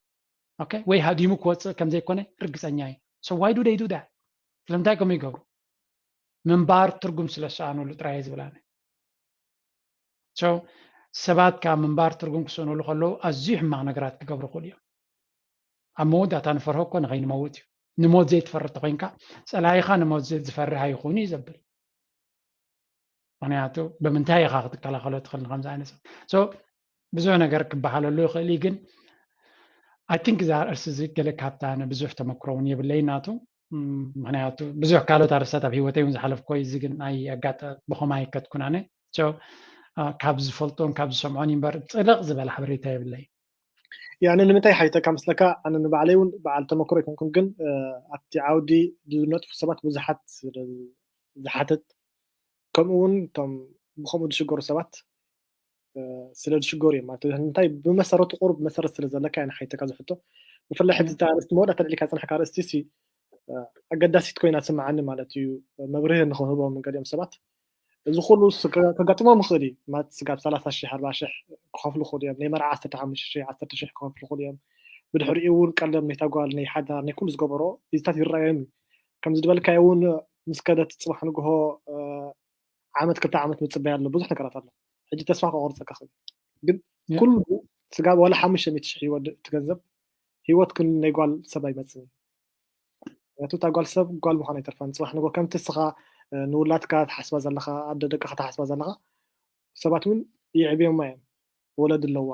[SPEAKER 1] ኦኬ ወይ ሃዲሙ ክወፅእ ከም ዘይኮነ ርግፀኛ እዩ so why do they do that ስለምንታይ ከም ይገብሩ ምንባር ትርጉም ስለሰኣኑሉ ጥራይ ዝብላነ so ሰባት ካብ ምንባር ትርጉም ክሰኑሉ ከለዉ ኣዝዩ ሕማቅ ነገራት ክገብሩ ይኽእሉ እዮም ኣብ መወዳእታ ንፈርሆ እኮ ንኸይንመውት እዩ ንሞት ዘይትፈርህ ተኮይንካ ፀላኢኻ ንሞት ዝፈርህ ኣይኮኑ እዩ ዘብል ምክንያቱ ብምንታይ ኢኻ ክትከላኸሎ ትኽእል ንከምዚ ዓይነት ሰብ ሶ ብዙሕ ነገር ክበሃለሉ ይኽእል እዩ ግን I think እዛ ርእሲ እዚ ገለ ካብታ ብዙሕ ተመክሮ እውን የብለይ ናቱ ምክንያቱ ብዙሕ ካልኦት ኣርእስታት ኣብ ሂወተይ እውን ዝሓለፍኮ እዚ ግን ኣይ ኣጋጠ ብኸማይ ኣይከትኩን ኣነ ካብ ዝፈልጦን ካብ ዝሰምዖን እምበር ፅልቕ ዝበለ ሓበሬታ የብለይ
[SPEAKER 2] يعني ንምንታይ ሓይተካ ምስለካ ኣነ ንባዕለይ እውን በዓል ተመክሮ ይኮንኩን ግን ኣብቲ ዓውዲ ዝነጥፉ ሰባት ብዙሓት ዝሓተት ከምኡ እውን እቶም ብከምኡ ዝሽገሩ ሰባት ስለ ዝሽገሩ እዮም ማለት እንታይ ብመሰረቱ ቁርብ መሰረት ስለ ዘለካ ያን ሓይተካ ዝሕቶ ብፍላይ ሕጂ ታሪስት መወዳእታ ልዕሊካ ፅንሕካ ርእስቲ ሲ ኣገዳሲት ኮይና ትስምዓኒ ማለት እዩ መብርህ ንክህቦም ገሊኦም ሰባት እዚ ኩሉ ከጋጥሞም ይኽእል እዩ ማለት ስጋብ 30,000 40,000 ክኸፍሉ ይኽእሉ እዮም ናይ መርዓ 15,000 10,000 ክኸፍሉ ይኽእሉ እዮም ብድሕሪኡ እውን ቀለም ናይ ተጓል ናይ ሓዳር ናይ ኩሉ ዝገበሮ ሒዝታት ይረኣዮም እዩ ከምዚ ዝበልካዮ እውን ምስ ከደት ፅባሕ ንግሆ ዓመት 2 ዓመት ምፅበያ ኣሎ ብዙሕ ነገራት ኣሎ ሕጂ ተስፋ ክቆርፀካ ክእል ግን ኩሉ ስጋብ ወላ 500,000 ይወድእ ትገንዘብ ሂወት ክን ናይ ጓል ሰብ ኣይመፅእን እቱ ታጓል ሰብ ጓል ምዃን ኣይተርፋን ፅባሕ ንግሆ ከምቲ ስኻ ንውላትካ ተሓስባ ዘለኻ ኣደ ደቅኻ ተሓስባ ዘለኻ ሰባት እውን ይዕብዮም እዮም ወለድ ኣለዋ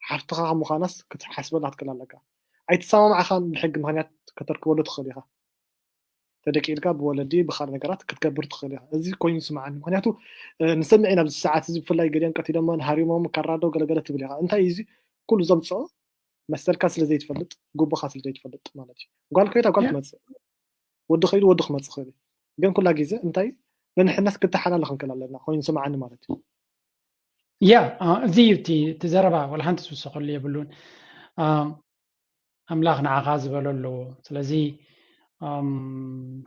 [SPEAKER 2] ሓፍትኻ ከም ምዃናስ ክትሓስበላ ትክእል ኣለካ ኣይትሰማምዓኻን ብሕጊ ምክንያት ከተርክበሉ ትኽእል ኢኻ ተደቂልካ ብወለዲ ብካልእ ነገራት ክትገብር ትኽእል ኢኻ እዚ ኮይኑ ይስማዓኒ ምክንያቱ ንሰምዕ ኢና ኣብዚ ሰዓት እዚ ብፍላይ ገሊኦም ቀቲሎሞን ሃሪሞም ካራዶ ገለገለ ትብል ኢኻ እንታይ እዚ ኩሉ ዘምፅኦ መሰልካ ስለዘይትፈልጥ ጉቡኻ ስለዘይትፈልጥ ማለት እዩ ጓል ኮይታ ጓል ትመፅእ ወዲ ኸይዱ ወዲ ክመፅእ ክእል ግን ኩላ ግዜ እንታይ ንሕናስ ክትሓላለኽ ክንክእል ኣለና ኮይኑ ይስማዓኒ ማለት እዩ
[SPEAKER 1] ያ እዚ ትዘረባ ወላ ሓንቲ ትውሰኸሉ የብሉን ኣምላኽ ንዓኻ ዝበለሉ ስለዚ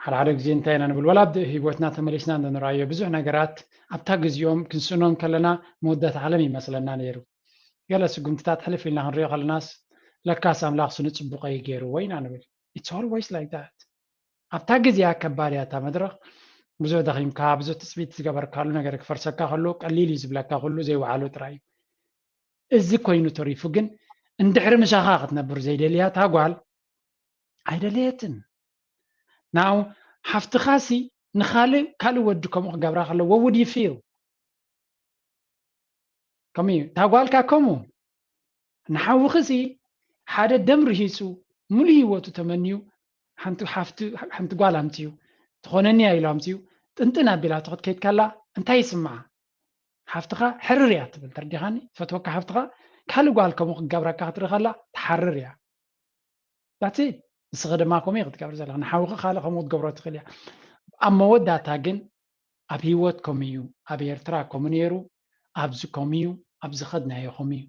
[SPEAKER 1] ሓደ ግዜ እንታይ ኢና ንብል ወላ ብሂወትና ተመሊስና ንራእዮ ብዙሕ ነገራት ኣብታ ግዜኦም ክንስኖም ከለና መወዳእታ ዓለም ይመስለና ነይሩ ገለ ስጉምትታት ሕልፍ ኢልና ክንሪኦ ከለናስ ለካስ ኣምላኽ ስኑ ፅቡቀ እዩ ገይርዎ ኢና ንብል ኢትስ ኦልዌይስ ላይክ ዳት ኣብታ ግዜ ከባድ እያ እታ መድረኽ ብዙሕ ደኺምካ ብዙሕ ትፅቢት ዝገበርካሉ ነገር ክፈርሰካ ከሎ ቀሊል እዩ ዝብለካ ኩሉ ዘይወዓሉ ጥራይ እዩ እዚ ኮይኑ ተሪፉ ግን እንድሕሪ ምሻኻ ክትነብር ዘይደልያ እታ ጓል ኣይደልየትን ናው ሓፍትኻሲ ንካልእ ወዲ ከምኡ ክገብራ ከሎ what would you feel ከምኡ እታ ጓልካ ከምኡ ንሓውኽሲ ሓደ ደም ርሂፁ ሙሉእ ሂወቱ ተመንዩ ሓንቲ ጓል ኣምፅዩ ትኾነኒ ኢሉ ኣምፅዩ ጥንጥን ኣቢላ ክትከይድ ከላ እንታይ ይስምዓ ሓፍትኻ ሕርር እያ ትብል ተርዲኻኒ ፈትወካ ሓፍትኻ ካልእ ጓል ከምኡ ክገብረካ ክትርኢ ከላ ትሓርር እያ that's it ንስኸ ድማ ከምኡ ክትገብር ዘለኻ ንሓውኺ ካልእ ከምኡ ትገብሮ ትኽእል እያ ኣብ መወዳእታ ግን ኣብ ሂወት ከምኡ እዩ ኣብ ኤርትራ ከምኡ ነይሩ ኣብዚ ከምኡ እዩ ኣብዚ ኸድናዮ ከምኡ እዩ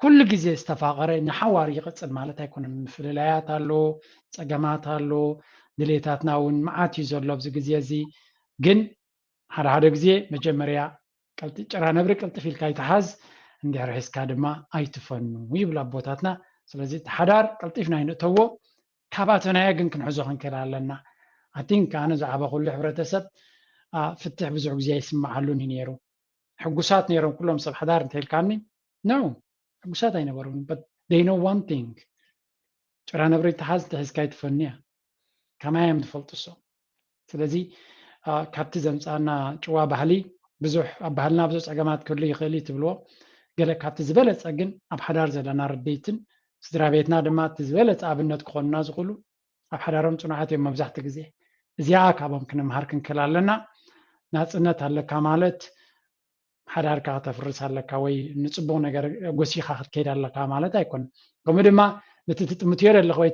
[SPEAKER 1] ኩሉ ግዜ ዝተፋቐረ ንሓዋር ይቕፅል ማለት ኣይኮነን ምፍልላያት ኣሎ ፀገማት ኣሎ ድሌታትና እውን መዓት እዩ ዘሎ ኣብዚ ግዜ እዚ ግን ሓደ ግዜ መጀመርያ ጭራ ነብሪ ቅልጥፍ ኢልካ ይትሓዝ እንድሕሪ ሒዝካ ድማ ኣይትፈኑ ይብሉ ኣቦታትና ስለዚ ሓዳር ቅልጢፍና ይንእተዎ ካብኣቶናዮ ግን ክንሕዞ ክንክእል ኣለና I think ኣነ ዝዓበ ኩሉ ሕብረተሰብ ፍትሕ ብዙሕ ግዜ ይስምዓሉን እዩ ነይሩ ሕጉሳት ነይሮም ኩሎም ሰብ ሓዳር እንተይልካኒ no ሕጉሳት ኣይነበሩን but they know one thing ጭራ ነብሪ ትሓዝ ተሒዝካ ይትፈኒ እያ ከመይ እዮም ዝፈልጡ ሶ ስለዚ ካብቲ ዘምፃና ጭዋ ባህሊ ብዙሕ ኣብ ባህልና ብዙሕ ፀገማት ክህሉ ይኽእል እዩ ትብልዎ ገለ ካብቲ ዝበለፀ ግን ኣብ ሓዳር ዘለና ርድኢትን ስድራ ቤትና ድማ እቲ ዝበለፀ ኣብነት ክኾኑና ዝኽእሉ ኣብ ሓዳሮም ፅኑዓት እዮም መብዛሕትኡ ግዜ እዚኣ ካብኦም ክንምሃር ክንክእል ኣለና ናፅነት ኣለካ ማለት ሓዳርካ ተፍርስ ኣለካ ወይ ንጽቡቕ ነገር ጎሲኻ ክትከይድ ኣለካ ማለት ኣይኮን ከምኡ ድማ ነቲ ትጥምትዮ ዘለኻ ወይ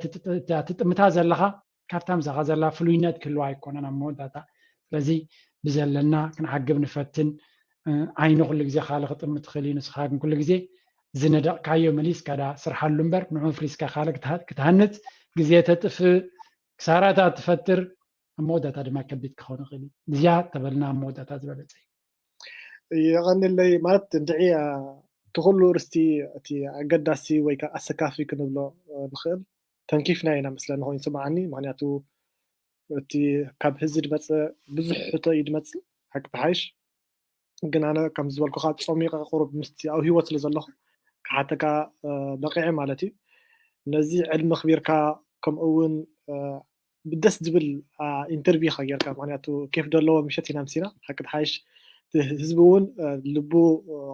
[SPEAKER 1] ትጥምታ ዘለኻ ካብታም ዘኻ ዘላ ፍሉይነት ክህልዋ ኣይኮነን ኣብ መወዳእታ ስለዚ ብዘለና ክንዓግብ ንፈትን ዓይኑ ኩሉ ግዜ ካልእ ክጥምት ትኽእል እዩ ንስኻ ግን ኩሉ ግዜ ዝነደቕካዮ መሊስካ ዳ ስርሓሉ እምበር ንዑ ፍሪስካ ካልእ ክትሃንፅ ግዜ ተጥፍእ ክሳራታት ትፈጥር ኣብ መወዳእታ ድማ ከቢድ ክኸውን ይኽእል እዩ እዚኣ ተበልና ኣብ መወዳእታ ዝበለፀ
[SPEAKER 2] يغني ማለት እንድዒ ትኩሉ ርስቲ እቲ ኣገዳሲ ወይ ከዓ ኣሰካፊ ክንብሎ ንኽእል ተንኪፍና ኢና መስለና ኮይኑ ስማዓኒ ምክንያቱ እቲ ካብ ህዝቢ ድመፅእ ብዙሕ ሕቶ እዩ ድመፅእ ሓቂ ብሓይሽ ግን ኣነ ከም ዝበልኩኻ ፀሚቐ ቁሩብ ምስቲ ኣብ ሂወት ስለ ዘለኹ ክሓተካ በቂዐ ማለት እዩ ነዚ ዕድሚ ክቢርካ ከምኡ እውን ብደስ ዝብል ኢንተርቪው ኸጌርካ ምክንያቱ ኬፍ ደለዎ ምሸት ኢና ምሲና ሓቂ ብሓይሽ ህዝቢ እውን ልቡ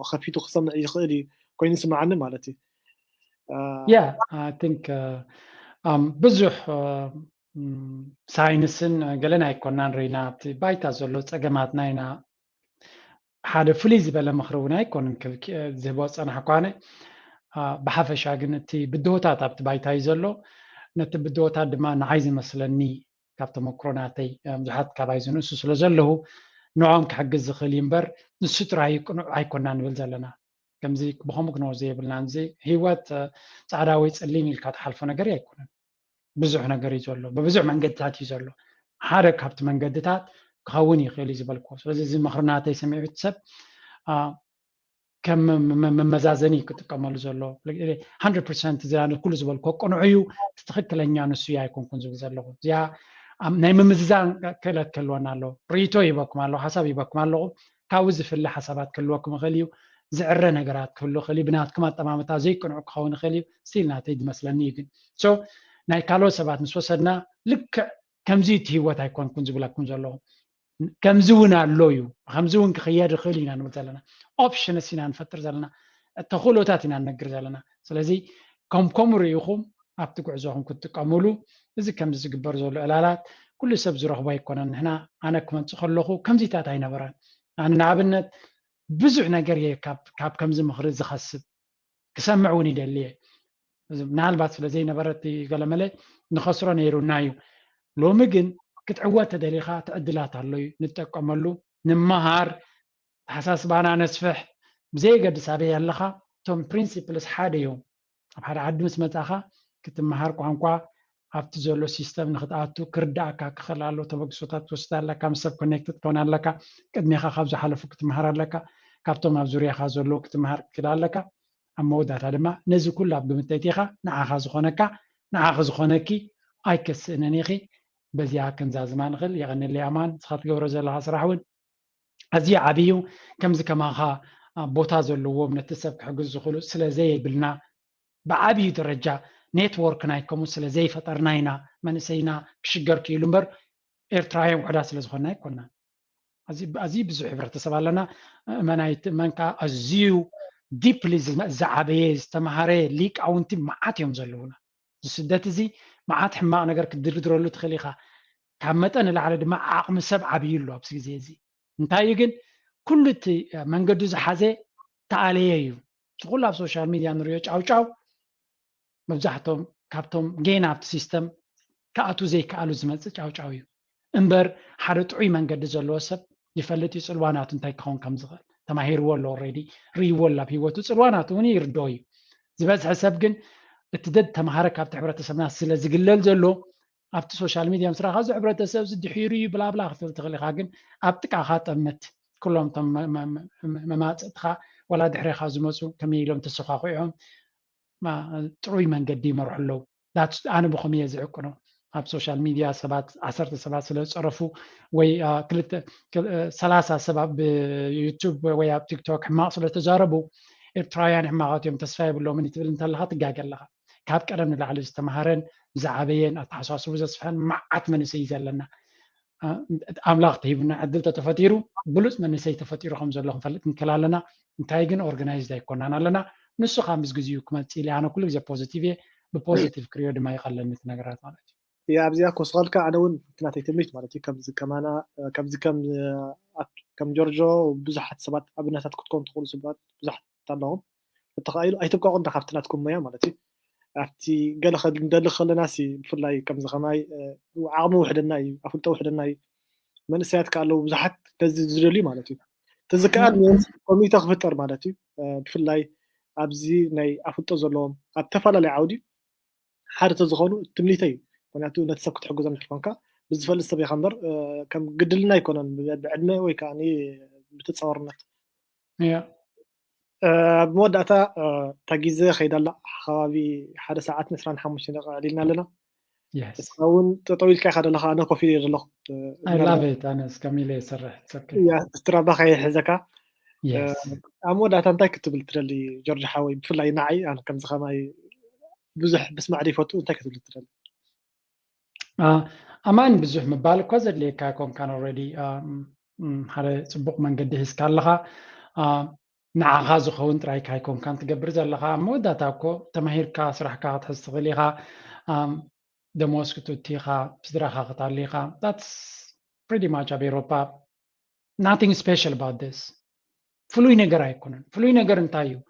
[SPEAKER 2] ከፊቱ ክሰምዕ ይኽእል እዩ ኮይኑ ስማዓኒ ማለት እዩ
[SPEAKER 1] I think ብዙሕ ሳይንስን ገለና ኣይኮናን ርኢና ኣብቲ ባይታ ዘሎ ፀገማትና ኢና ሓደ ፍሉይ ዝበለ ምኽሪ እውን ኣይኮንን ዝህቦ ፀናሕ ኳነ ብሓፈሻ ግን እቲ ብድሆታት ኣብቲ ባይታ እዩ ዘሎ ነቲ ብድሆታት ድማ ንዓይ ዝመስለኒ ካብ ተመክሮናተይ ብዙሓት ካባይ ዝንእሱ ስለ ዘለዉ ንዖም ክሕግዝ ዝኽእል እምበር ንሱ ጥራይ ቅኑዕ ኣይኮና ንብል ዘለና ከምዚ ብከምኡ ክንወ ዘይብልና እዚ ሂወት ፃዕዳ ወይ ፀሊም ኢልካ ትሓልፎ ነገር ኣይኮነን ብዙሕ ነገር እዩ ዘሎ ብብዙሕ መንገድታት እዩ ዘሎ ሓደ ካብቲ መንገድታት ክኸውን ይኽእል እዩ ዝበልክዎ ስለዚ እዚ ምኽርናተይ ሰሚዑ ሰብ ከም መመዛዘኒ ክጥቀመሉ ዘሎ 100% ዝያነ ኩሉ ዝበልክዎ ቅኑዕ እዩ ትክክለኛ ንሱ እዩ ኣይኮንኩን ዝብል ዘለኹ እዚኣ ናይ ምምዝዛን ክእለት ክህልወና ኣሎ ርእይቶ ይበኩም ኣሎ ሓሳብ ይበኩም ኣለኹ ካብኡ ዝፍለ ሓሳባት ክህልወኩም ይኽእል እዩ ዝዕረ ነገራት ክህሉ ይኽእል እዩ ብናትኩም ኣጠማምታ ዘይቅኑዕ ክኸውን ይኽእል እዩ ስቲል ናተይ ድመስለኒ እዩ ግን ናይ ካልኦት ሰባት ምስ ወሰድና ልክዕ ከምዚ እቲ ሂወት ኣይኮንኩን ዝብለኩም ዘለኹ ከምዚ እውን ኣሎ እዩ ከምዚ እውን ክኽየድ ይኽእል ኢና ንብል ዘለና ኦፕሽንስ ኢና ንፈጥር ዘለና ተኽእሎታት ኢና ንነግር ዘለና ስለዚ ከምከምኡ ርኢኹም ኣብቲ ጉዕዞኹም ክትጥቀምሉ እዚ ከምዚ ዝግበር ዘሎ ዕላላት ኩሉ ሰብ ዝረኽቦ ኣይኮነን ንሕና ኣነ ክመፅእ ከለኹ ከምዚታት ኣይነበረን ኣነ ንኣብነት ብዙሕ ነገር እየ ካብ ከምዚ ምኽሪ ዝኸስብ ክሰምዕ እውን ይደሊ እየ ምናልባት ስለዘይነበረት ገለመለ ንኸስሮ ነይሩና እዩ ሎሚ ግን ክትዕወት ተደሊኻ ትዕድላት ኣሎ እዩ ንጥቀመሉ ንምሃር ሓሳስባና ነስፍሕ ብዘይገድስ ኣበይ ኣለኻ እቶም ፕሪንሲፕልስ ሓደ እዮም ኣብ ሓደ ዓዲ ምስ መፃኻ ክትመሃር ቋንቋ ኣብቲ ዘሎ ሲስተም ንክትኣቱ ክርዳእካ ክኽእል ኣሎ ተበግሶታት ትወስድ ኣለካ ምስ ሰብ ኮኔክትድ ክኾን ኣለካ ቅድሚኻ ካብ ዝሓለፉ ክትመሃር ኣለካ ካብቶም ኣብ ዙርያኻ ዘሎ ክትመሃር ክክእል ኣለካ ኣብ መወዳእታ ድማ ነዚ ኩሉ ኣብ ግምተይቲኻ ንዓኻ ዝኾነካ ንዓኺ ዝኾነኪ ኣይከስእነን ኢኺ በዚኣ ክንዛዝማ ንኽእል የቐኒለይ ኣማን ንስኻ ትገብሮ ዘለኻ ስራሕ እውን ኣዝዩ ዓብዩ ከምዚ ከማኻ ቦታ ዘለዎም ነቲ ሰብ ክሕግዝ ዝኽእሉ ስለዘይብልና ብዓብዩ ደረጃ ኔትወርክ ናይ ከምኡ ስለዘይፈጠርና ኢና መንእሰይና ክሽገር ክኢሉ እምበር ኤርትራውያን ውሕዳት ስለ ዝኾንና ኣይኮና ኣዝዩ ብዙሕ ሕብረተሰብ ኣለና መንካ ኣዝዩ ዲፕሊ ዝዓበየ ዝተምሃረ ሊቃውንቲ መዓት እዮም ዘለውና ዝስደት እዚ መዓት ሕማቕ ነገር ክድርድረሉ ትኽእል ኢኻ ካብ መጠን ንላዕሊ ድማ ዓቕሚ ሰብ ዓብይሉ ኣብዚ ግዜ እዚ እንታይ እዩ ግን ኩሉ እቲ መንገዱ ዝሓዘ ተኣለየ እዩ ኩሉ ኣብ ሶሻል ሚድያ ንሪኦ ጫውጫው መብዛሕቶም ካብቶም ጌና ኣብቲ ሲስተም ክኣቱ ዘይከኣሉ ዝመፅእ ጫውጫው እዩ እምበር ሓደ ጥዑይ መንገዲ ዘለዎ ሰብ ይፈልጥ እዩ ፅልዋናቱ እንታይ ክኸውን ከም ዝኽእል ተማሂርዎ ኣሎ ኦልሬዲ ርእይዎ ኣሎ ኣብ ሂወቱ ፅልዋናቱ እውን ይርድኦ እዩ ዝበዝሐ ሰብ ግን እቲ ደድ ተምሃረ ካብቲ ሕብረተሰብና ስለ ዝግለል ዘሎ ኣብቲ ሶሻል ሚድያ ምስራኻ እዚ ሕብረተሰብ ዝድሒሩ እዩ ብላብላ ክትብል ትኽእል ኢኻ ግን ኣብ ጥቃኻ ጠመት ኩሎም ቶም መማፅእትኻ ወላ ድሕሪኻ ዝመፁ ከመይ ኢሎም ተሰኻኺዖም ጥሩይ መንገዲ ይመርሑ ኣለዉ ኣነ ብኸመይ እየ ዝዕቅኖ ኣብ ሶሻል ሚድያ ሰባት 10 ሰባት ስለ ዝፀረፉ ወይ 30 ሰባት ብዩቱብ ወይ ኣብ ቲክቶክ ሕማቕ ስለ ተዛረቡ ኤርትራውያን ሕማቃት እዮም ተስፋ የብሎምን ትብል እንተለኻ ትጋገ ኣለኻ ካብ ቀደም ንላዕሊ ዝተምሃረን ዝዓበየን ኣተሓሳስቡ ዘስፍሐን መዓት መንእሰይ ዘለና ኣምላኽ ተሂቡና ዕድል ተፈጢሩ ብሉፅ መንእሰይ ተፈጢሩ ከም ዘሎ ክንፈልጥ ንክእል ኣለና እንታይ ግን ኦርጋናይዝድ ኣይኮናን ኣለና ንሱ ካብ ምስ ግዜኡ ክመፅእ ኢለ ኣነ ኩሉ ግዜ ፖዚቲቭ እየ ብፖዚቲቭ ክሪኦ ድማ ይቐለኒ እቲ ነገራት ማለት እዩ
[SPEAKER 2] يا أبزيا كوسالك أنا ون تناتي تميت مالتي كم جورجو بزحت سبات أبناتات كتكون تقول سبات بزحت تلهم التخيل أي تبقى عندك حفتناتكم ميا مالتي أفتي قال خد ندل خل ناسي بفلاي كم زخماي وعامو واحد الناي أفلت واحد الناي من ساعات قالوا بزحت تزرلي مالتي تذكر من كوميتا خفتر مالتي بفلاي أبزي ناي أفلت زلهم أتفعل لعودي حارة زخونو تمليتي معناته نتسكت تحجز من الفنكا بالنسبة للسبي خمر كم قدلنا يكون بعدنا ويكاني بتتصورنا بمودعتا تاجيزة خيدا لا حوالي حدا ساعات نسران حمش علينا لنا أون تطويل كي خد لها أنا كوفي له
[SPEAKER 1] I love it أنا سكميلة سرح تسكت
[SPEAKER 2] يا استرابا خي حزكا أمودعتا أنت كتب الترلي جورج حاوي بفلا ينعي أنا كم زخماي بزح بس معرفته أنت كتب الترلي
[SPEAKER 1] أمان بزح مبالك كوزر لي كاكون كان already هذا سبق من قد هسكال لها نعاها زخون تراي كايكون كانت تقبر زلها مودة تاكو تمهير كاسرح كات هستغليها دموس كتوتيها بزرها قطاليها that's pretty much أوروبا nothing special about this فلوي نجار يكونن فلوي نجار انتايو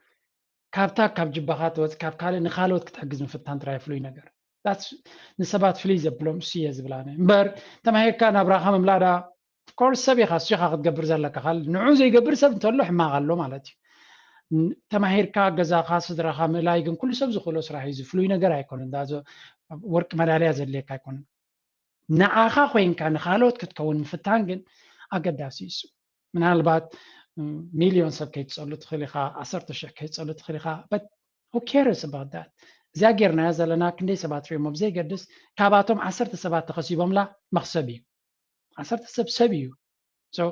[SPEAKER 1] كابتا كاب جبهات وز كاب كالي نخالوت كتحجز مفتان تراي فلوي نجار that's نسبات فليزة بلوم سياز بلانه بر تمهير كان أبراهام ملادا كورس سبي خاص شيخ قبر زلك خال نعوز يقبر سب تقول ما قالوا مالتي تماهير كا غزا خاص درها ملايكن كل سب زخلوس راح يزفلوي ነገር አይኮን እንዳዞ ወርቅ መዳሊያ ዘለካ አይኮን ንዓኻ ኮይን ካን ካልኦት ክትከውን ፍታን ግን አገዳሲ እሱ ምናልባት ሚሊዮን ሰብ ከይتصሉ ትኽሊኻ 10,000 ከይتصሉ ትኽሊኻ but who cares about that ዛጌርና ያዘለና ክንደይ ሰባት ሪሞ ብዘይ ገድስ ካባቶም 10 ሰባት ተኸሲቦምላ መኽሰብ እዩ 10 ሰብ እዩ so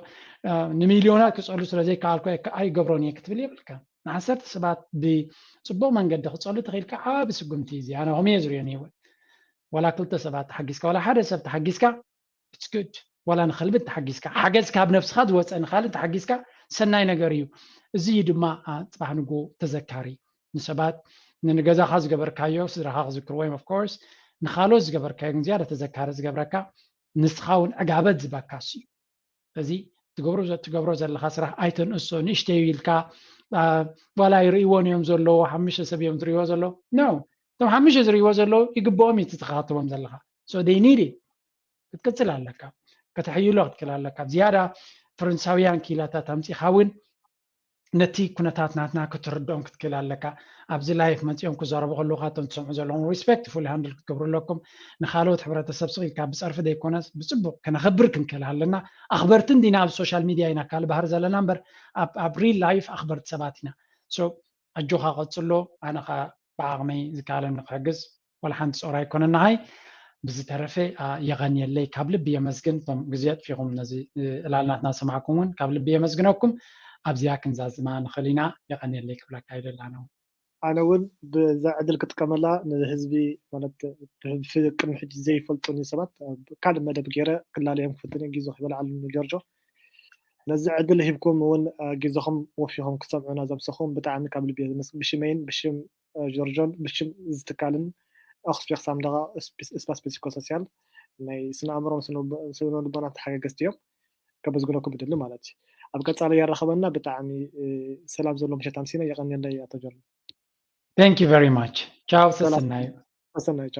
[SPEAKER 1] ንሚሊዮናት ክጸሉ ስለዘይ ካልኩ ኣይገብሮን የክትብል ይብልካ ንዓሰርተ ሰባት ብጽቡቕ መንገዲ ክጸሉ ትኽኢልካ ዓብ ስጉምቲ እዚ ኣነ ሆሜ ዝርዮን ይወ ወላ ክልተ ሰባት ተሓጊዝካ ወላ ሓደ ሰብ ተሓጊዝካ it's good ወላ ንኽልብት ተሓጊዝካ ሓገዝ ካብ ነፍስኻ ዝወፀ ንኻልእ ተሓጊዝካ ሰናይ ነገር እዩ እዚ ድማ ጽባሕ ንጎ ተዘካሪ ንሰባት ንገዛኻ ዝገበርካዮ ስድራኻ ክዝክርዎ እዮም of course ንኻልኦት ዝገበርካዮ ግን ዝያዳ ተዘካሪ ዝገብረካ ንስኻ እውን ዕጋበት ዝባካስ እዩ እዚ ትገብሮ ዘለኻ ስራሕ ኣይተንእሶ ንእሽተይ ኢልካ ወላ ይርእይዎን እዮም ዘለዉ ሓሙሽተ ሰብ እዮም ዝርእይዎ ዘለዉ no እቶም ሓሙሽተ ዝርእይዎ ዘለዉ ይግብኦም እዩ ትተኸታተሎም ዘለኻ so they need it ክትቅፅል ኣለካ ከተሕይሎ ክትክእል ኣለካ ዝያዳ ፈረንሳውያን ኪላታት ኣምፂኻ እውን ነቲ ኩነታት ናትና ክትርድኦም ክትክእል ኣለካ ኣብዚ ላይፍ መፂኦም ክዛረቡ ከለዉ ካቶም ትሰምዑ ዘለኹም ሪስፔክትፉል ሃንድል ክትገብሩ ኣለኩም ንኻልኦት ሕብረተሰብ ስኢልካ ብፀርፊ ዘይኮነስ ብፅቡቅ ከነኽብር ክንክእል ኣለና ኣኽበርትን ዲና ኣብ ሶሻል ሚድያ ኢና ካልባህር ዘለና እምበር ኣብ ሪል ላይፍ ኣኽበርቲ ሰባት ኢና ሶ ኣጆኻ ቀፅሎ ኣነኻ ብዓቕመይ ዝከኣለ ንክሕግዝ ወላ ሓንቲ ፆራ ኣይኮነናሃይ ብዝተረፈ የቐንየለይ ካብ ልቢ የመስግን እቶም ግዜ ኣጥፊኹም ነዚ ዕላልናትና ሰማዕኩም እውን ካብ ልቢ የመስግነኩም ኣብዚያ ክንዛዝማ ንኽእል ኢና የቐንየለይ ክብለካ ይደላና
[SPEAKER 2] ኣነ እውን ብዛ ዕድል ክጥቀመላ ንህዝቢ ማለት ቅድሚ ሕጂ ዘይፈልጡኒ ሰባት ካልእ መደብ ገይረ ክላለዮም ክፍትን ግዜ ክበልዓሉ ጀርጆ ነዚ ዕድል ሂብኩም እውን ግዜኹም ወፊኹም ክሰምዑና ዘብሰኹም ብጣዕሚ ካብ ልቢ ብሽመይን ብሽም ጀርጆን ብሽም ዝትካልን ኣኽስቢ ክሳምደኻ ስፓስ ፒሲኮሶሲያል ናይ ስነ ኣእምሮን ስነ ልቦናን ተሓጋገዝቲ እዮም ከበዝግነኩም ይደሊ ማለት እዩ ኣብ ቀጻሊ ያራኸበና ብጣዕሚ ሰላም ዘሎ ምሸት ኣምሲና የቐንየለይ ኣቶ ጀርጆ
[SPEAKER 1] Thank you very much. Ciao, Sasanayo.
[SPEAKER 2] Sasanayo, ciao.